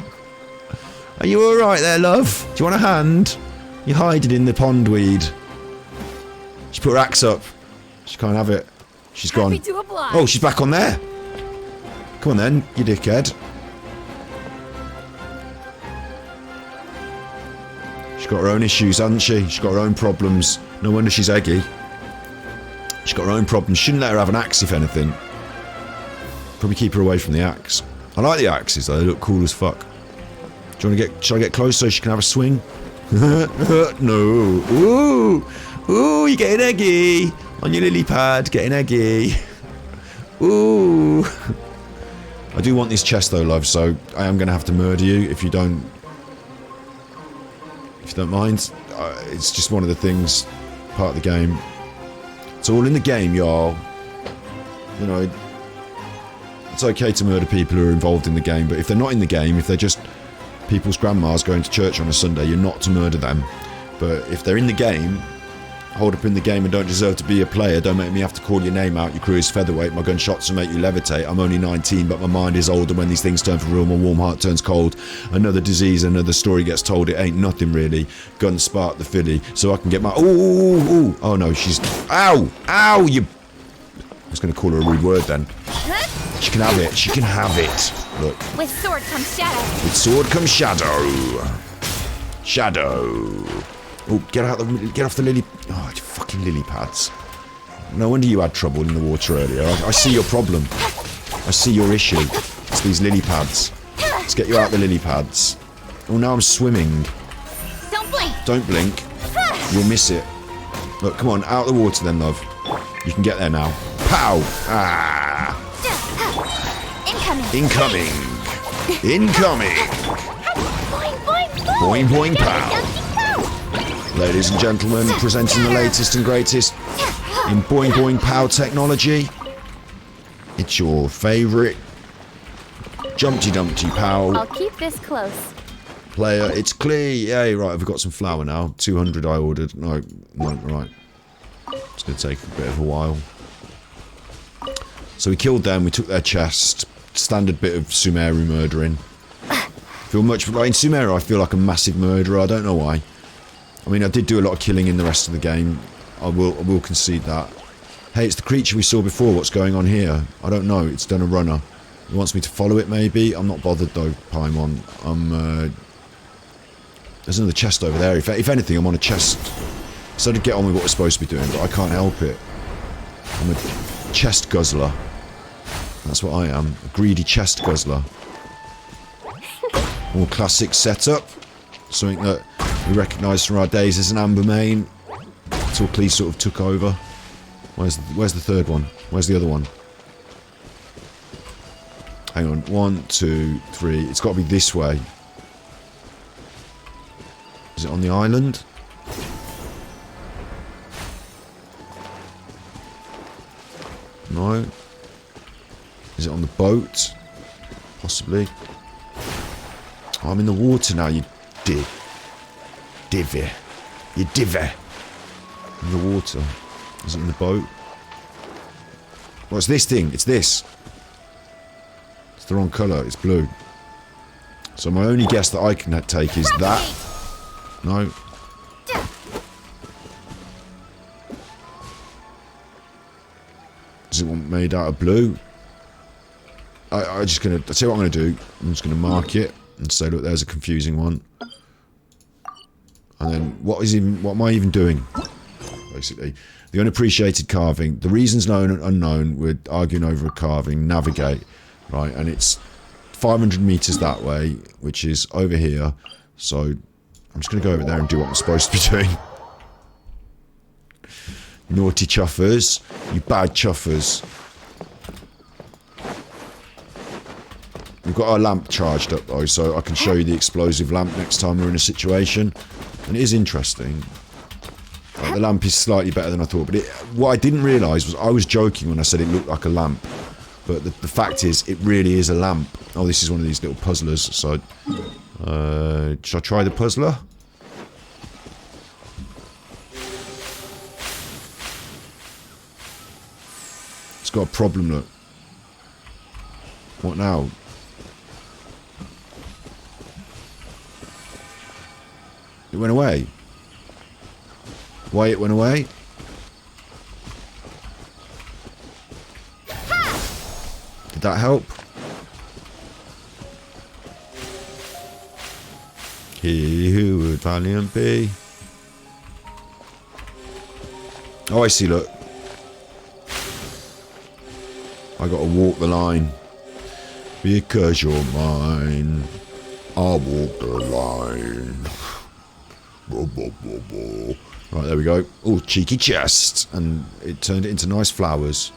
Speaker 1: you alright there, love? Do you want a hand? You're hiding in the pondweed. She put her axe up. She can't have it. She's gone. Oh, she's back on there. Come on then, you dickhead. She's got her own issues, hasn't she? She's got her own problems. No wonder she's eggy. She's got her own problems. Shouldn't let her have an axe, if anything. Probably keep her away from the axe. I like the axes though, they look cool as fuck. Do you want to get... Shall I get close so she can have a swing? No. Ooh! Ooh, you're getting eggy! On your lily pad, getting eggy. Ooh! I do want this chest though, love, so I am going to have to murder you if you don't... If you don't mind. It's just one of the things, part of the game. It's all in the game, y'all. You know... It's okay to murder people who are involved in the game, but if they're not in the game, if they're just people's grandmas going to church on a Sunday, you're not to murder them. But if they're in the game, hold up in the game and don't deserve to be a player, don't make me have to call your name out. Your crew is featherweight, my gunshots will make you levitate. I'm only 19, but my mind is old, and when these things turn for real, my warm heart turns cold. Another disease, another story gets told, it ain't nothing really. Guns spark the filly, so I can get my... Ooh! Oh no, she's... Ow! Ow, you... I was going to call her a rude word then. She can have it. She can have it. Look.
Speaker 5: With sword comes shadow.
Speaker 1: With sword comes shadow. Shadow. Oh, get off the lily. Oh, you fucking lily pads. No wonder you had trouble in the water earlier. I see your problem. I see your issue. It's these lily pads. Let's get you out the lily pads. Oh, now I'm swimming.
Speaker 5: Don't blink. Don't
Speaker 1: blink. You'll miss it. Look, come on, out of the water then, love. You can get there now. Pow! Ah!
Speaker 5: Incoming.
Speaker 1: Incoming. Boing boing pow. Ladies and gentlemen, presenting the latest and greatest in boing boing pow technology. It's your favourite Jumpty Dumpty Pow.
Speaker 5: I'll keep this close.
Speaker 1: Player, it's clear. Yay, right, I've got some flour now. 200 I ordered. No, right. It's going to take a bit of a while. So we killed them, we took their chest. Standard bit of Sumeru murdering. Feel much like in Sumeru I feel like a massive murderer, I don't know why. I mean I did do a lot of killing in the rest of the game. I will concede that. Hey, it's the creature we saw before, what's going on here? I don't know, it's done a runner. It wants me to follow it maybe? I'm not bothered though, Paimon. There's another chest over there. If anything, I'm on a chest. So to get on with what we're supposed to be doing, but I can't help it. I'm a chest guzzler. That's what I am. A greedy chest guzzler. More classic setup. Something that we recognise from our days as an Amber main. Until Collei sort of took over. Where's the third one? Where's the other one? Hang on. 1, 2, 3. It's got to be this way. Is it on the island? No. Is it on the boat? Possibly. Oh, I'm in the water now, you divvy. You divvy. In the water. Is it in the boat? What's this thing? It's this. It's the wrong colour. It's blue. So my only guess that I can take is that. No. Is it one made out of blue? I'll tell you what I'm gonna do. I'm just gonna mark it and say, look, there's a confusing one. And then what am I even doing? Basically. The unappreciated carving. The reasons known and unknown. We're arguing over a carving. Navigate. Right, and it's 500 meters that way, which is over here. So I'm just gonna go over there and do what I'm supposed to be doing. Naughty chuffers. You bad chuffers. We've got our lamp charged up though, so I can show you the explosive lamp next time we're in a situation. And it is interesting. The lamp is slightly better than I thought, but what I didn't realise was I was joking when I said it looked like a lamp. But the fact is, it really is a lamp. Oh, this is one of these little puzzlers, so... should I try the puzzler? It's got a problem, look. What now? It went away. Why it went away? Did that help? He who would valiant be. Oh, I see, look. I gotta walk the line. Because you're mine. I'll walk the line. Right, there we go. Oh, cheeky chest. And it turned it into nice flowers.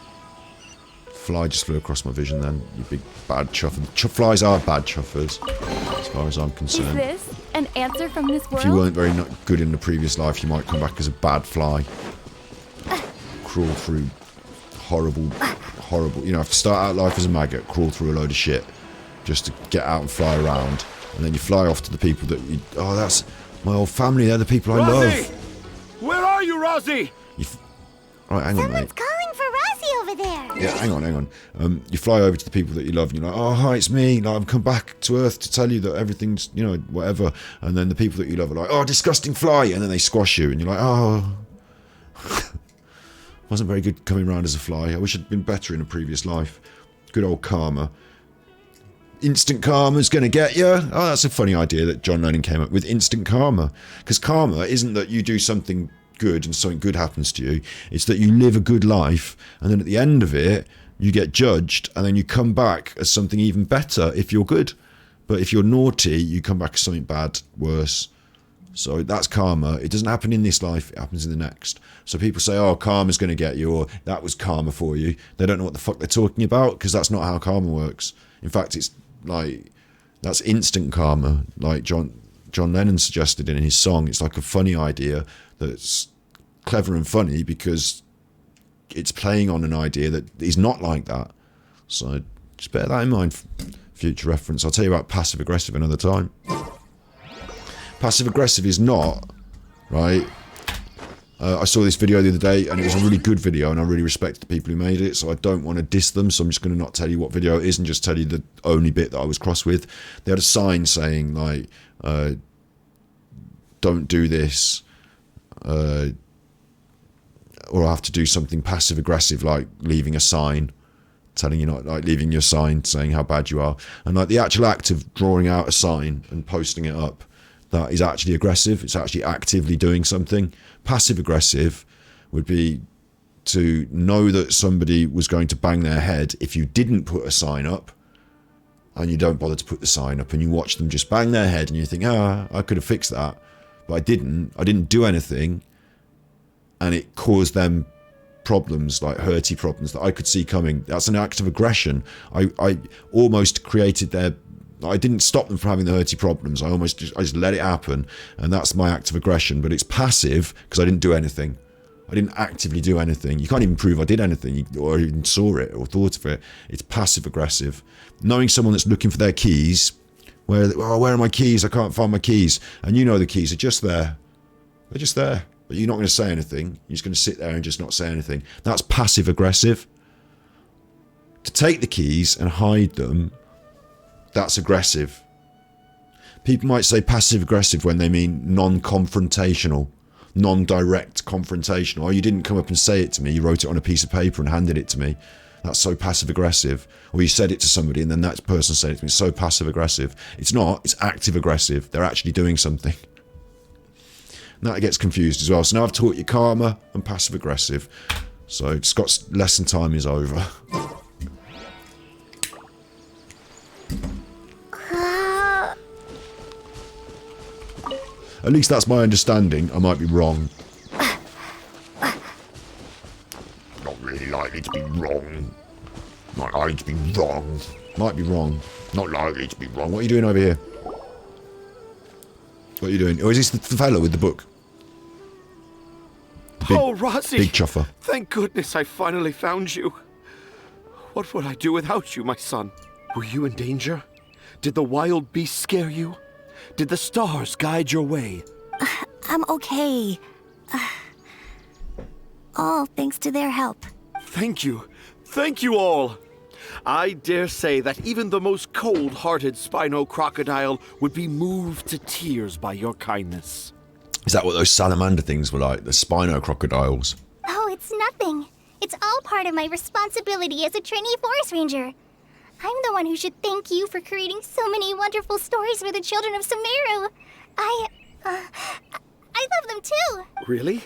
Speaker 1: Fly just flew across my vision then. You big bad chuffer. Flies are bad chuffers, as far as I'm concerned.
Speaker 5: Is this an answer from this world?
Speaker 1: If you weren't very good in the previous life, you might come back as a bad fly. Crawl through horrible... You know, have to start out life as a maggot, crawl through a load of shit, just to get out and fly around. And then you fly off to the people that you... Oh, that's... My old family, they're the people I love.
Speaker 12: Where are you, Rosie?
Speaker 1: Right, hang on,
Speaker 7: Someone's
Speaker 1: mate.
Speaker 7: calling for Rosie over there.
Speaker 1: Yeah, hang on. You fly over to the people that you love, and you're like, oh, hi, it's me. Like, I've come back to Earth to tell you that everything's, you know, whatever. And then the people that you love are like, oh, disgusting fly. And then they squash you, and you're like, oh. Wasn't very good coming around as a fly. I wish I'd been better in a previous life. Good old karma. Instant karma's gonna get you. Oh, that's a funny idea that John Lennon came up with. Instant karma. Because karma isn't that you do something good and something good happens to you. It's that you live a good life, and then at the end of it, you get judged, and then you come back as something even better if you're good. But if you're naughty, you come back as something bad, worse. So that's karma. It doesn't happen in this life, it happens in the next. So people say, oh, karma's going to get you, or that was karma for you. They don't know what the fuck they're talking about, because that's not how karma works. In fact, it's like, that's instant karma. Like John Lennon suggested in his song, it's like a funny idea that's clever and funny because it's playing on an idea that is not like that. So just bear that in mind for future reference. I'll tell you about passive-aggressive another time. Passive-aggressive is not, right? I saw this video the other day, and it was a really good video, and I really respect the people who made it, so I don't want to diss them, so I'm just going to not tell you what video it is and just tell you the only bit that I was cross with. They had a sign saying, like, don't do this, or I have to do something passive-aggressive, like leaving a sign, telling you not, like leaving your sign saying how bad you are. And like the actual act of drawing out a sign and posting it up, that is actually aggressive. It's actually actively doing something. Passive-aggressive would be to know that somebody was going to bang their head if you didn't put a sign up, and you don't bother to put the sign up, and you watch them just bang their head, and you think, I could have fixed that, but I didn't do anything, and it caused them problems, like hurty problems that I could see coming. That's an act of aggression. I almost created their... I didn't stop them from having the hurty problems. I just let it happen, and that's my act of aggression. But it's passive because I didn't do anything. I didn't actively do anything. You can't even prove I did anything or even saw it or thought of it. It's passive aggressive. Knowing someone that's looking for their keys, where are my keys? I can't find my keys. And you know the keys are just there. They're just there. But you're not going to say anything. You're just going to sit there and just not say anything. That's passive aggressive. To take the keys and hide them, that's aggressive. People might say passive aggressive when they mean non-confrontational. Non-direct confrontational. Oh, you didn't come up and say it to me, you wrote it on a piece of paper and handed it to me. That's so passive aggressive. Or you said it to somebody and then that person said it to me. It's so passive aggressive. It's not, it's active aggressive. They're actually doing something. And that gets confused as well. So now I've taught you karma and passive aggressive. So Scott's lesson time is over. At least that's my understanding. I might be wrong. Not really likely to be wrong. Not likely to be wrong. Might be wrong. Not likely to be wrong. What are you doing over here? What are you doing? Oh, is this the fellow with the book?
Speaker 12: Oh, Rosie!
Speaker 1: Big chuffer.
Speaker 12: Thank goodness I finally found you. What would I do without you, my son? Were you in danger? Did the wild beasts scare you? Did the stars guide your way?
Speaker 13: I'm okay. All thanks to their help.
Speaker 12: Thank you. Thank you all. I dare say that even the most cold-hearted Spino crocodile would be moved to tears by your kindness.
Speaker 1: Is that what those salamander things were like? The Spino crocodiles?
Speaker 11: Oh, it's nothing. It's all part of my responsibility as a trainee forest ranger. I'm the one who should thank you for creating so many wonderful stories for the children of Sumeru. I love them too.
Speaker 12: Really?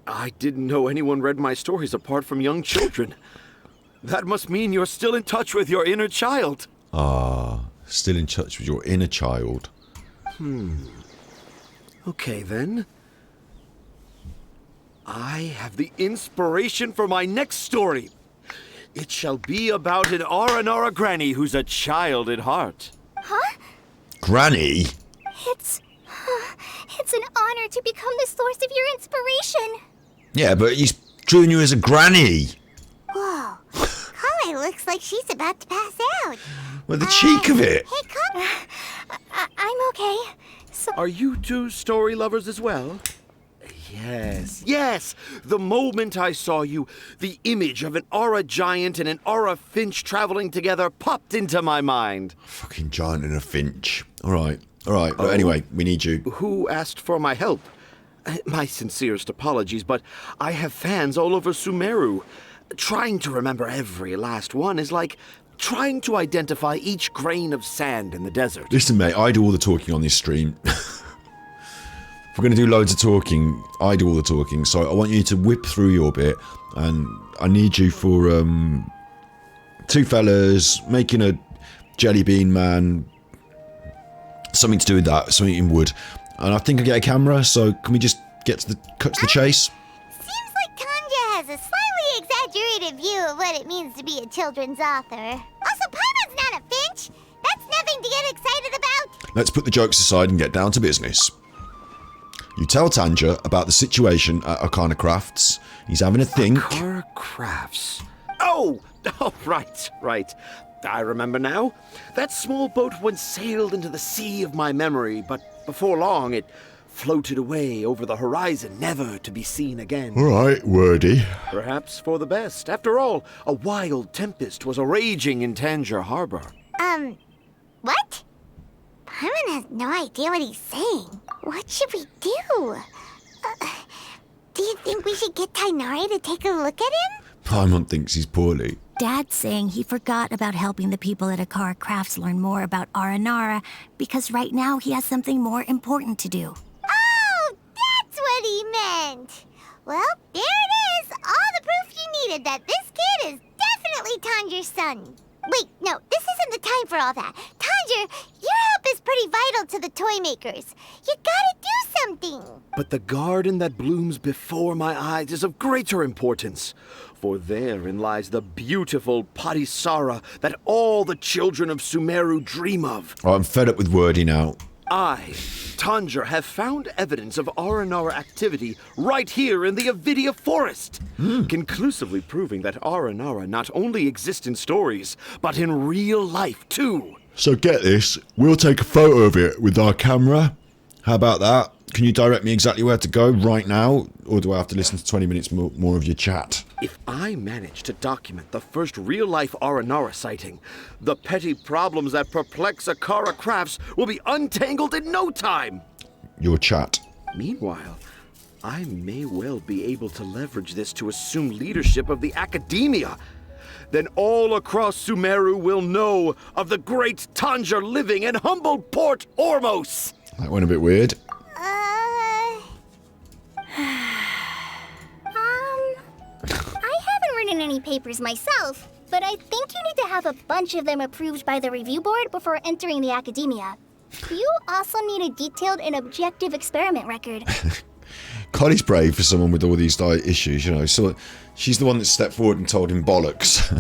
Speaker 12: I didn't know anyone read my stories apart from young children. That must mean you're still in touch with your inner child.
Speaker 1: Ah, still in touch with your inner child.
Speaker 12: Okay then. I have the inspiration for my next story. It shall be about an Aranara granny who's a child at heart.
Speaker 11: Huh?
Speaker 1: Granny?
Speaker 11: It's an honor to become the source of your inspiration.
Speaker 1: Yeah, but he's drawing you as a granny.
Speaker 7: Whoa. Collei looks like she's about to pass out.
Speaker 1: Well, the cheek of it.
Speaker 7: Hey, come.
Speaker 11: I'm okay. So
Speaker 12: Are you two story lovers as well? Yes. The moment I saw you, the image of an aura giant and an aura finch traveling together popped into my mind.
Speaker 1: Fucking giant and a finch. All right. But anyway, we need you.
Speaker 12: Who asked for my help? My sincerest apologies, but I have fans all over Sumeru. Trying to remember every last one is like trying to identify each grain of sand in the desert.
Speaker 1: Listen, mate, I do all the talking on this stream. If we're going to do loads of talking, I do all the talking, so I want you to whip through your bit, and I need you for two fellas making a jelly bean man, something to do with that, something in wood. And I think I get a camera, so can we just get to the cut to the chase?
Speaker 7: Seems like Tanja has a slightly exaggerated view of what it means to be a children's author. Also, Paimon's not a finch. That's nothing to get excited about.
Speaker 1: Let's put the jokes aside and get down to business. You tell Tanja about the situation at Arcana Crafts. He's having a think.
Speaker 12: Arcana Crafts. Oh, right. I remember now. That small boat once sailed into the sea of my memory, but before long it floated away over the horizon, never to be seen again.
Speaker 1: All right, wordy.
Speaker 12: Perhaps for the best. After all, a wild tempest was a-raging in Tanger Harbor.
Speaker 7: What? Paimon has no idea what he's saying. What should we do? Do you think we should get Tainari to take a look at him?
Speaker 1: Paimon thinks he's poorly.
Speaker 13: Dad's saying he forgot about helping the people at Akara Crafts learn more about Aranara because right now he has something more important to do.
Speaker 7: Oh, that's what he meant. Well, there it is. All the proof you needed that this kid is definitely Tanger's son. Wait, no, this isn't the time for all that. Tanger, your help is pretty vital to the toy makers. You gotta do something.
Speaker 12: But the garden that blooms before my eyes is of greater importance, for therein lies the beautiful Patisara that all the children of Sumeru dream of.
Speaker 1: Oh, I'm fed up with wordy now.
Speaker 12: I, Tanger, have found evidence of Aranara activity right here in the Avidia forest, conclusively proving that Aranara not only exists in stories, but in real life too.
Speaker 1: So get this, we'll take a photo of it with our camera. How about that? Can you direct me exactly where to go right now? Or do I have to listen to 20 minutes more of your chat?
Speaker 12: If I manage to document the first real-life Aranara sighting, the petty problems that perplex Akara Crafts will be untangled in no time.
Speaker 1: Your chat.
Speaker 12: Meanwhile, I may well be able to leverage this to assume leadership of the academia. Then all across Sumeru will know of the great Tanger living in humble Port Ormos.
Speaker 1: That went a bit weird.
Speaker 11: I haven't written any papers myself, but I think you need to have a bunch of them approved by the review board before entering the academia. You also need a detailed and objective experiment record.
Speaker 1: Collie's brave for someone with all these issues, you know. So she's the one that stepped forward and told him bollocks.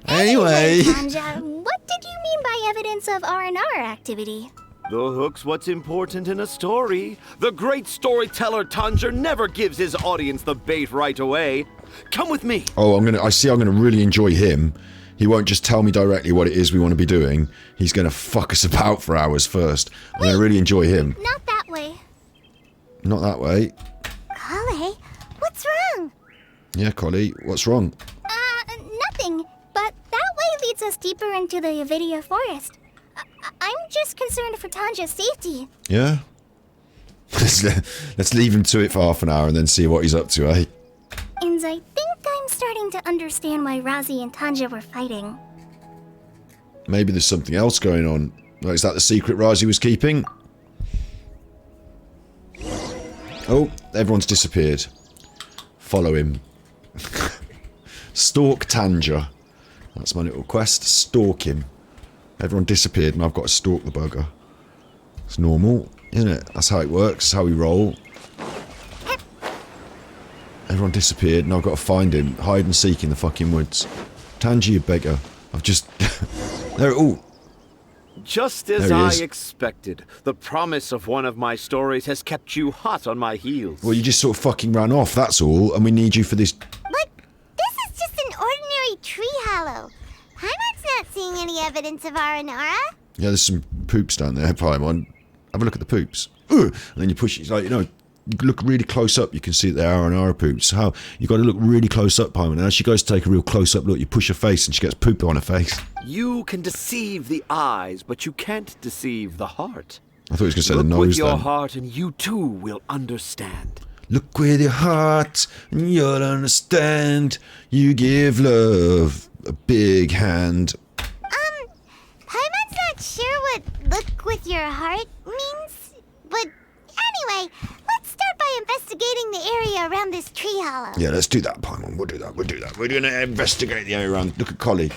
Speaker 1: Anyway.
Speaker 11: Tanja, what did you mean by evidence of R&R activity?
Speaker 12: The hook's what's important in a story. The great storyteller Tanger never gives his audience the bait right away. Come with me.
Speaker 1: Oh, I'm gonna really enjoy him. He won't just tell me directly what it is we want to be doing. He's gonna fuck us about for hours first. I'm gonna really enjoy him.
Speaker 11: Not that way.
Speaker 1: Not that way.
Speaker 7: Collei, what's wrong?
Speaker 1: Yeah, Collei, what's wrong?
Speaker 11: Nothing. But that way leads us deeper into the Avidia forest. I'm just concerned for Tanja's safety.
Speaker 1: Yeah? Let's leave him to it for half an hour and then see what he's up to, eh?
Speaker 11: And I think I'm starting to understand why Razi and Tanja were fighting.
Speaker 1: Maybe there's something else going on. Like, is that the secret Razi was keeping? Oh, everyone's disappeared. Follow him. Stalk Tanja. That's my little quest. Stalk him. Everyone disappeared and I've got to stalk the bugger. It's normal, isn't it? That's how it works. That's how we roll. Everyone disappeared and I've got to find him. Hide and seek in the fucking woods. Tanja, you beggar. I've just... there. Oh.
Speaker 12: Just as I expected, the promise of one of my stories has kept you hot on my heels.
Speaker 1: Well, you just sort of fucking ran off, that's all, and we need you for this...
Speaker 7: But this is just an ordinary tree hollow. Paimon's not seeing any evidence of Aranara.
Speaker 1: Yeah, there's some poops down there, Paimon. Have a look at the poops. Ooh! And then you push it, it's like, you know, you look really close up, you can see that they are Aranara poops. How? You got to look really close up, Paimon, and as she goes to take a real close-up look, you push her face and she gets poop on her face.
Speaker 12: You can deceive the eyes, but you can't deceive the heart.
Speaker 1: I thought he was going to say the nose
Speaker 12: then. Look with your
Speaker 1: then.
Speaker 12: heart and you too will understand.
Speaker 1: Look with your heart and you'll understand. You give love a big hand.
Speaker 7: Paimon's not sure what look with your heart means, but anyway, let's start by investigating the area around this tree hollow.
Speaker 1: Yeah, let's do that, Paimon. We'll do that. We're going to investigate the area around. Look at Collei.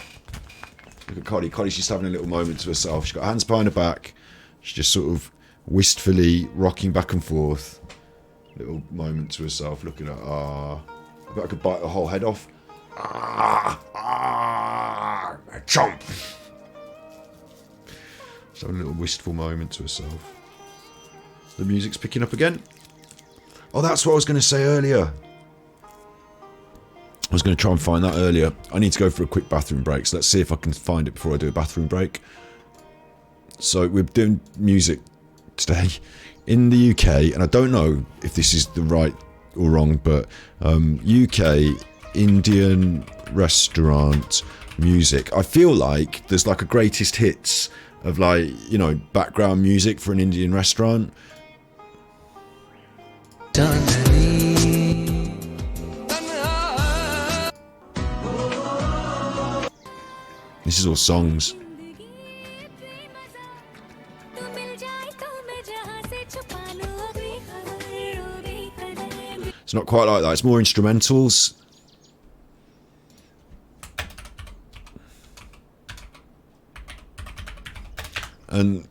Speaker 1: Look at Collei. Collei, she's having a little moment to herself. She's got her hands behind her back. She's just sort of wistfully rocking back and forth. Little moment to herself. Look at her. I bet I could bite her whole head off. Chomp! She's having a little wistful moment to herself. The music's picking up again. Oh, that's what I was going to say earlier. I was going to try and find that earlier. I need to go for a quick bathroom break, so let's see if I can find it before I do a bathroom break. So we're doing music today in the UK, and I don't know if this is the right or wrong, but UK Indian restaurant music. I feel like there's like a greatest hits of, like, you know, background music for an Indian restaurant. This is all songs. It's not quite like that. It's more instrumentals. And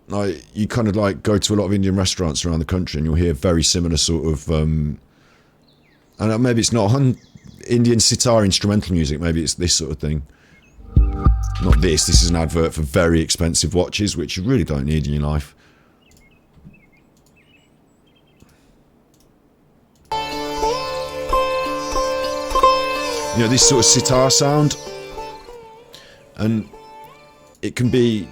Speaker 1: like you kind of like go to a lot of Indian restaurants around the country, and you'll hear very similar sort of, and maybe it's not Indian sitar instrumental music. Maybe it's this sort of thing. Not this. This is an advert for very expensive watches, which you really don't need in your life. You know, this sort of sitar sound, and it can be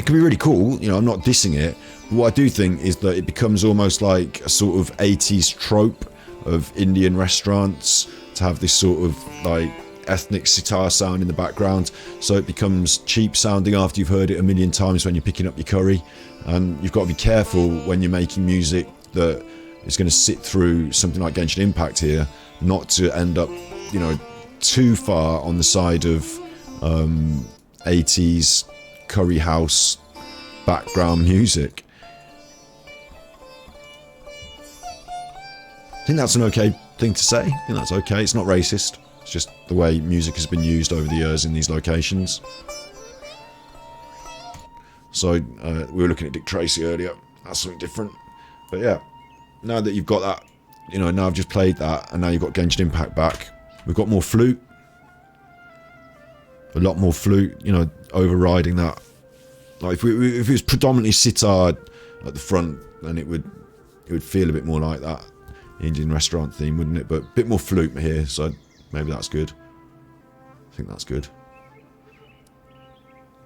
Speaker 1: really cool. You know, I'm not dissing it, but what I do think is that it becomes almost like a sort of 80s trope of Indian restaurants to have this sort of like ethnic sitar sound in the background, so it becomes cheap sounding after you've heard it a million times when you're picking up your curry. And you've got to be careful when you're making music that is going to sit through something like Genshin Impact here, not to end up, you know, too far on the side of 80s curry house background music. I think that's an okay thing to say. I think that's okay. It's not racist. It's just the way music has been used over the years in these locations. So we were looking at Dick Tracy earlier. That's something different. But yeah, now that you've got that, you know, now I've just played that, and now you've got Genshin Impact back. We've got more flute. A lot more flute, you know, overriding that. Like if it was predominantly sitar at the front, then it would feel a bit more like that Indian restaurant theme, wouldn't it? But a bit more flute here, so maybe that's good. I think that's good.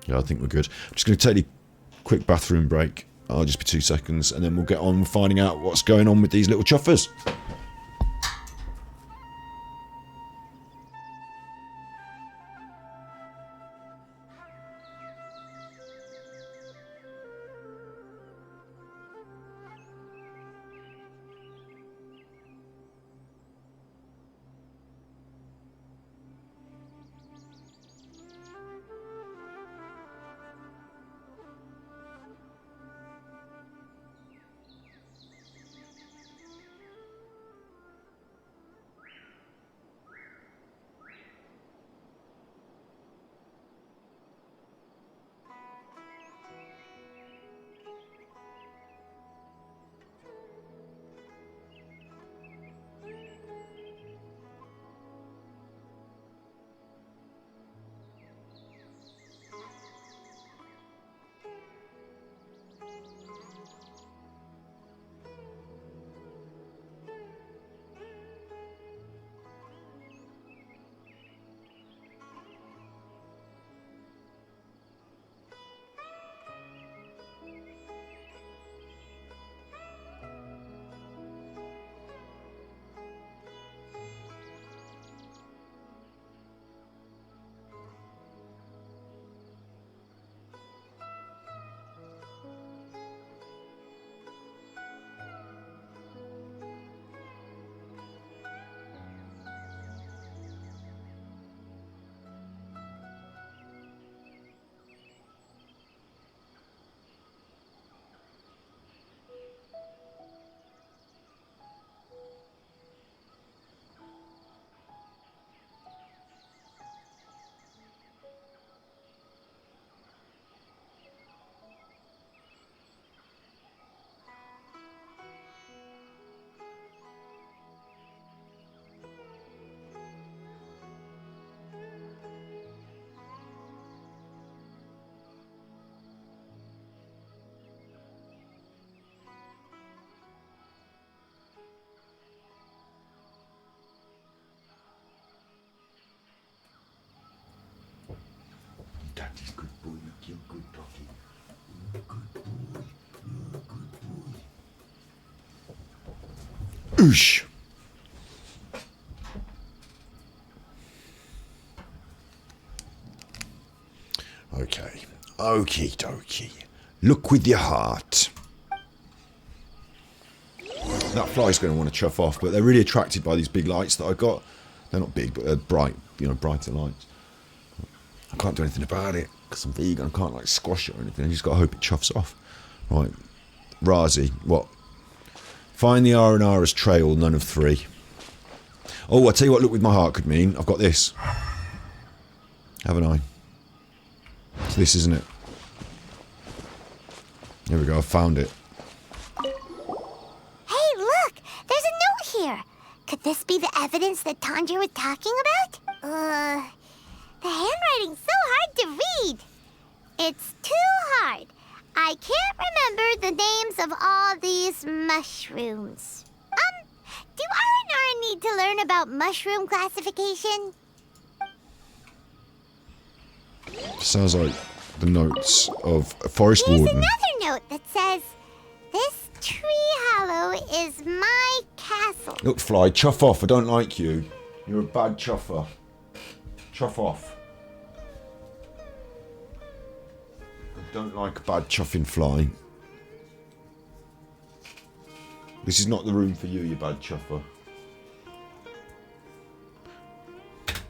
Speaker 1: Yeah, I think we're good. I'm just going to take a quick bathroom break. I'll just be 2 seconds, and then we'll get on with finding out what's going on with these little chuffers. Oosh. Okay. Okie dokie. Look with your heart. That fly's going to want to chuff off, but they're really attracted by these big lights that I got. They're not big, but they're bright, you know, brighter lights. I can't do anything about it because I'm vegan. I can't like squash it or anything. I just got to hope it chuffs off. Right. Razi, what? Find the R&R's trail, none of 3. Oh, I tell you what, look with my heart could mean. I've got this. Haven't I? It's this, isn't it? Here we go, I found it.
Speaker 7: Hey, look! There's a note here! Could this be the evidence that Tanja was talking about? The handwriting's so hard to read. It's too hard. I can't remember the names of all these mushrooms. Do R&R need to learn about mushroom classification?
Speaker 1: Sounds like the notes of a forest
Speaker 7: Here's
Speaker 1: warden.
Speaker 7: another note that says, "This tree hollow is my castle."
Speaker 1: Look, Fly, chuff off. I don't like you. You're a bad chuffer. Chuff off. I don't like a bad chuffing Fly. This is not the room for you, you bad chuffer.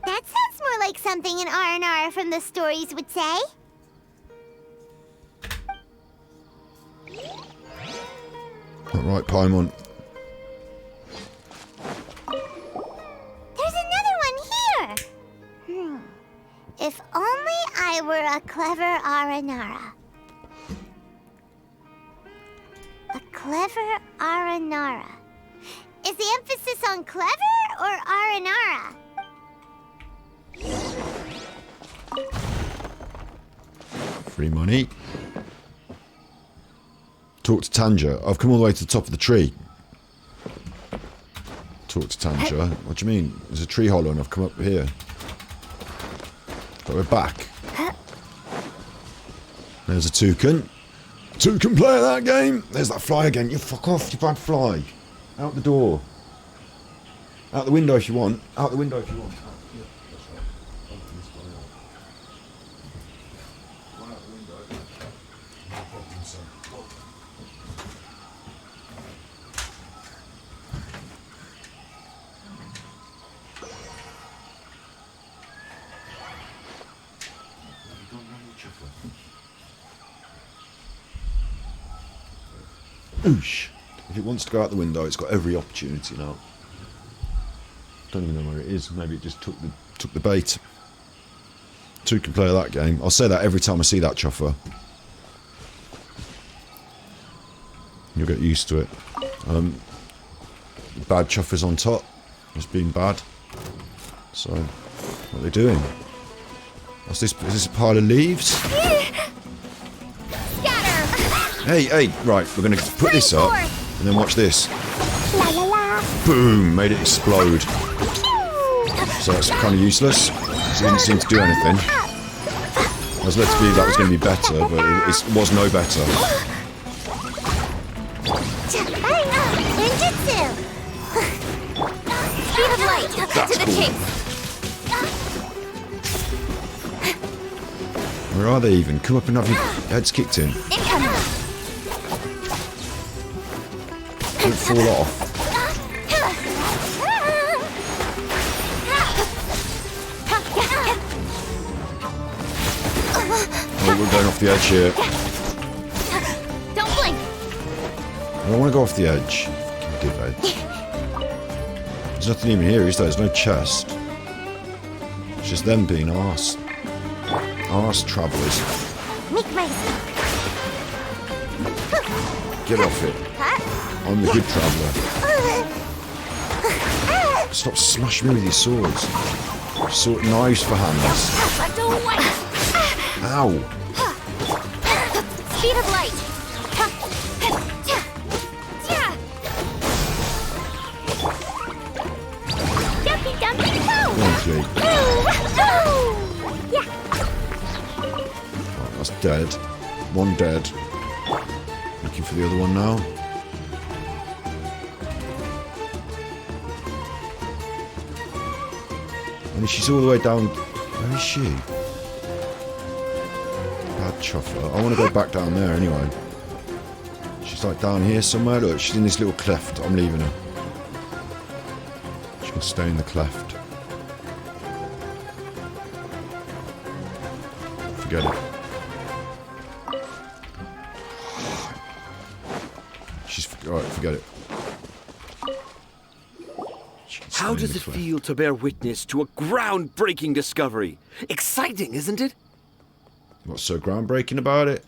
Speaker 7: That sounds more like something an R&R from the stories would say.
Speaker 1: All right, Paimon.
Speaker 7: There's another one here. If only I were a clever R&R. A clever R&R. Is the emphasis on clever or R&R?
Speaker 1: Free money. Talk to Tanja. I've come all the way to the top of the tree. Talk to Tanja. What do you mean? There's a tree hollow and I've come up here. But we're back. There's a toucan. Toucan play that game. There's that fly again. You fuck off, you bad fly. Out the door. Out the window if you want. Out the window if you want. Oosh. If it wants to go out the window, it's got every opportunity now. Don't even know where it is. Maybe it just took the bait. Two can play that game. I'll say that every time I see that chuffer. You'll get used to it. Bad chuffers on top. It's been bad. So, what are they doing? What's this? Is this a pile of leaves? Hey, right, we're going to put this up, and then watch this. Boom, made it explode. So that's kind of useless, because it didn't seem to do anything. I was led to believe that was going to be better, but it was no better.
Speaker 7: Speed of light,
Speaker 1: That's
Speaker 7: to the
Speaker 1: cool.
Speaker 7: chase.
Speaker 1: Where are they even? Come up and have your heads kicked in.
Speaker 7: Incoming.
Speaker 1: Don't fall off. Oh, we're going off the edge here.
Speaker 7: Don't blink.
Speaker 1: I don't want to go off the edge. Give edge. There's nothing even here, is there? There's no chest. It's just them being arse. Arse travellers.
Speaker 7: Make race.
Speaker 1: Get off it. I'm the good traveller. Stop smashing me with your swords. Sword knives for hands.
Speaker 7: Don't wait.
Speaker 1: Ow.
Speaker 7: Speed of light. Dumpy, dumpy, go.
Speaker 1: Go on, Jake.
Speaker 7: Yeah.
Speaker 1: Right, that's dead. One dead. Looking for the other one now. And she's all the way down. Where is she? Bad chuffer. I want to go back down there anyway. She's like down here somewhere. Look, she's in this little cleft. I'm leaving her. She can stay in the cleft. Forget it. She's alright, forget it.
Speaker 12: How does it feel to bear witness to a groundbreaking discovery? Exciting, isn't it?
Speaker 1: What's so groundbreaking about it?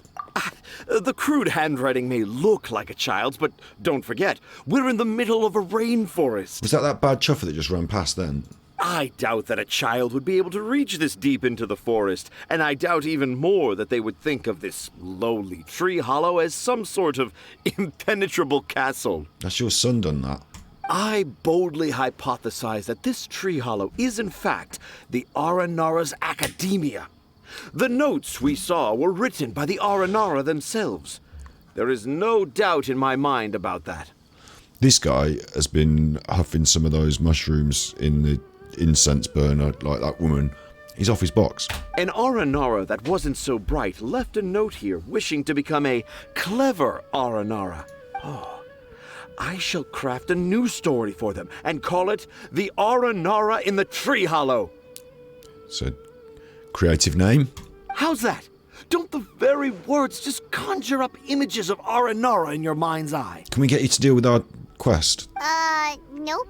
Speaker 12: The crude handwriting may look like a child's, but don't forget, we're in the middle of a rainforest.
Speaker 1: Was that bad chuffer that just ran past then?
Speaker 12: I doubt that a child would be able to reach this deep into the forest, and I doubt even more that they would think of this lowly tree hollow as some sort of impenetrable castle.
Speaker 1: That's your son done that.
Speaker 12: I boldly hypothesize that this tree hollow is in fact the Aranara's academia. The notes we saw were written by the Aranara themselves. There is no doubt in my mind about that.
Speaker 1: This guy has been huffing some of those mushrooms in the incense burner, like that woman. He's off his box.
Speaker 12: An Aranara that wasn't so bright left a note here wishing to become a clever Aranara. Oh, I shall craft a new story for them and call it The Aranara in the Tree Hollow.
Speaker 1: So, creative name?
Speaker 12: How's that? Don't the very words just conjure up images of Aranara in your mind's eye?
Speaker 1: Can we get you to deal with our quest?
Speaker 7: Nope.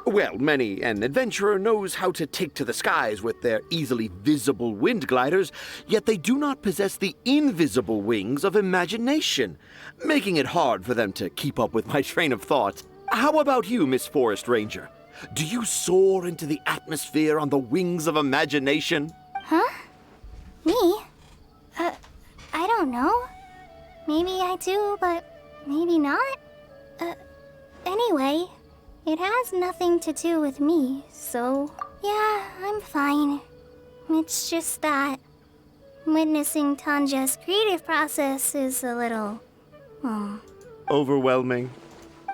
Speaker 12: Well, many an adventurer knows how to take to the skies with their easily visible wind gliders, yet they do not possess the invisible wings of imagination, making it hard for them to keep up with my train of thought. How about you, Miss Forest Ranger? Do you soar into the atmosphere on the wings of imagination?
Speaker 11: Huh? Me? I don't know. Maybe I do, but maybe not. Anyway, it has nothing to do with me, so yeah, I'm fine. It's just that witnessing Tanja's creative process is a little,
Speaker 12: Overwhelming.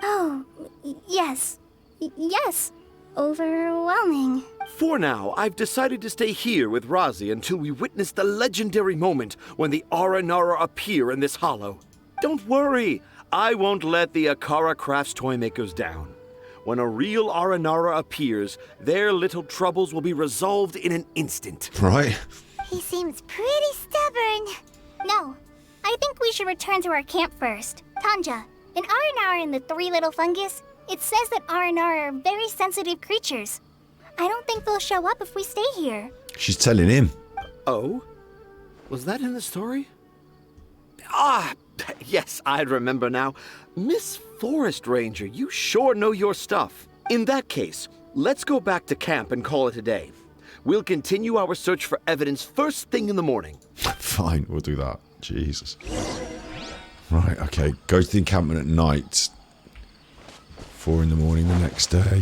Speaker 11: Oh, yes. Yes. Overwhelming.
Speaker 12: For now, I've decided to stay here with Razi until we witness the legendary moment when the Aranara appear in this hollow. Don't worry, I won't let the Akara Crafts toy makers down. When a real Aranara appears, their little troubles will be resolved in an instant.
Speaker 1: Right.
Speaker 7: He seems pretty stubborn.
Speaker 11: No, I think we should return to our camp first. Tanja, in Aranara and the Three Little Fungus, it says that Aranara are very sensitive creatures. I don't think they'll show up if we stay here.
Speaker 1: She's telling him.
Speaker 12: Oh? Was that in the story? Ah, yes, I remember now. Miss Forest Ranger, you sure know your stuff. In that case, let's go back to camp and call it a day. We'll continue our search for evidence first thing in the morning.
Speaker 1: Fine, we'll do that. Jesus. Right, okay. Go to the encampment at night. 4 in the morning the next day.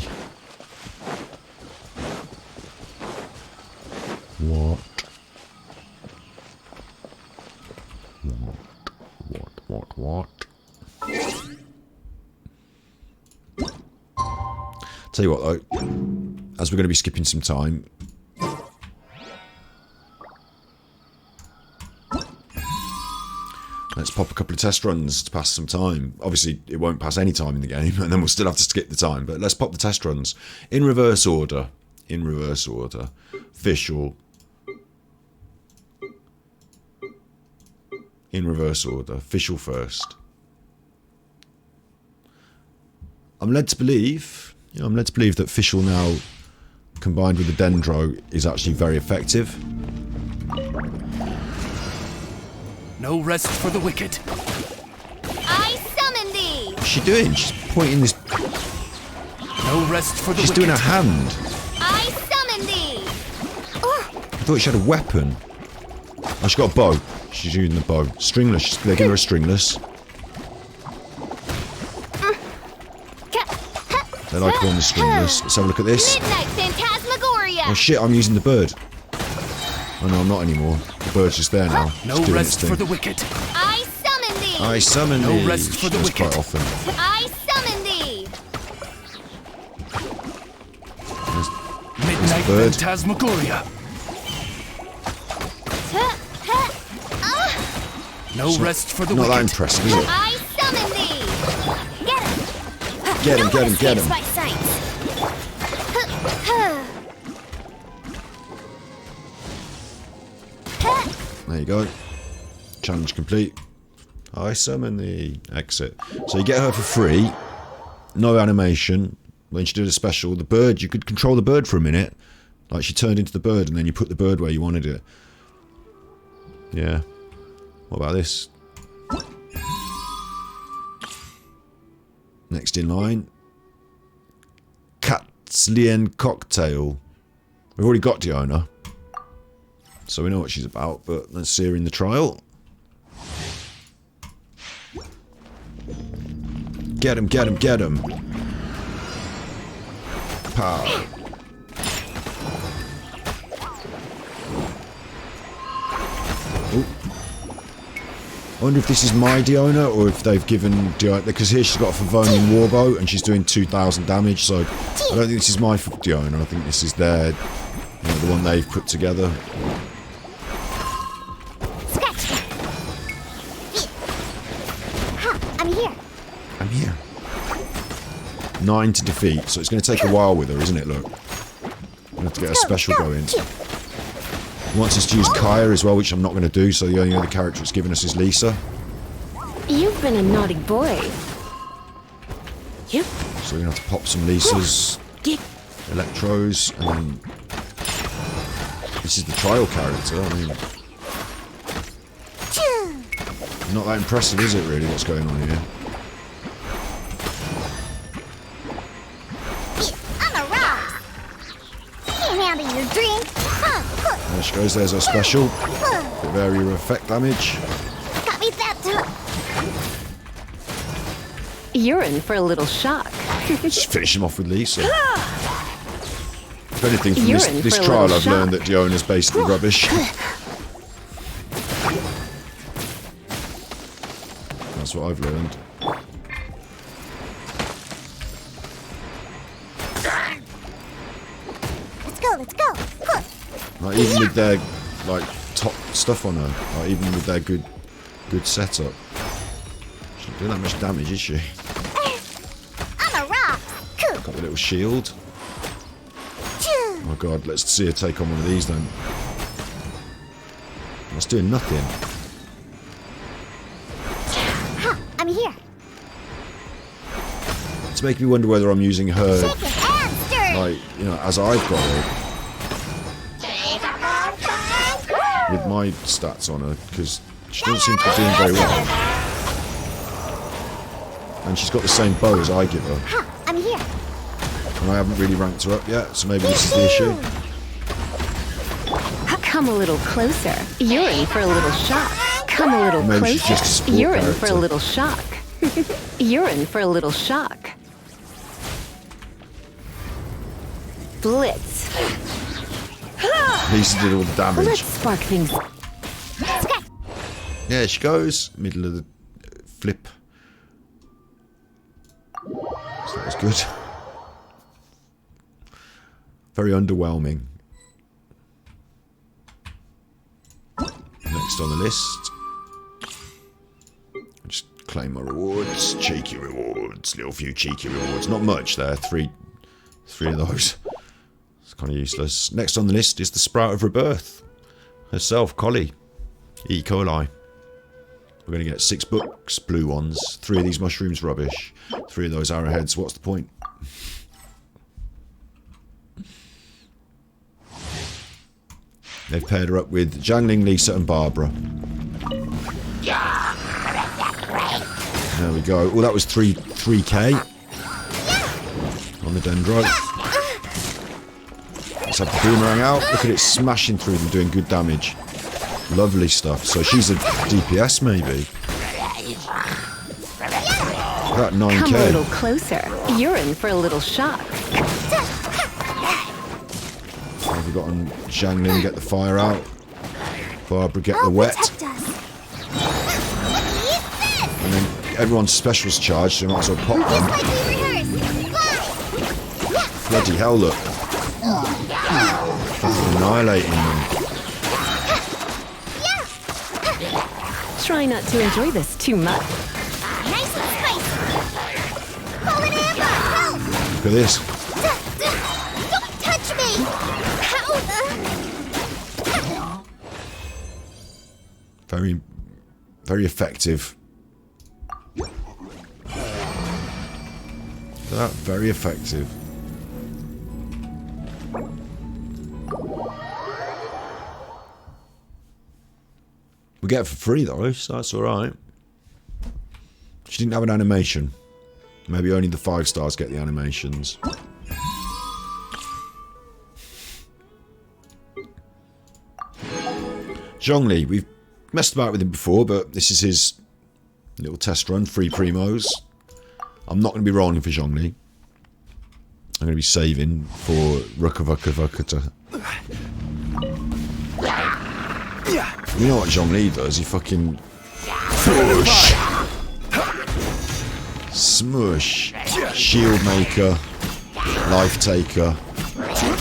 Speaker 1: What? Tell you what though, as we're going to be skipping some time, let's pop a couple of test runs to pass some time. Obviously, it won't pass any time in the game, and then we'll still have to skip the time. But let's pop the test runs in reverse order. In reverse order. Official. In reverse order. Official first. I'm led to believe that official now, combined with the dendro, is actually very effective.
Speaker 14: No rest for the wicked.
Speaker 7: I summon thee!
Speaker 1: What's she doing? She's pointing this.
Speaker 14: No rest for the
Speaker 1: She's
Speaker 14: wicked.
Speaker 1: doing a hand.
Speaker 7: I summon thee!
Speaker 1: I thought she had a weapon. Oh, she's got a bow. She's using the bow. Stringless. They're giving her a stringless. They like her on the stringless. Let's have a look at this.
Speaker 7: Midnight Phantasmagoria!
Speaker 1: Oh shit, I'm using the bird. Oh no, I'm not anymore. The bird's just there now.
Speaker 14: No
Speaker 1: It's doing
Speaker 14: rest
Speaker 1: its thing.
Speaker 14: for the wicked.
Speaker 7: I summon thee!
Speaker 1: I summon
Speaker 14: No
Speaker 1: thee.
Speaker 14: rest for
Speaker 1: She
Speaker 14: the
Speaker 1: does
Speaker 14: wicked.
Speaker 1: quite often.
Speaker 7: I summon thee!
Speaker 14: Midnight
Speaker 1: bird.
Speaker 14: Phantasmagoria. No rest for the
Speaker 1: Not
Speaker 14: wicked.
Speaker 1: that impressive, is it?
Speaker 7: I summon thee! Get him!
Speaker 1: Get him,
Speaker 7: No
Speaker 1: get
Speaker 7: one
Speaker 1: him, get
Speaker 7: escapes
Speaker 1: him.
Speaker 7: my sight.
Speaker 1: There you go. Challenge complete. I summon the exit. So you get her for free. No animation. When she did a special, the bird, you could control the bird for a minute. Like she turned into the bird and then you put the bird where you wanted it. Yeah. What about this? Next in line. Katzlien Cocktail. We've already got Diona, so we know what she's about, but let's see her in the trial. Get him, get him, get him. Pow. Ooh. I wonder if this is my Diona, or if they've given Diona, because here she's got a Favonian Warbow and she's doing 2,000 damage, so I don't think this is my Diona, I think this is their, you know, the one they've put together.
Speaker 11: I'm here.
Speaker 1: I'm here. 9 to defeat, so it's going to take a while with her, isn't it, look? We'll have to get a special going. He wants us to use Kaya as well, which I'm not going to do, so the only other character it's given us is Lisa.
Speaker 15: You've been a naughty boy. Yep.
Speaker 1: So we're going to have to pop some Lisas, Electros, and then... This is the trial character, I mean... Not that impressive, is it, really, what's going on here?
Speaker 11: I'm a rock. Can't handle your drink.
Speaker 1: There she goes, there's our special. Bit of area of effect damage.
Speaker 11: Got me that too.
Speaker 15: You're in for a little shock.
Speaker 1: Just finish him off with Lisa. If anything, from this trial I've learned that Diona's basically rubbish. That's what I've learned.
Speaker 11: Let's go, let's go.
Speaker 1: Like, even with their like top stuff on her, like, even with their good setup, she don't do that much damage, is she?
Speaker 11: I'm a rock.
Speaker 1: Got the little shield. Oh god, let's see her take on one of these then. That's doing nothing.
Speaker 11: I'm here.
Speaker 1: It's making me wonder whether I'm using her, like, you know, as I've got her, with my stats on her, because she doesn't seem to be doing very well. And she's got the same bow as I give her.
Speaker 11: I'm here.
Speaker 1: And I haven't really ranked her up yet, so maybe this is the issue.
Speaker 15: Come a little closer. You're in for a little shock. Come a little
Speaker 1: Maybe she's just a
Speaker 15: closer.
Speaker 1: sport
Speaker 15: You're in for a
Speaker 1: character.
Speaker 15: little shock. You're in for a little shock. Blitz.
Speaker 1: Lisa did all the damage.
Speaker 15: Let's spark things.
Speaker 1: Yeah, she goes. Middle of the flip. So that was good. Very underwhelming. Next on the list. Just claim my rewards. Cheeky rewards. Little few cheeky rewards. Not much there. Three of those. It's kind of useless. Next on the list is the Sprout of Rebirth. Herself, Collei. E. Collei. We're going to get 6 books, blue ones. 3 of these mushrooms, rubbish. 3 of those arrowheads, what's the point? They've paired her up with Jiangling, Lisa and Barbara. There we go. Oh, that was 3k on the dendrite. Let's have the boomerang out. Look at it smashing through them, doing good damage. Lovely stuff. So she's a DPS maybe. That 9k.
Speaker 15: Come a little closer. You're in for a little shock.
Speaker 1: Have we got on Jiangling, get the fire out. Barbara, get the wet. And then everyone's specials charged, so we might as well pop them. Bloody hell, look. Annihilating them.
Speaker 15: Try not to enjoy this too much.
Speaker 11: Nice and spicy. Pull it in, help!
Speaker 1: Look at this.
Speaker 11: Don't touch me!
Speaker 1: Very, very effective. That very effective. We're get it for free though, so that's alright. She didn't have an animation. Maybe only the 5 stars get the animations. Zhongli, we've messed about with him before, but this is his little test run, 3 primos. I'm not going to be rolling for Zhongli. I'm going to be saving for Rukavukavukata. You know what Zhongli does? He fucking... Push! Smush! Shield maker. Life taker.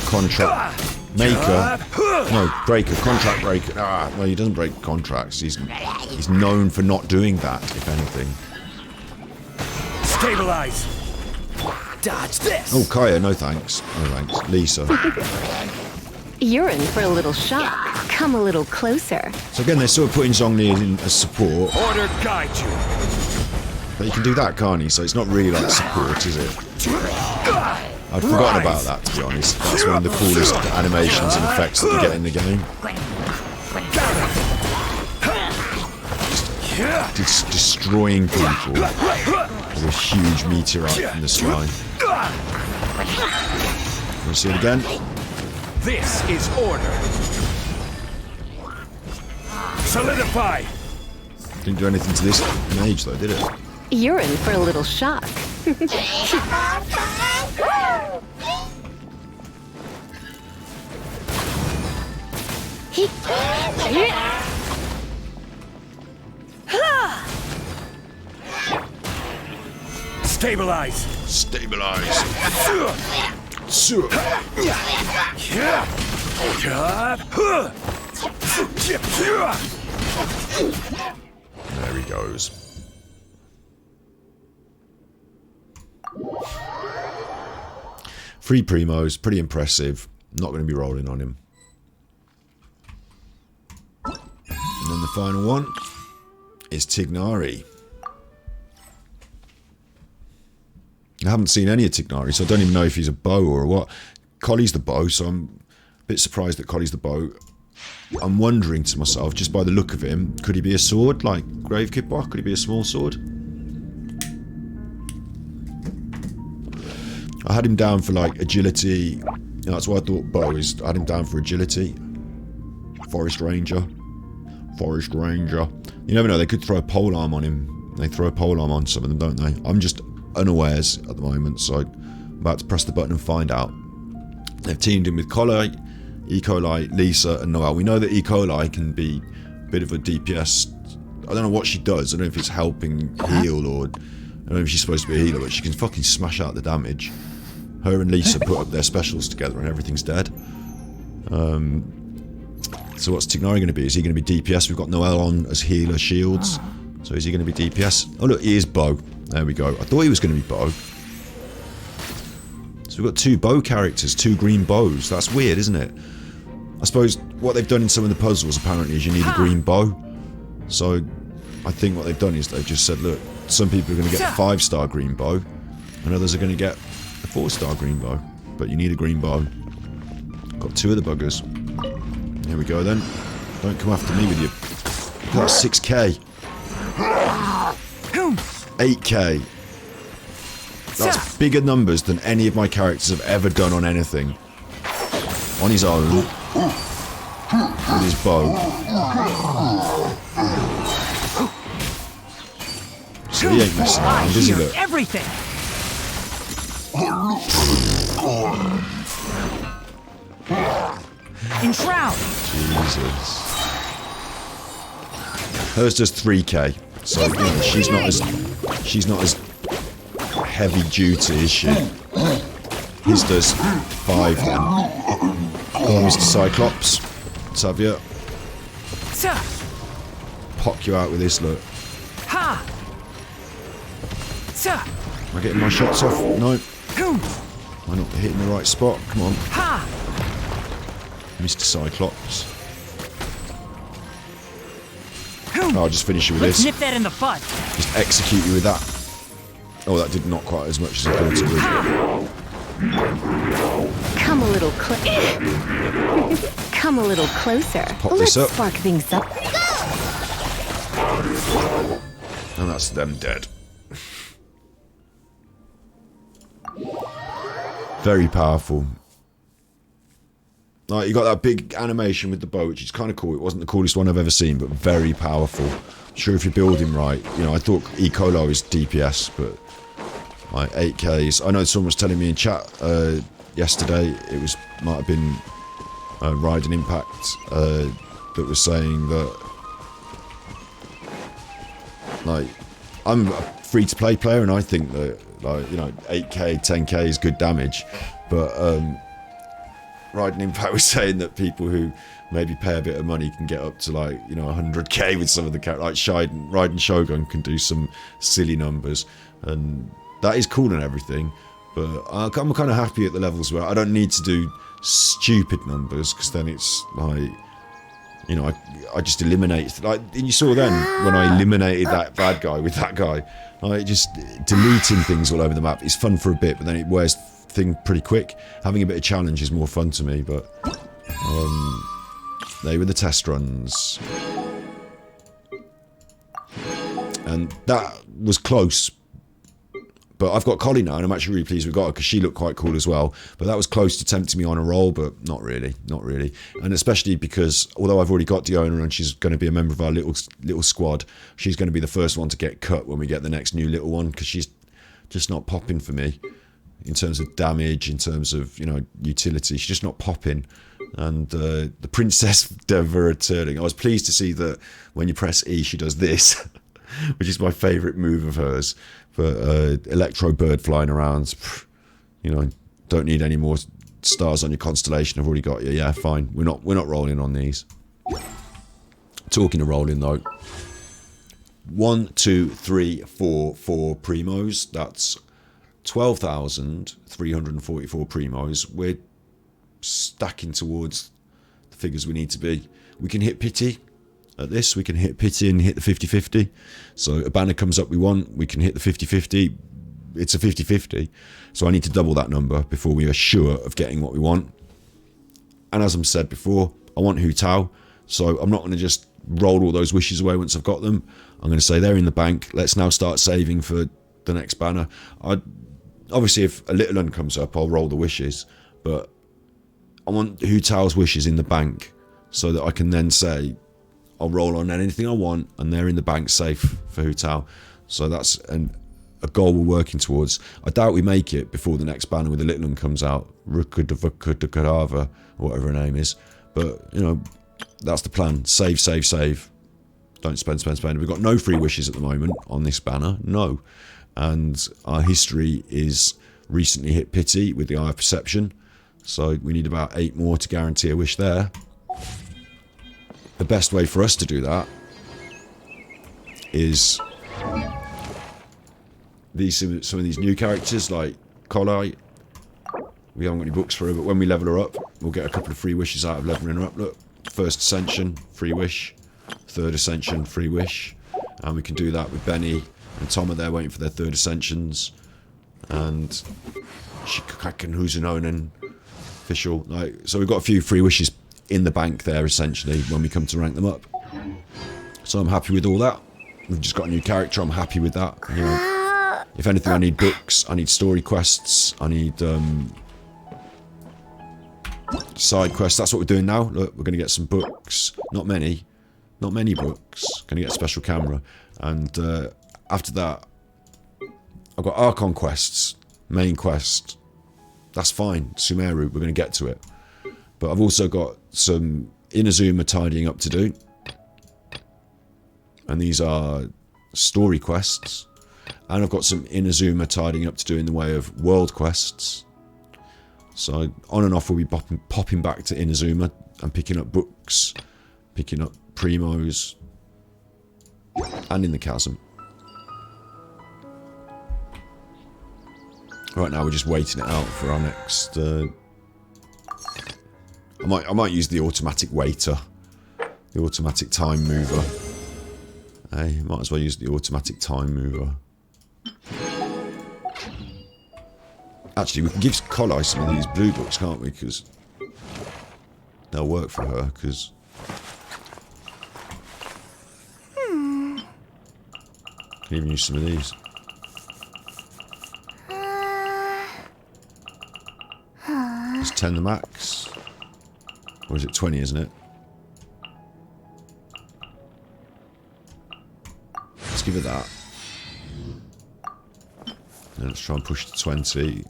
Speaker 1: Contract maker. No, breaker. Contract breaker. Ah, no, he doesn't break contracts. He's known for not doing that, if anything.
Speaker 14: Stabilize. Dodge this.
Speaker 1: Oh, Kaya, no thanks. No thanks. Lisa.
Speaker 15: You're in for a little shock. Come a little closer.
Speaker 1: So again, they're sort of putting Zhongli in as support.
Speaker 14: Order guide you.
Speaker 1: But you can do that, can't he? So it's not really like support, is it? I'd forgotten about that, to be honest. That's one of the coolest animations and effects that you get in the game. Just destroying people with a huge meteorite in the sky. Want to see it again?
Speaker 14: This is order. Solidify.
Speaker 1: Didn't do anything to this mage though, did it?
Speaker 15: You're in for a little shock.
Speaker 14: Stabilize.
Speaker 1: Stabilize. There he goes. Three primos, pretty impressive. Not going to be rolling on him. And then the final one is Tignari. I haven't seen any of Tignari, so I don't even know if he's a bow or what. Collei's the bow, so I'm a bit surprised that Collei's the bow. I'm wondering to myself, just by the look of him, could he be a sword like Gravekipper? Could he be a small sword? I had him down for like agility. That's why I thought bow is. I had him down for agility. Forest Ranger. Forest Ranger. You never know, they could throw a polearm on him. They throw a polearm on some of them, don't they? I'm just unawares at the moment, so I'm about to press the button and find out. They've teamed in with Collei, Collei, Lisa, and Noelle. We know that Collei can be a bit of a DPS. I don't know what she does. I don't know if it's helping heal or I don't know if she's supposed to be a healer, but she can fucking smash out the damage. Her and Lisa put up their specials together and everything's dead. So what's Tignari going to be? Is he going to be DPS? We've got Noelle on as healer shields. So is he going to be DPS? Oh look, he is bow. There we go. I thought he was going to be bow. So we've got 2 bow characters, 2 green bows. That's weird, isn't it? I suppose what they've done in some of the puzzles apparently is you need a green bow. So I think what they've done is they've just said, look, some people are going to get the 5-star green bow and others are going to get a 4-star green bow. But you need a green bow. Got 2 of the buggers. Here we go then. Don't come after me with your... Look at that, 6k. 8k. That's bigger numbers than any of my characters have ever done on anything. On his own. With his bow. So he ain't messing around, is he? Look.
Speaker 6: Everything. Enshroud.
Speaker 1: Jesus. Hers does 3k. So, you know, she's not as heavy duty, is she? His does 5 then. Oh, Mr. Cyclops. Savia. Pop you out with this, look. Am I getting my shots off? No. Am I not hitting the right spot? Come on. Mr. Cyclops. Oh, I'll just finish you with
Speaker 6: Let's
Speaker 1: this.
Speaker 6: nip that in the bud.
Speaker 1: Just execute you with that. Oh, that did not quite as much as I thought it would.
Speaker 15: Come a little closer. Come a little closer.
Speaker 1: Pop
Speaker 15: Let's
Speaker 1: this up.
Speaker 15: spark things up.
Speaker 1: And that's them dead. Very powerful. Like, you got that big animation with the bow, which is kind of cool. It wasn't the coolest one I've ever seen, but very powerful. I'm sure if you build him right, you know, I thought Collei is DPS, but like 8Ks. I know someone was telling me in chat yesterday, it was might have been Raiden Impact that was saying that, like, I'm a free-to-play player, and I think that, like, you know, 8K, 10K is good damage, but Raiden Impact was saying that people who maybe pay a bit of money can get up to, like, you know, 100K with some of the characters. Like Raiden Shogun can do some silly numbers, and that is cool and everything, but I'm kind of happy at the levels where I don't need to do stupid numbers, because then it's like, you know, I just eliminate, like, and you saw then when I eliminated that bad guy with that guy, like, just deleting things all over the map is fun for a bit, but then it wears thing pretty quick. Having a bit of challenge is more fun to me, but they were the test runs, and that was close. But I've got Collei now, and I'm actually really pleased we got her, because she looked quite cool as well. But that was close to tempting me on a roll, but not really, not really. And especially because, although I've already got the owner and she's going to be a member of our little squad, she's going to be the first one to get cut when we get the next new little one, because she's just not popping for me in terms of damage, in terms of, you know, utility. She's just not popping. And the Princess Dever returning. I was pleased to see that when you press E, she does this, which is my favourite move of hers. But Electro Bird flying around, you know, don't need any more stars on your constellation. I've already got you. Yeah, fine. We're not rolling on these. Talking of rolling though, 1, 2, 3, 4 primos. That's 12,344 primos. We're stacking towards the figures we need to be. We can hit pity. At this, we can hit pity and hit the 50-50. So a banner comes up we want, we can hit the 50-50. It's a 50-50. So I need to double that number before we are sure of getting what we want. And as I've said before, I want Hu Tao. So I'm not going to just roll all those wishes away once I've got them. I'm going to say they're in the bank. Let's now start saving for the next banner. Obviously, if a little one comes up, I'll roll the wishes. But I want Hu Tao's wishes in the bank so that I can then say, I'll roll on anything I want, and they're in the bank safe for Hu Tao. So that's a goal we're working towards. I doubt we make it before the next banner with the little one comes out, Rukadavakadakadava, or whatever her name is. But, you know, that's the plan. Save, save, save. Don't spend, spend, spend. We've got no free wishes at the moment on this banner. No. And our history is recently hit pity with the Eye of Perception. So we need about 8 more to guarantee a wish there. The best way for us to do that is some of these new characters like Collei. We haven't got any books for her, but when we level her up, we'll get a couple of free wishes out of leveling her up. Look, first ascension, free wish. Third ascension, free wish. And we can do that with Benny and Tom are there waiting for their third ascensions. And Shikakan Huzunonen official. Like, so we've got a few free wishes in the bank there, essentially, when we come to rank them up. So I'm happy with all that. We've just got a new character, I'm happy with that. You know, if anything, I need books, I need story quests, I need side quests. That's what we're doing now. Look, we're going to get some books. Not many books. Going to get a special camera. And after that, I've got Archon quests, main quest. That's fine, Sumeru, we're going to get to it. But I've also got some Inazuma tidying up to do. And these are story quests. And I've got some Inazuma tidying up to do in the way of world quests. So on and off we'll be popping back to Inazuma and picking up books, picking up primos, and in the chasm. Right now we're just waiting it out for our next... I might use the automatic waiter, the automatic time mover. Hey, might as well use the automatic time mover. Actually, we can give Collei some of these blue books, can't we? Because they'll work for her. Because Can even use some of these. Is 10 the max? Or is it 20, isn't it? Let's give it that. And let's try and push to 20.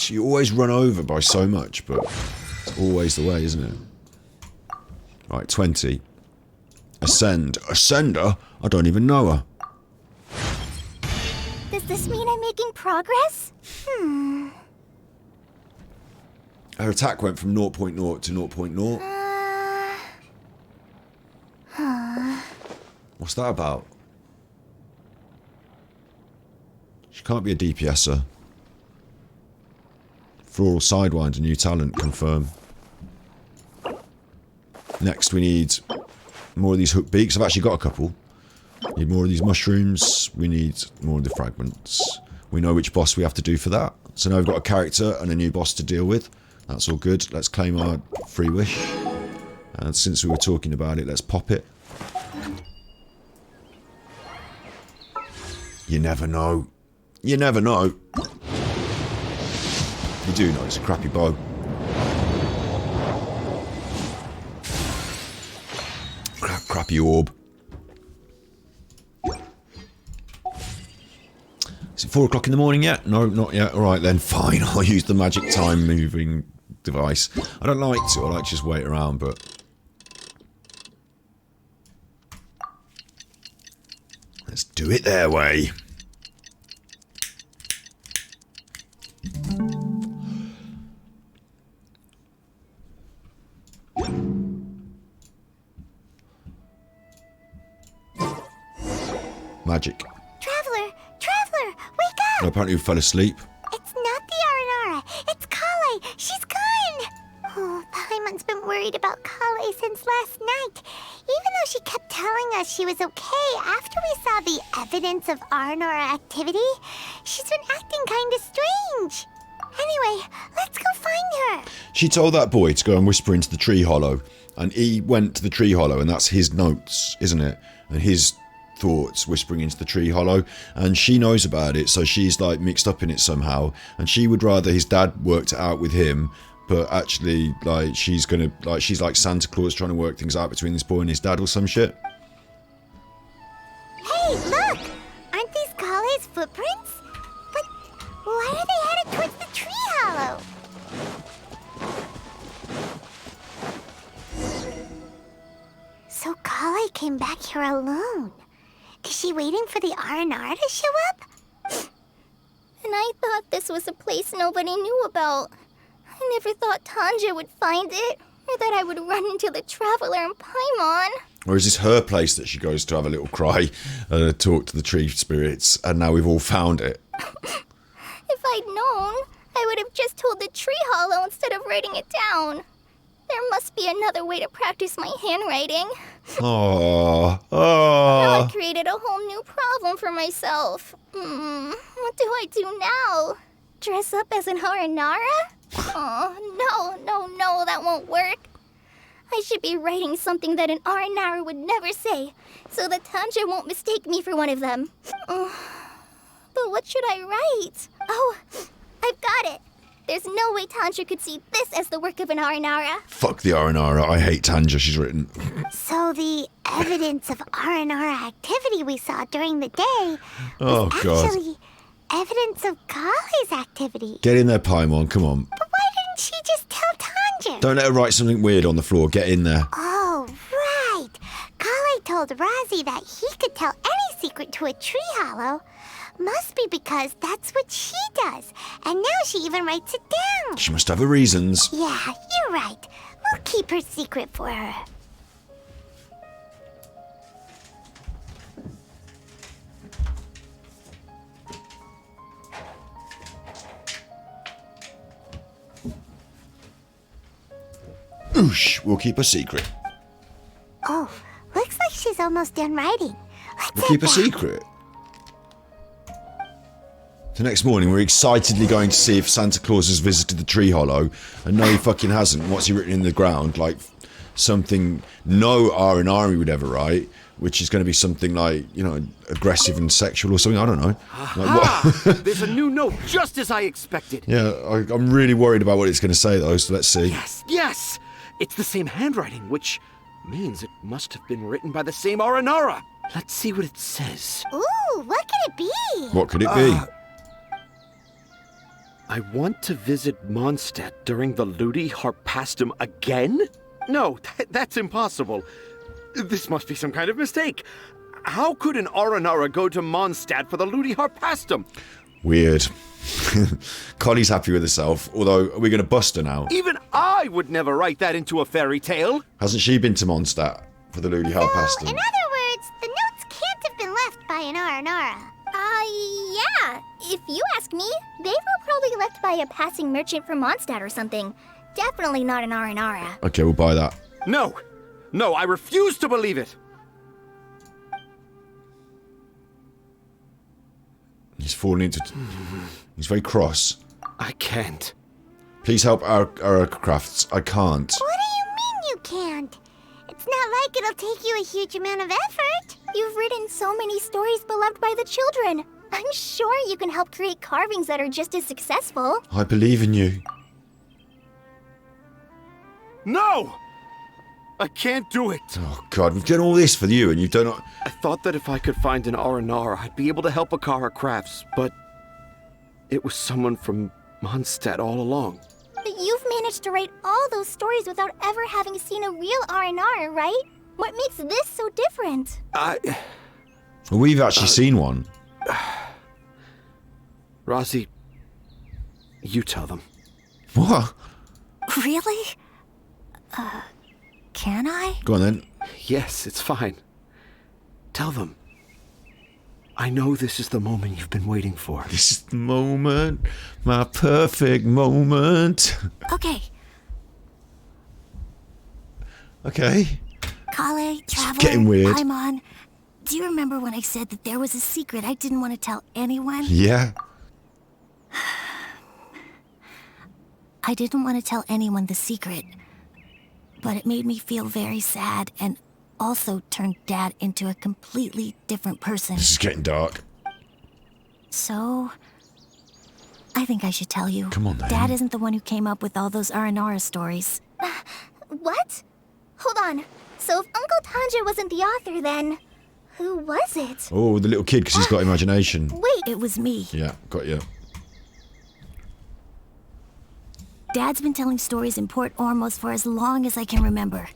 Speaker 1: You always run over by so much, but it's always the way, isn't it? Right, 20. Ascend. Ascender? I don't even know her.
Speaker 11: Does this mean I'm making progress?
Speaker 1: Her attack went from 0.0 to 0.0. What's that about? She can't be a DPSer. Floral Sidewind, a new talent, confirm. Next we need more of these hook beaks. I've actually got a couple. Need more of these mushrooms. We need more of the fragments. We know which boss we have to do for that. So now we've got a character and a new boss to deal with. That's all good. Let's claim our free wish. And since we were talking about it, let's pop it. You never know. You never know. You do know it's a crappy bow. Crappy orb. Is it 4 o'clock in the morning yet? No, not yet. Alright then, fine. I'll use the magic time moving device. I don't like to. I like to just wait around, but... let's do it their way. Magic.
Speaker 7: Traveler! Traveler! Wake up!
Speaker 1: No, apparently we fell asleep.
Speaker 7: It's not the Aranara. It's Collei. She's gone. Oh, Paimon's been worried about Collei since last night. Even though she kept telling us she was okay after we saw the evidence of Aranara activity, she's been acting kind of strange. Anyway, let's go find her.
Speaker 1: She told that boy to go and whisper into the tree hollow, and he went to the tree hollow, and that's his notes, isn't it? And his thoughts whispering into the tree hollow, and she knows about it, so she's like mixed up in it somehow, and she would rather his dad worked it out with him, but actually like she's like Santa Claus trying to work things out between this boy and his dad or some shit.
Speaker 7: Hey, look! Aren't these Collei's footprints? But why are they headed towards the tree hollow? So Collei came back here alone. Is she waiting for the Aranara to show up?
Speaker 11: And I thought this was a place nobody knew about. I never thought Tanja would find it, or that I would run into the Traveler and Paimon.
Speaker 1: Or is this her place that she goes to have a little cry, talk to the tree spirits, and now we've all found it?
Speaker 11: If I'd known, I would have just told the tree hollow instead of writing it down. There must be another way to practice my handwriting.
Speaker 1: Oh,
Speaker 11: Now I created a whole new problem for myself. What do I do now? Dress up as an Aranara? Oh, no, that won't work. I should be writing something that an Aranara would never say, so that Tanja won't mistake me for one of them. But what should I write? Oh, I've got it. There's no way Tanja could see this as the work of an Aranara.
Speaker 1: fuck the Aranara. I hate Tanja. She's written.
Speaker 7: So the evidence of Aranara activity we saw during the day
Speaker 1: Oh,
Speaker 7: was
Speaker 1: God.
Speaker 7: actually evidence of Collei's activity.
Speaker 1: Get in there, Paimon. Come on.
Speaker 7: But why didn't she just tell Tanja?
Speaker 1: Don't let her write something weird on the floor. Get in there.
Speaker 7: Oh, right. Collei told Razi that he could tell any secret to a tree hollow. Must be because that's what she does. And now she even writes it down.
Speaker 1: She must have her reasons.
Speaker 7: Yeah, you're right. We'll keep her secret for her.
Speaker 1: Oosh, we'll keep a secret.
Speaker 7: Oh, looks like she's almost done writing. Let's
Speaker 1: We'll
Speaker 7: head
Speaker 1: keep a
Speaker 7: back.
Speaker 1: secret. The next morning, we're excitedly going to see if Santa Claus has visited the tree hollow, and no, he fucking hasn't. What's he written in the ground? Like something no R&R would ever write, which is going to be something like, you know, aggressive and sexual or something. I don't know. Like,
Speaker 12: There's a new note, just as I expected.
Speaker 1: Yeah, I'm really worried about what it's going to say, though. So let's see.
Speaker 12: Yes, it's the same handwriting, which means it must have been written by the same R&R. Let's see what it says.
Speaker 7: Ooh, what could it be?
Speaker 1: What could it be?
Speaker 12: I want to visit Mondstadt during the Ludi Harpastum again? No, that's impossible. This must be some kind of mistake. How could an R&R go to Mondstadt for the Ludi Harpastum?
Speaker 1: Weird. Collei's happy with herself, although are we going to bust her now?
Speaker 12: Even I would never write that into a fairy tale.
Speaker 1: Hasn't she been to Mondstadt for the Ludi Harpastum?
Speaker 7: In other words, the notes can't have been left by an R&R.
Speaker 11: Yeah. If you ask me, they were probably left by a passing merchant from Mondstadt or something. Definitely not an R&R.
Speaker 1: Okay, we'll buy that.
Speaker 12: No, I refuse to believe it.
Speaker 1: He's fallen into... He's very cross.
Speaker 12: I can't.
Speaker 1: Please help our crafts. I can't.
Speaker 7: What do you mean you can't? It's not like it'll take you a huge amount of effort.
Speaker 11: You've written so many stories beloved by the children. I'm sure you can help create carvings that are just as successful.
Speaker 1: I believe in you.
Speaker 12: No! I can't do it.
Speaker 1: Oh, God, we've done all this for you, and you've done...
Speaker 12: I thought that if I could find an R&R, I'd be able to help Akara Crafts, but it was someone from Mondstadt all along.
Speaker 11: But you've managed to write all those stories without ever having seen a real R&R, right? What makes this so different?
Speaker 1: Well, we've actually seen one.
Speaker 12: Rosie, you tell them.
Speaker 1: What?
Speaker 13: Really? Can I?
Speaker 1: Go on, then.
Speaker 12: Yes, it's fine. Tell them. I know this is the moment you've been waiting for.
Speaker 1: This is the moment. My perfect moment.
Speaker 13: Okay.
Speaker 1: Okay.
Speaker 13: Collei, Traveler,
Speaker 1: getting weird.
Speaker 13: I'm on. Do you remember when I said that there was a secret I didn't want to tell anyone?
Speaker 1: Yeah.
Speaker 13: I didn't want to tell anyone the secret, but it made me feel very sad and also turned Dad into a completely different person.
Speaker 1: This is getting dark.
Speaker 13: So, I think I should tell you.
Speaker 1: Come on, then.
Speaker 13: Dad isn't the one who came up with all those R&R stories.
Speaker 11: What? Hold on. So if Uncle Tanja wasn't the author, then who was it?
Speaker 1: Oh, the little kid, because he's got imagination.
Speaker 11: Wait.
Speaker 13: It was me.
Speaker 1: Yeah, got you.
Speaker 13: Dad's been telling stories in Port Ormos for as long as I can remember.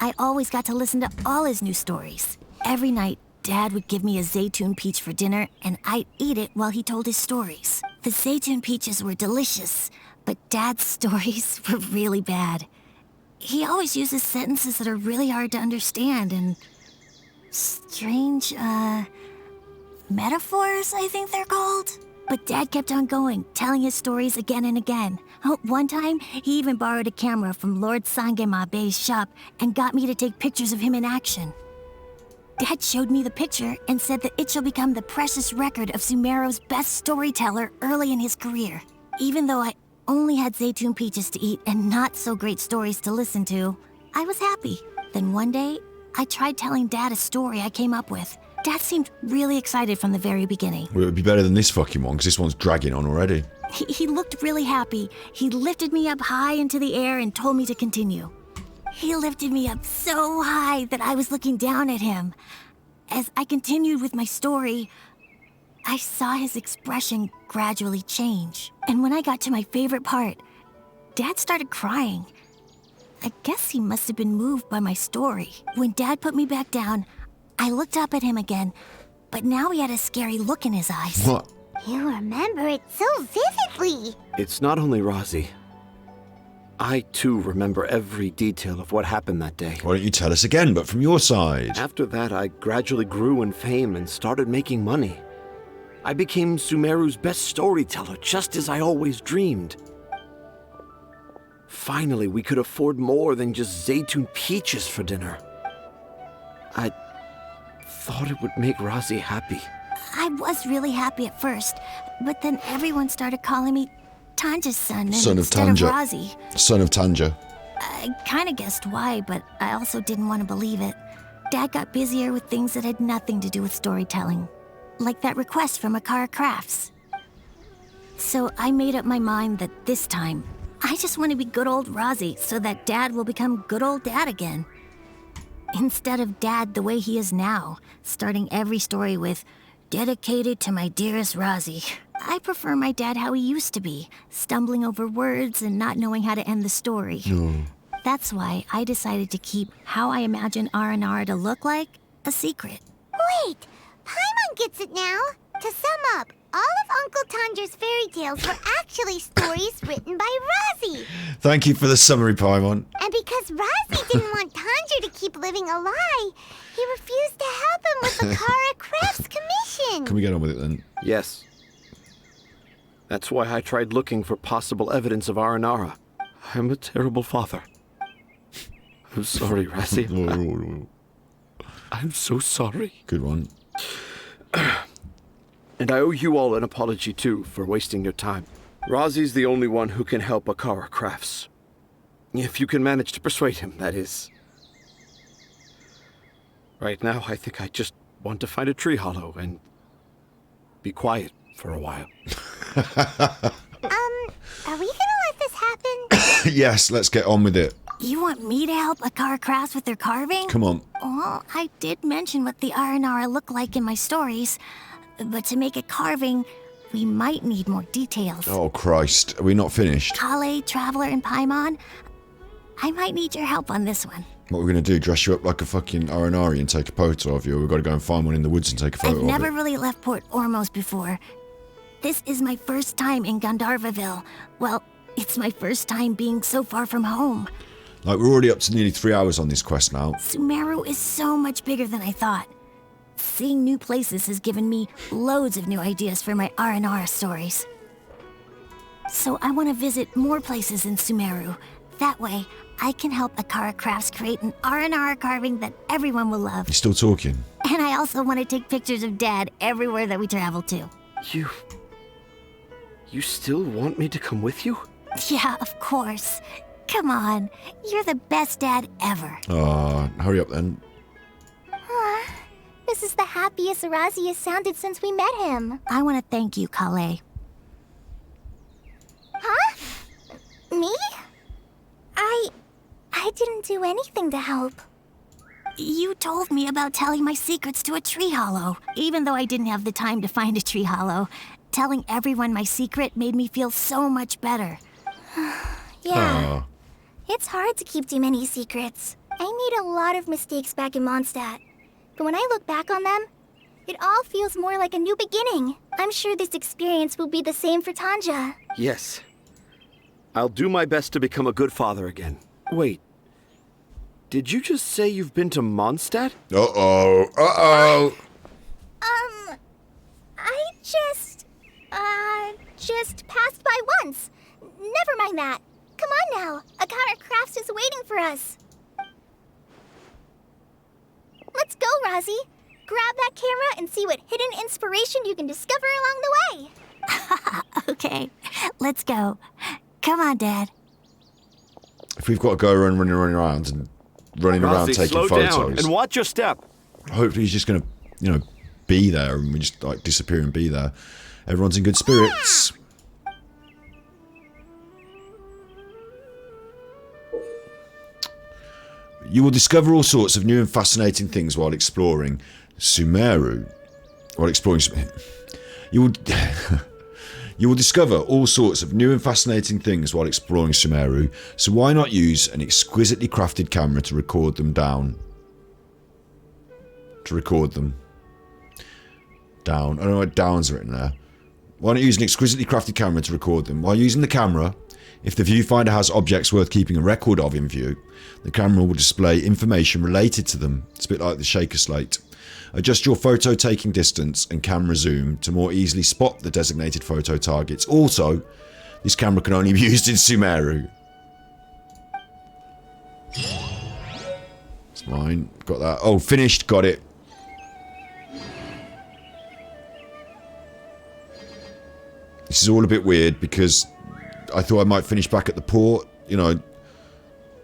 Speaker 13: I always got to listen to all his new stories. Every night, Dad would give me a Zaytun peach for dinner, and I'd eat it while he told his stories. The Zaytun peaches were delicious, but Dad's stories were really bad. He always uses sentences that are really hard to understand, and strange, metaphors, I think they're called. But Dad kept on going, telling his stories again and again. One time, he even borrowed a camera from Lord Sangema Bey's shop and got me to take pictures of him in action. Dad showed me the picture and said that it shall become the precious record of Sumeru's best storyteller early in his career. Even though I only had Zaytun peaches to eat and not so great stories to listen to, I was happy. Then one day, I tried telling Dad a story I came up with. Dad seemed really excited from the very beginning.
Speaker 1: Well, it would be better than this fucking one, because this one's dragging on already.
Speaker 13: He looked really happy. He lifted me up high into the air and told me to continue. He lifted me up so high that I was looking down at him. As I continued with my story, I saw his expression gradually change. And when I got to my favorite part, Dad started crying. I guess he must have been moved by my story. When Dad put me back down, I looked up at him again, but now he had a scary look in his eyes.
Speaker 1: What?
Speaker 7: You remember it so vividly.
Speaker 12: It's not only Rosie. I, too, remember every detail of what happened that day.
Speaker 1: Why don't you tell us again, but from your side?
Speaker 12: After that, I gradually grew in fame and started making money. I became Sumeru's best storyteller, just as I always dreamed. Finally, we could afford more than just Zaytun peaches for dinner. I thought it would make Rosie happy.
Speaker 13: I was really happy at first, but then everyone started calling me Tanja's son
Speaker 1: Son of
Speaker 13: instead
Speaker 1: Tanja.
Speaker 13: of Rozzy.
Speaker 1: Son of Tanja.
Speaker 13: I kind of guessed why, but I also didn't want to believe it. Dad got busier with things that had nothing to do with storytelling, like that request from Akara Crafts. So I made up my mind that this time, I just want to be good old Rozzy so that Dad will become good old Dad again. Instead of Dad the way he is now, starting every story with, dedicated to my dearest Rozzy. I prefer my dad how he used to be, stumbling over words and not knowing how to end the story.
Speaker 1: No.
Speaker 13: That's why I decided to keep how I imagine Aranara to look like a secret.
Speaker 7: Wait, Paimon gets it now. To sum up, all of Uncle Tanja's fairy tales were actually stories written by Rozzy.
Speaker 1: Thank you for the summary, Paimon.
Speaker 7: And because Rozzy didn't want Tanja to keep living a lie, he refused to help him with the Kara Crafts commission.
Speaker 1: Can we get on with it then?
Speaker 12: Yes. That's why I tried looking for possible evidence of Aranara. I'm a terrible father. I'm sorry, Razzie. I'm so sorry.
Speaker 1: Good one.
Speaker 12: And I owe you all an apology, too, for wasting your time. Rozzie's the only one who can help Akara Crafts. If you can manage to persuade him, that is. Right now, I think I just want to find a tree hollow and be quiet for a while.
Speaker 7: Are we gonna let this happen?
Speaker 1: Yes, let's get on with it.
Speaker 13: You want me to help Akara Crafts with their carving?
Speaker 1: Come on.
Speaker 13: Well, I did mention what the Aranara look like in my stories, but to make a carving, we might need more details.
Speaker 1: Oh, Christ. Are we not finished?
Speaker 13: Collei, Traveler, and Paimon, I might need your help on this one.
Speaker 1: What we're going to do, dress you up like a fucking Aranari and take a photo of you? We've got to go and find one in the woods and take a photo
Speaker 13: I've
Speaker 1: of
Speaker 13: never
Speaker 1: it.
Speaker 13: really left Port Ormos before. This is my first time in Gandharvaville. Well, it's my first time being so far from home.
Speaker 1: Like, we're already up to nearly 3 hours on this quest now.
Speaker 13: Sumeru is so much bigger than I thought. Seeing new places has given me loads of new ideas for my Aranara stories. So I want to visit more places in Sumeru. That way, I can help Akara Crafts create an Aranara carving that everyone will love.
Speaker 1: You're still talking?
Speaker 13: And I also want to take pictures of Dad everywhere that we travel to.
Speaker 12: You still want me to come with you?
Speaker 13: Yeah, of course. Come on, you're the best dad ever.
Speaker 1: Hurry up then.
Speaker 11: This is the happiest Rozzy has sounded since we met him.
Speaker 13: I want to thank you, Collei.
Speaker 11: Huh? Me? I didn't do anything to help.
Speaker 13: You told me about telling my secrets to a tree hollow. Even though I didn't have the time to find a tree hollow, telling everyone my secret made me feel so much better.
Speaker 11: Yeah. It's hard to keep too many secrets. I made a lot of mistakes back in Mondstadt. But when I look back on them, it all feels more like a new beginning. I'm sure this experience will be the same for Tanja.
Speaker 12: Yes. I'll do my best to become a good father again. Wait. Did you just say you've been to Mondstadt?
Speaker 1: Uh-oh. Uh-oh.
Speaker 11: I just passed by once. Never mind that. Come on now. Akara Crafts is waiting for us. Let's go, Rozzy. Grab that camera and see what hidden inspiration you can discover along the way.
Speaker 13: Okay, let's go. Come on, Dad.
Speaker 1: If we've got to go around running around and running around
Speaker 12: Rozzy,
Speaker 1: taking
Speaker 12: slow
Speaker 1: photos.
Speaker 12: down and watch your step.
Speaker 1: Hopefully he's just going to, be there and we just like disappear and be there. Everyone's in good spirits. You will discover all sorts of new and fascinating things while exploring Sumeru. You will discover all sorts of new and fascinating things while exploring Sumeru, so why not use an exquisitely crafted camera to record them down? Down. I don't know what down's written there. Why not use an exquisitely crafted camera to record them? While using the camera, if the viewfinder has objects worth keeping a record of in view, the camera will display information related to them. It's a bit like the shaker slate. Adjust your photo taking distance and camera zoom to more easily spot the designated photo targets. Also, this camera can only be used in Sumeru. It's mine. Got that. Oh, finished. Got it. This is all a bit weird because I thought I might finish back at the port, you know,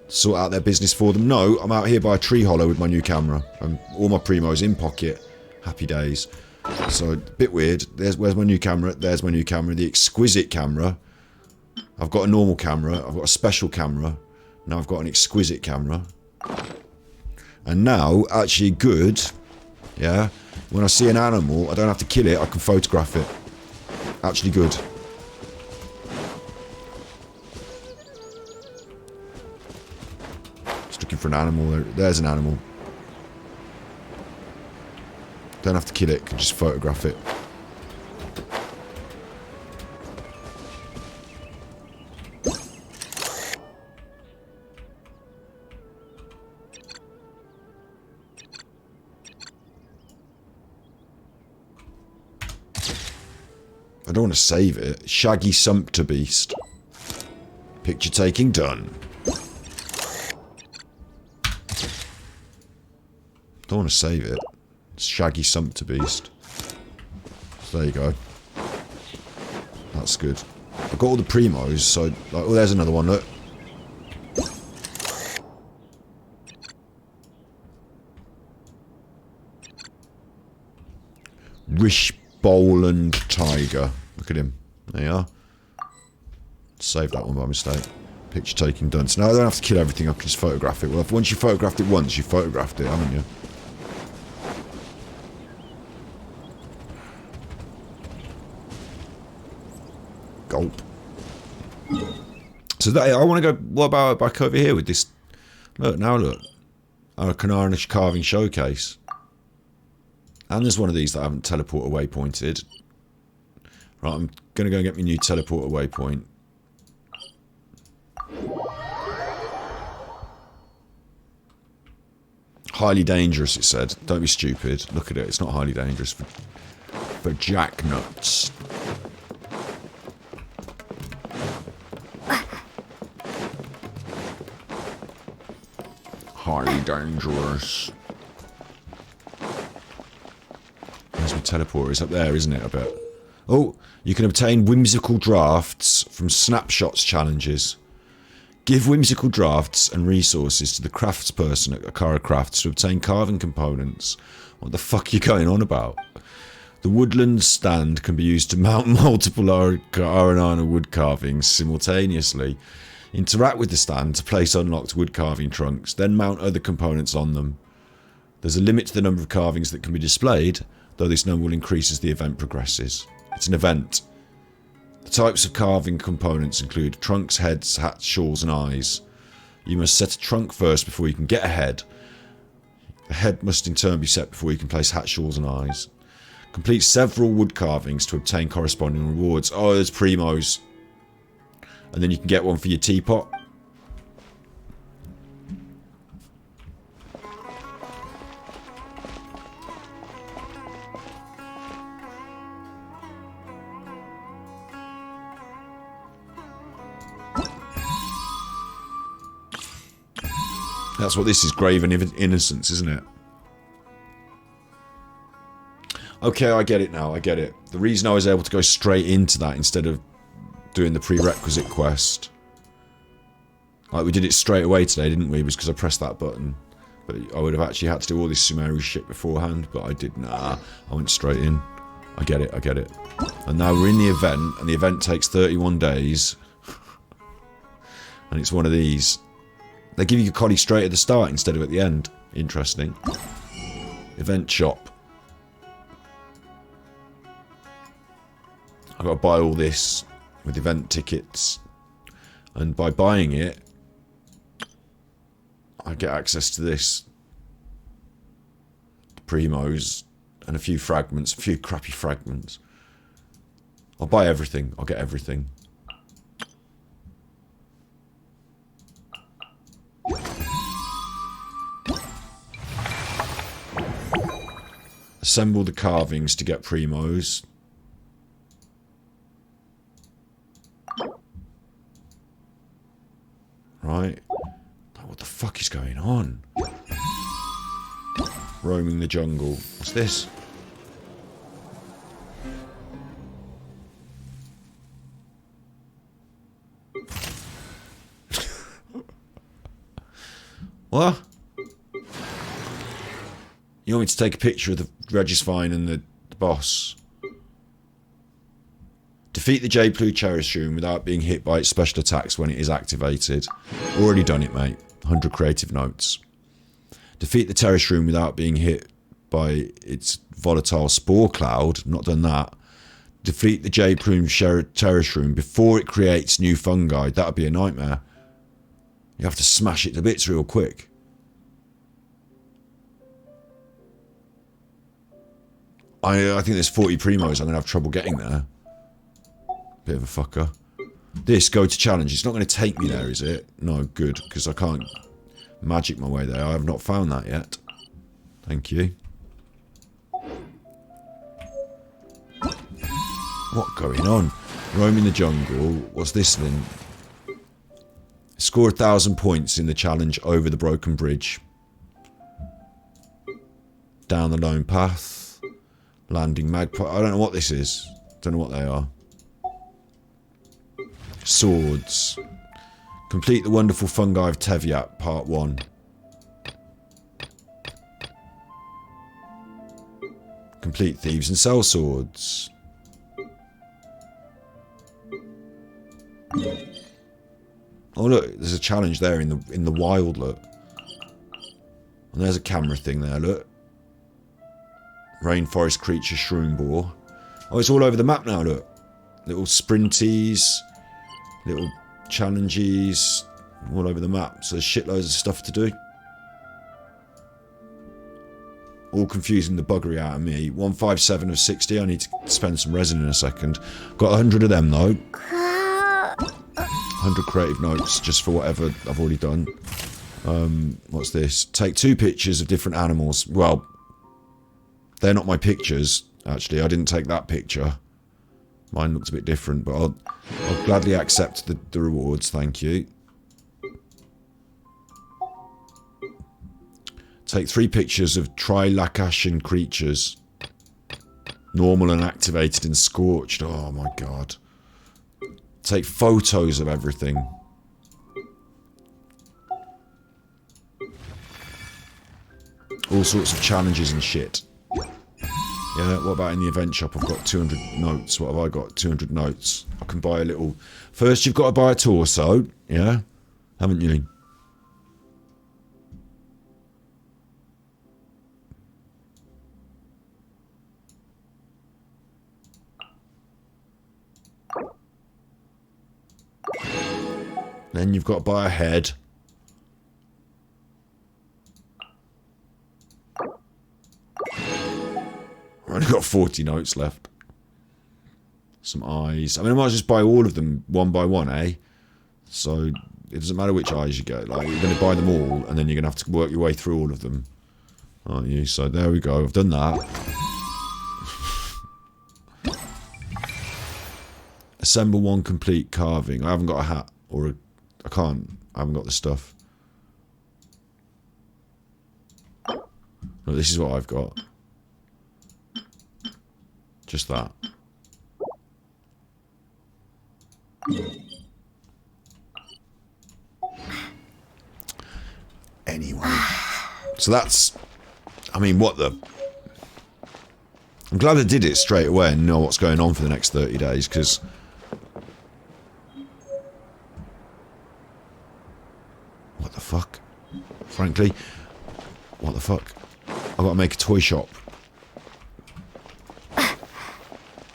Speaker 1: sort out their business for them. No, I'm out here by a tree hollow with my new camera. And all my primos in pocket. Happy days. So, a bit weird. Where's my new camera? There's my new camera. The exquisite camera. I've got a normal camera. I've got a special camera. Now I've got an exquisite camera. And now, actually good, yeah, when I see an animal, I don't have to kill it, I can photograph it. Actually good. Just looking for an animal. There's an animal. Don't have to kill it, can just photograph it. I don't want to save it. Shaggy Sumpter Beast. Picture taking done. Don't want to save it. It's Shaggy Sumpter Beast. So there you go. That's good. I've got all the primos, so like, oh, there's another one. Look. Rish Boland Tiger. Look at him. There you are. Saved that one by mistake. Picture taking done. So now I don't have to kill everything, I can just photograph it. Well, once you photographed it once, you photographed it, haven't you? Gulp. So that, I want to go, what about back over here with this? Look, now look. Our Canarnish Carving Showcase. And there's one of these that I haven't teleported waypointed. Right, I'm going to go and get my new teleporter waypoint. Highly dangerous, it said. Don't be stupid. Look at it. It's not highly dangerous for jacknuts. Highly dangerous. Where's my teleporter? It's up there, isn't it? I bet. Oh, you can obtain whimsical drafts from snapshots challenges. Give whimsical drafts and resources to the craftsperson at Akara Crafts to obtain carving components. What the fuck are you going on about? The woodland stand can be used to mount multiple Aranana wood carvings simultaneously. Interact with the stand to place unlocked wood carving trunks, then mount other components on them. There's a limit to the number of carvings that can be displayed, though this number will increase as the event progresses. It's an event. The types of carving components include trunks, heads, hats, shawls and eyes. You must set a trunk first before you can get a head. The head must in turn be set before you can place hat, shawls and eyes. Complete several wood carvings to obtain corresponding rewards. Oh, there's primos. And then you can get one for your teapot. That's what this is, Graven Innocence, isn't it? Okay, I get it now, I get it. The reason I was able to go straight into that instead of doing the prerequisite quest. Like, we did it straight away today, didn't we? It was because I pressed that button. But I would have actually had to do all this Sumeru shit beforehand, but I did. Nah, I went straight in. I get it, I get it. And now we're in the event, and the event takes 31 days. And it's one of these. They give you Collei straight at the start instead of at the end. Interesting. Event shop. I've got to buy all this with event tickets. And by buying it, I get access to this. The primos. And a few fragments. A few crappy fragments. I'll buy everything. I'll get everything. Assemble the carvings to get primos. Right. What the fuck is going on? Roaming the jungle. What's this? What? You want me to take a picture of the Regisfine and the boss? Defeat the J. Blue Cherish Room without being hit by its special attacks when it is activated. Already done it, mate. 100 creative notes. Defeat the Terrace Room without being hit by its volatile spore cloud. Not done that. Defeat the J. Plume Terrace Room before it creates new fungi. That would be a nightmare. You have to smash it to bits real quick. I think there's 40 primos I'm going to have trouble getting there. Bit of a fucker. This, go to challenge. It's not going to take me there, is it? No, good, because I can't magic my way there. I have not found that yet. Thank you. What going on? Roaming the jungle. What's this then? Score 1,000 points in the challenge over the broken bridge. Down the lone path. Landing magpie. I don't know what this is. Don't know what they are. Swords. Complete the wonderful fungi of Teviat, part 1. Complete thieves and sell swords. Oh look, there's a challenge there in the wild, look. And there's a camera thing there, look. Rainforest creature shroom boar. Oh, it's all over the map now, look. Little sprinties, little challenges, all over the map. So there's shitloads of stuff to do. All confusing the buggery out of me. 157 of 60. I need to spend some resin in a second. Got 100 of them though. 100 creative notes just for whatever I've already done. What's this? Take 2 pictures of different animals. Well, they're not my pictures, actually. I didn't take that picture. Mine looked a bit different, but I'll gladly accept the rewards, thank you. Take 3 pictures of Trilacashian creatures. Normal and activated and scorched. Oh my god. Take photos of everything. All sorts of challenges and shit. Yeah, what about in the event shop? I've got 200 notes. What have I got? 200 notes. I can buy a little... First you've got to buy a torso, yeah? Haven't you? Then you've got to buy a head. I've only got 40 notes left. Some eyes. I mean, I might just buy all of them one by one, eh? So, it doesn't matter which eyes you get. Like, you're going to buy them all, and then you're going to have to work your way through all of them. Aren't you? So, there we go. I've done that. Assemble 1 complete carving. I haven't got a hat or a... I can't. I haven't got the stuff. Look, this is what I've got. Just that. Anyway. So that's... I mean, what the... I'm glad I did it straight away and know what's going on for the next 30 days, because... What the fuck? Frankly, what the fuck? I've got to make a toy shop.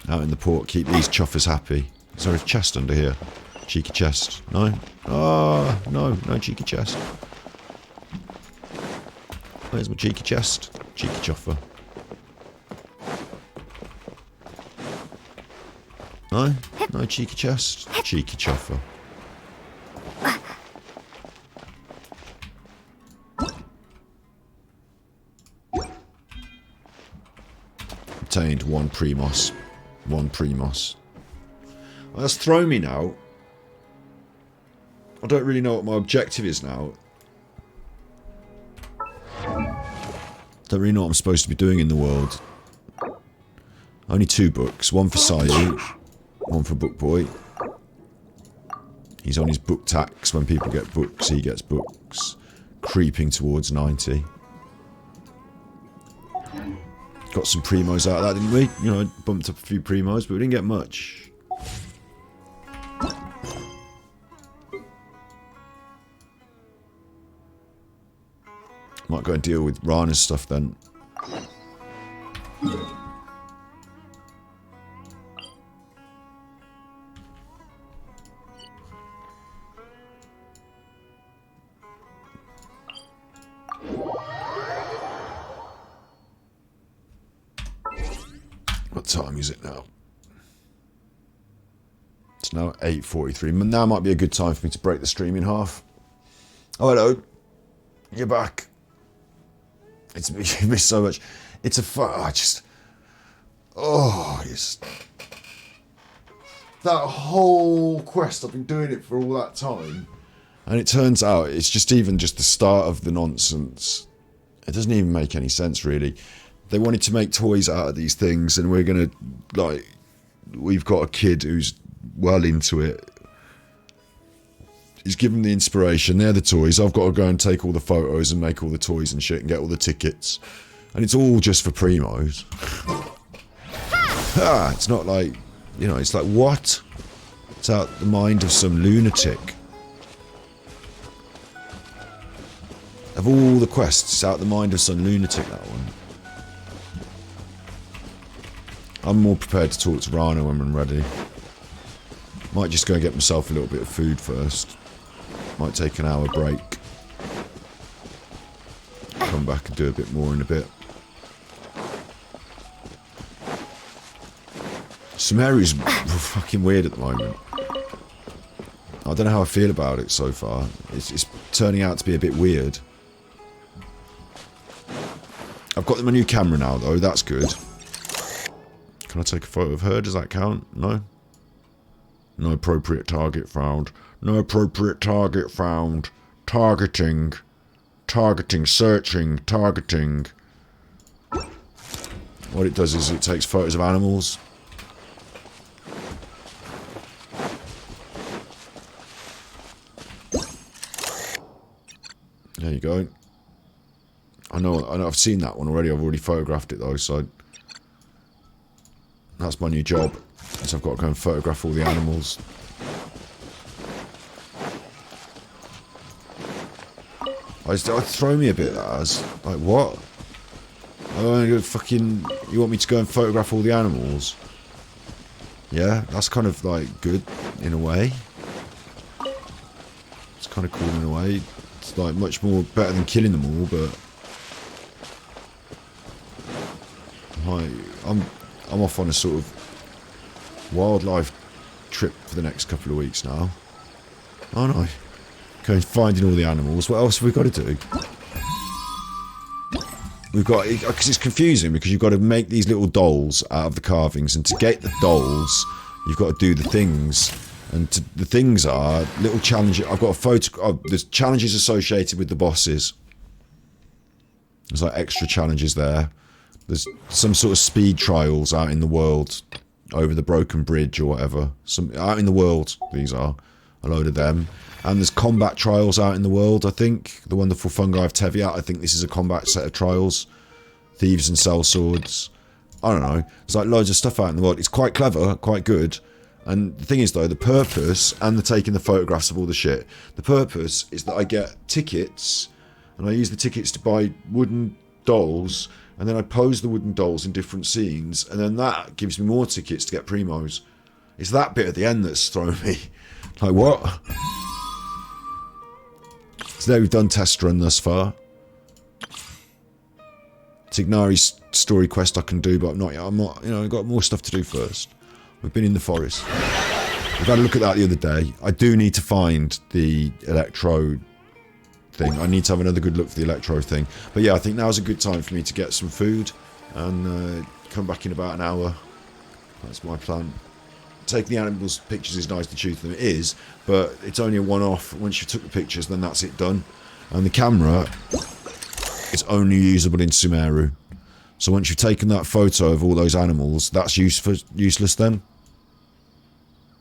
Speaker 1: Out in the port, keep these chuffers happy. Is there a chest under here? Cheeky chest. No? Oh, no cheeky chest. Where's my cheeky chest? Cheeky chuffer. No? No cheeky chest? Cheeky chuffer. Obtained 1 Primos. 1 Primos. Well, that's thrown me now. I don't really know what my objective is now. Don't really know what I'm supposed to be doing in the world. Only 2 books. 1 for Sayu. 1 for Book Boy. He's on his book tax. When people get books, he gets books. creeping towards 90. Got some primos out of that, didn't we? You know, bumped up a few primos, but we didn't get much. Might go and deal with Rana's stuff then. What time is it now? It's now 8:43. Now might be a good time for me to break the stream in half. Oh, hello. You're back. You missed so much. It's a fun. It's that whole quest. I've been doing it for all that time, and it turns out it's just the start of the nonsense. It doesn't even make any sense, really. They wanted to make toys out of these things, and we're gonna we've got a kid who's well into it. He's given the inspiration. They're the toys. I've got to go and take all the photos and make all the toys and shit and get all the tickets. And it's all just for primos. It's not like, you know, it's like, what? It's out the mind of some lunatic. Of all the quests, it's out the mind of some lunatic, that one. I'm more prepared to talk to Rana when I'm ready. Might just go and get myself a little bit of food first. Might take an hour break. Come back and do a bit more in a bit. Sumeru's fucking weird at the moment. I don't know how I feel about it so far. It's turning out to be a bit weird. I've got my new camera now though, that's good. Can I take a photo of her? Does that count? No? No appropriate target found. No appropriate target found. Targeting. Targeting. Searching. Targeting. What it does is it takes photos of animals. There you go. I know I've seen that one already. I've already photographed it though, so that's my new job. So I've got to go and photograph all the animals. It throw me a bit, that has. Like, what? You want me to go and photograph all the animals? Yeah, that's kind of, like, good, in a way. It's kind of cool in a way. It's, like, much more better than killing them all, but... Like, I'm off on a sort of wildlife trip for the next couple of weeks now. Aren't I? Going finding all the animals. What else have we got to do? We've got, because it's confusing, because you've got to make these little dolls out of the carvings, and to get the dolls, you've got to do the things. And the things are little challenges. I've got a photo. There's challenges associated with the bosses. There's like extra challenges there. There's some sort of speed trials out in the world, over the broken bridge or whatever. Out in the world, these are. A load of them. And there's combat trials out in the world, I think. The wonderful fungi of Teviat, I think this is a combat set of trials. Thieves and sellswords. I don't know. There's like loads of stuff out in the world. It's quite clever, quite good. And the thing is though, the purpose, and the taking the photographs of all the shit, the purpose is that I get tickets, and I use the tickets to buy wooden dolls, and then I pose the wooden dolls in different scenes, and then that gives me more tickets to get primos. It's that bit at the end that's thrown me. Like, what? So there we've done test run thus far. Tignari's story quest I can do, but I'm not, you know, I've got more stuff to do first. We've been in the forest. We've had a look at that the other day. I do need to find the electro thing. I need to have another good look for the electro thing. But yeah, I think now's a good time for me to get some food and come back in about an hour. That's my plan. Taking the animals' pictures is nice to choose them. It is, but it's only a one-off. Once you took the pictures, then that's it done. And the camera is only usable in Sumeru. So once you've taken that photo of all those animals, that's useless then.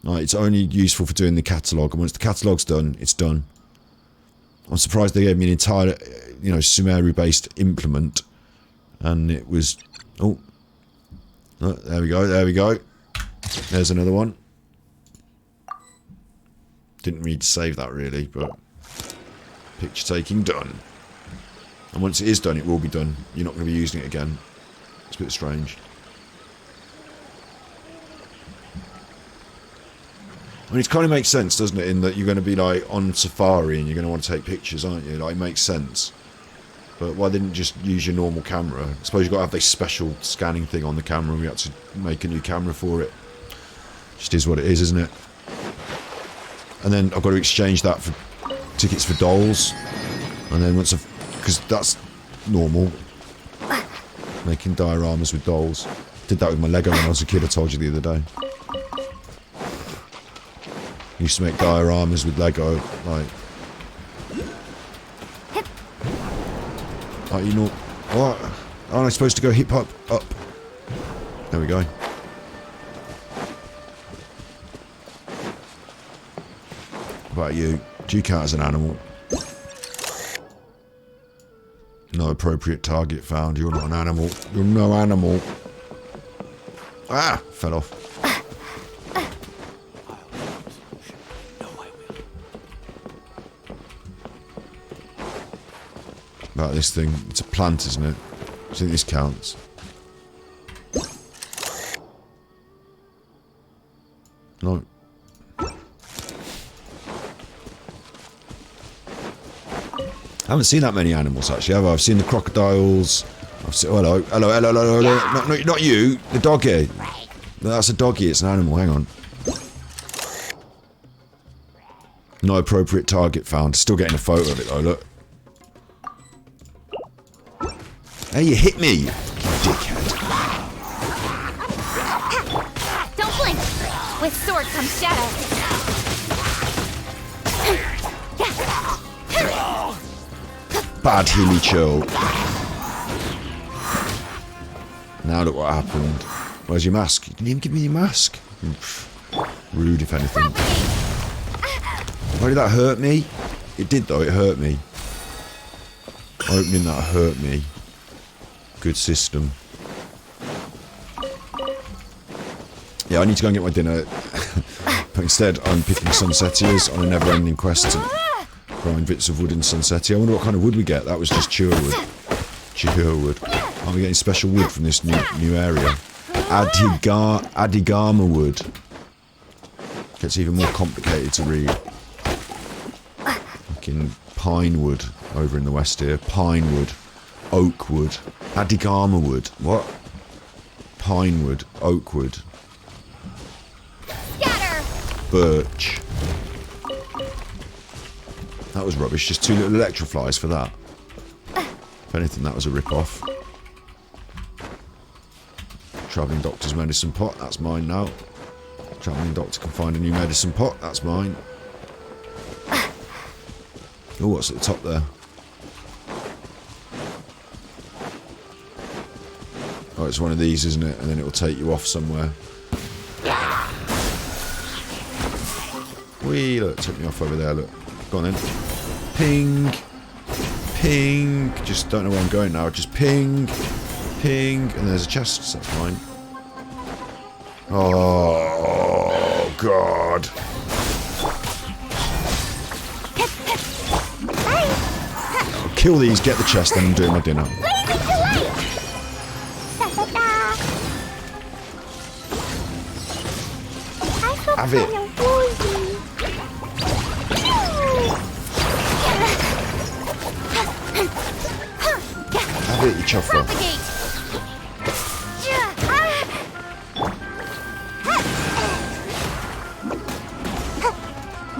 Speaker 1: Like, it's only useful for doing the catalogue, and once the catalogue's done, it's done. I'm surprised they gave me an entire, you know, Sumeru-based implement. And it was... Oh, there we go, there we go. There's another one. Didn't need to save that really, but... Picture taking done. And once it is done, it will be done. You're not going to be using it again. It's a bit strange. I mean, it kind of makes sense, doesn't it? In that you're going to be like on safari and you're going to want to take pictures, aren't you? Like, it makes sense. But why didn't you just use your normal camera? I suppose you've got to have this special scanning thing on the camera and we had to make a new camera for it. Just is what it is, isn't it? And then I've got to exchange that for tickets for dolls. And then once I've... Because that's normal. Making dioramas with dolls. Did that with my Lego when I was a kid, I told you the other day. Used to make dioramas with Lego, like... Like, you know... What? Aren't I supposed to go hip hop up? There we go. What about you? Do you count as an animal? No appropriate target found. You're not an animal. You're no animal. Ah! Fell off. About this thing. It's a plant, isn't it? I think this counts. No. I haven't seen that many animals actually, have I? I've seen the crocodiles. I've seen, hello, hello, hello, hello, hello. No, not you, the doggy. No, that's a doggy, it's an animal, hang on. No appropriate target found. Still getting a photo of it though, look. Hey, you hit me, you dickhead.
Speaker 11: Don't blink! With sword comes shadow.
Speaker 1: Bad hilly chill. Now look what happened. Where's your mask? You didn't even give me your mask. Rude, if anything. Why did that hurt me? It did though, it hurt me. Opening that hurt me. Good system. Yeah, I need to go and get my dinner. But instead, I'm picking sunsettias on a never-ending quest to grind bits of wood in sunsettia. I wonder what kind of wood we get. That was just chur wood. Chur wood. Are we getting special wood from this new area? Adigama wood. Gets even more complicated to read. Fucking pine wood over in the west here. Pine wood. Oak wood. Adigama wood. What? Pine wood. Oak wood.
Speaker 11: Scatter!
Speaker 1: Birch. That was rubbish. Just 2 little electroflies for that. If anything, that was a rip-off. Travelling Doctor's medicine pot. That's mine now. Travelling Doctor can find a new medicine pot. That's mine. Oh, what's at the top there? Oh, it's one of these, isn't it? And then it will take you off somewhere. Whee! Look, it took me off over there, look. Go on then. Ping! Ping! Just don't know where I'm going now. Just ping! Ping! And there's a chest, so that's fine. Oh, God. I'll kill these, get the chest, then I'm doing my dinner. Have it. Have it, you chuffer.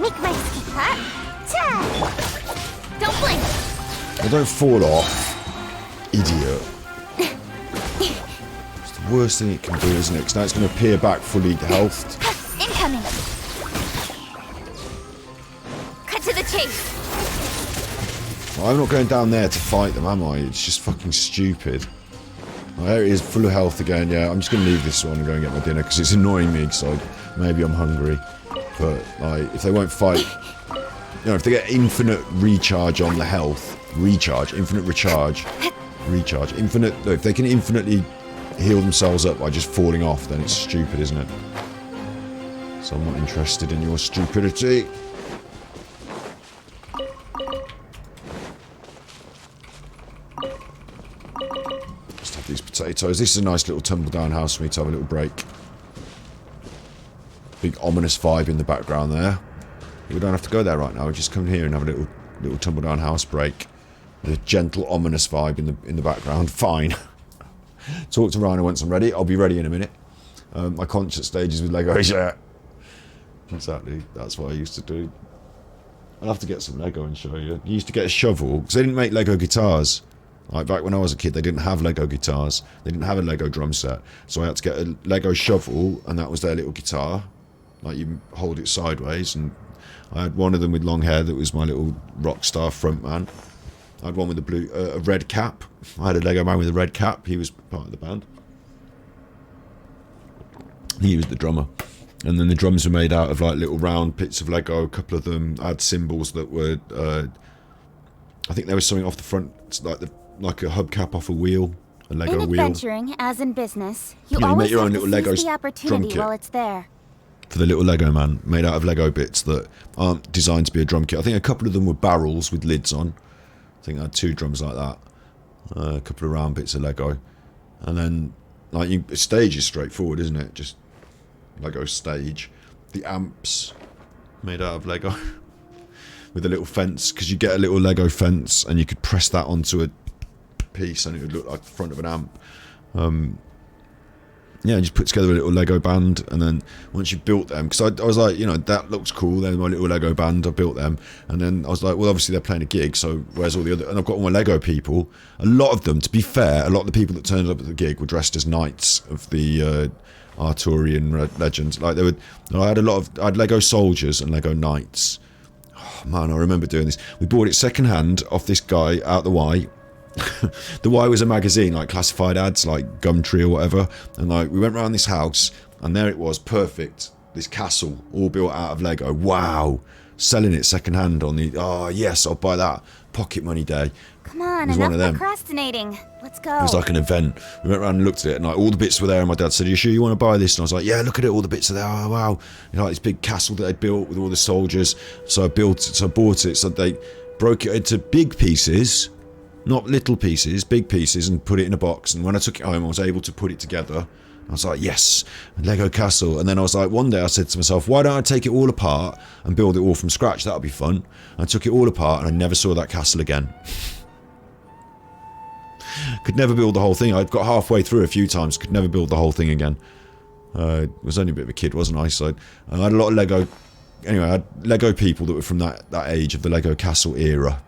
Speaker 11: Make my Don't blink.
Speaker 1: Well, don't fall off, idiot. It's the worst thing it can do, isn't it? Because now it's going to appear back fully healthed.
Speaker 11: Incoming. Cut to the chase.
Speaker 1: Well, I'm not going down there to fight them, am I? It's just fucking stupid. Oh, there it is, full of health again. Yeah, I'm just going to leave this one and go and get my dinner because it's annoying me. So maybe I'm hungry, but like, if they won't fight you know, if they get infinite recharge on the health, infinite recharge, infinite, if they can infinitely heal themselves up by just falling off, then it's stupid, isn't it? So I'm not interested in your stupidity. Just have these potatoes. This is a nice little tumble down house for me to have a little break. Big ominous vibe in the background there. We don't have to go there right now. We just come here and have a little tumble down house break. With a gentle ominous vibe in the background. Fine. Talk to Rhino once I'm ready. I'll be ready in a minute. My concert stages with Legos. Yeah. Exactly. That's what I used to do. I'll have to get some Lego and show you. You used to get a shovel because they didn't make Lego guitars. Like back when I was a kid, they didn't have Lego guitars. They didn't have a Lego drum set. So I had to get a Lego shovel, and that was their little guitar. Like you hold it sideways, and I had one of them with long hair that was my little rock star frontman. I had one with a red cap. I had a Lego man with a red cap. He was part of the band. He was the drummer. And then the drums were made out of like little round bits of Lego. A couple of them had symbols that were, I think there was something off the front, like a hubcap off a wheel, a Lego
Speaker 11: in
Speaker 1: wheel.
Speaker 11: adventuring, as in business, you
Speaker 1: make
Speaker 11: always
Speaker 1: your own
Speaker 11: have
Speaker 1: little
Speaker 11: to
Speaker 1: Lego
Speaker 11: seize the
Speaker 1: drum
Speaker 11: opportunity
Speaker 1: kit.
Speaker 11: while it's there.
Speaker 1: For the little Lego man, made out of Lego bits that aren't designed to be a drum kit. I think a couple of them were barrels with lids on. I think I had 2 drums like that. A couple of round bits of Lego. And then, like, a stage is straightforward, isn't it? Just Lego stage. The amps, made out of Lego. With a little fence, because you get a little Lego fence and you could press that onto a piece and it would look like the front of an amp. Yeah, just put together a little Lego band, and then once you built them, because I was like, you know, that looks cool, they're my little Lego band, I built them, and then I was like, well, obviously they're playing a gig, so where's all the other, and I've got all my Lego people. A lot of them, to be fair, a lot of the people that turned up at the gig were dressed as knights of the Arthurian legends. Like, I had Lego soldiers and Lego knights. Oh man, I remember doing this. We bought it second hand off this guy out the Y. The Y was a magazine, like classified ads, like Gumtree or whatever, and like we went around this house and there it was, perfect, this castle all built out of Lego. Wow, selling it second hand on the, oh yes, I'll buy that, pocket money day.
Speaker 11: Come on,
Speaker 1: It was one
Speaker 11: enough
Speaker 1: of them.
Speaker 11: procrastinating. Let's go.
Speaker 1: It was like an event. We went around and looked at it, and like all the bits were there, and my dad said, you sure you want to buy this? And I was like, yeah, look at it, all the bits are there. Oh wow, you know, like this big castle that they built with all the soldiers. So I bought it, so they broke it into big pieces, not little pieces, big pieces, and put it in a box. And when I took it home, I was able to put it together. I was like, yes, Lego castle. And then I was like, one day I said to myself, why don't I take it all apart and build it all from scratch? That'll be fun. I took it all apart and I never saw that castle again. Could never build the whole thing. I'd got halfway through a few times, could never build the whole thing again. I was only a bit of a kid, wasn't I? So I had a lot of Lego. Anyway, I had Lego people that were from that age of the Lego castle era.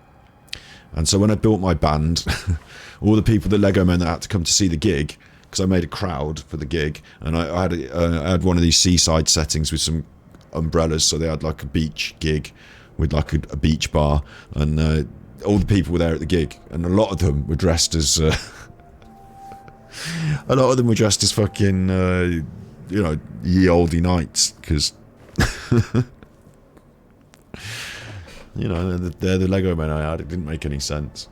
Speaker 1: And so when I built my band, all the people, the Lego men that had to come to see the gig, because I made a crowd for the gig, and I had one of these seaside settings with some umbrellas, so they had like a beach gig with like a beach bar, and all the people were there at the gig, and a lot of them were dressed as fucking you know, ye olde knights, because you know, they're the Lego men I had. It didn't make any sense.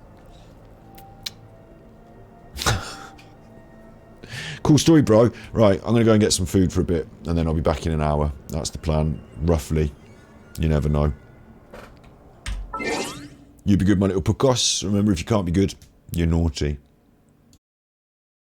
Speaker 1: Cool story, bro. Right, I'm gonna go and get some food for a bit, and then I'll be back in an hour. That's the plan, roughly. You never know. You be good, my little puckos. Remember, if you can't be good, you're naughty.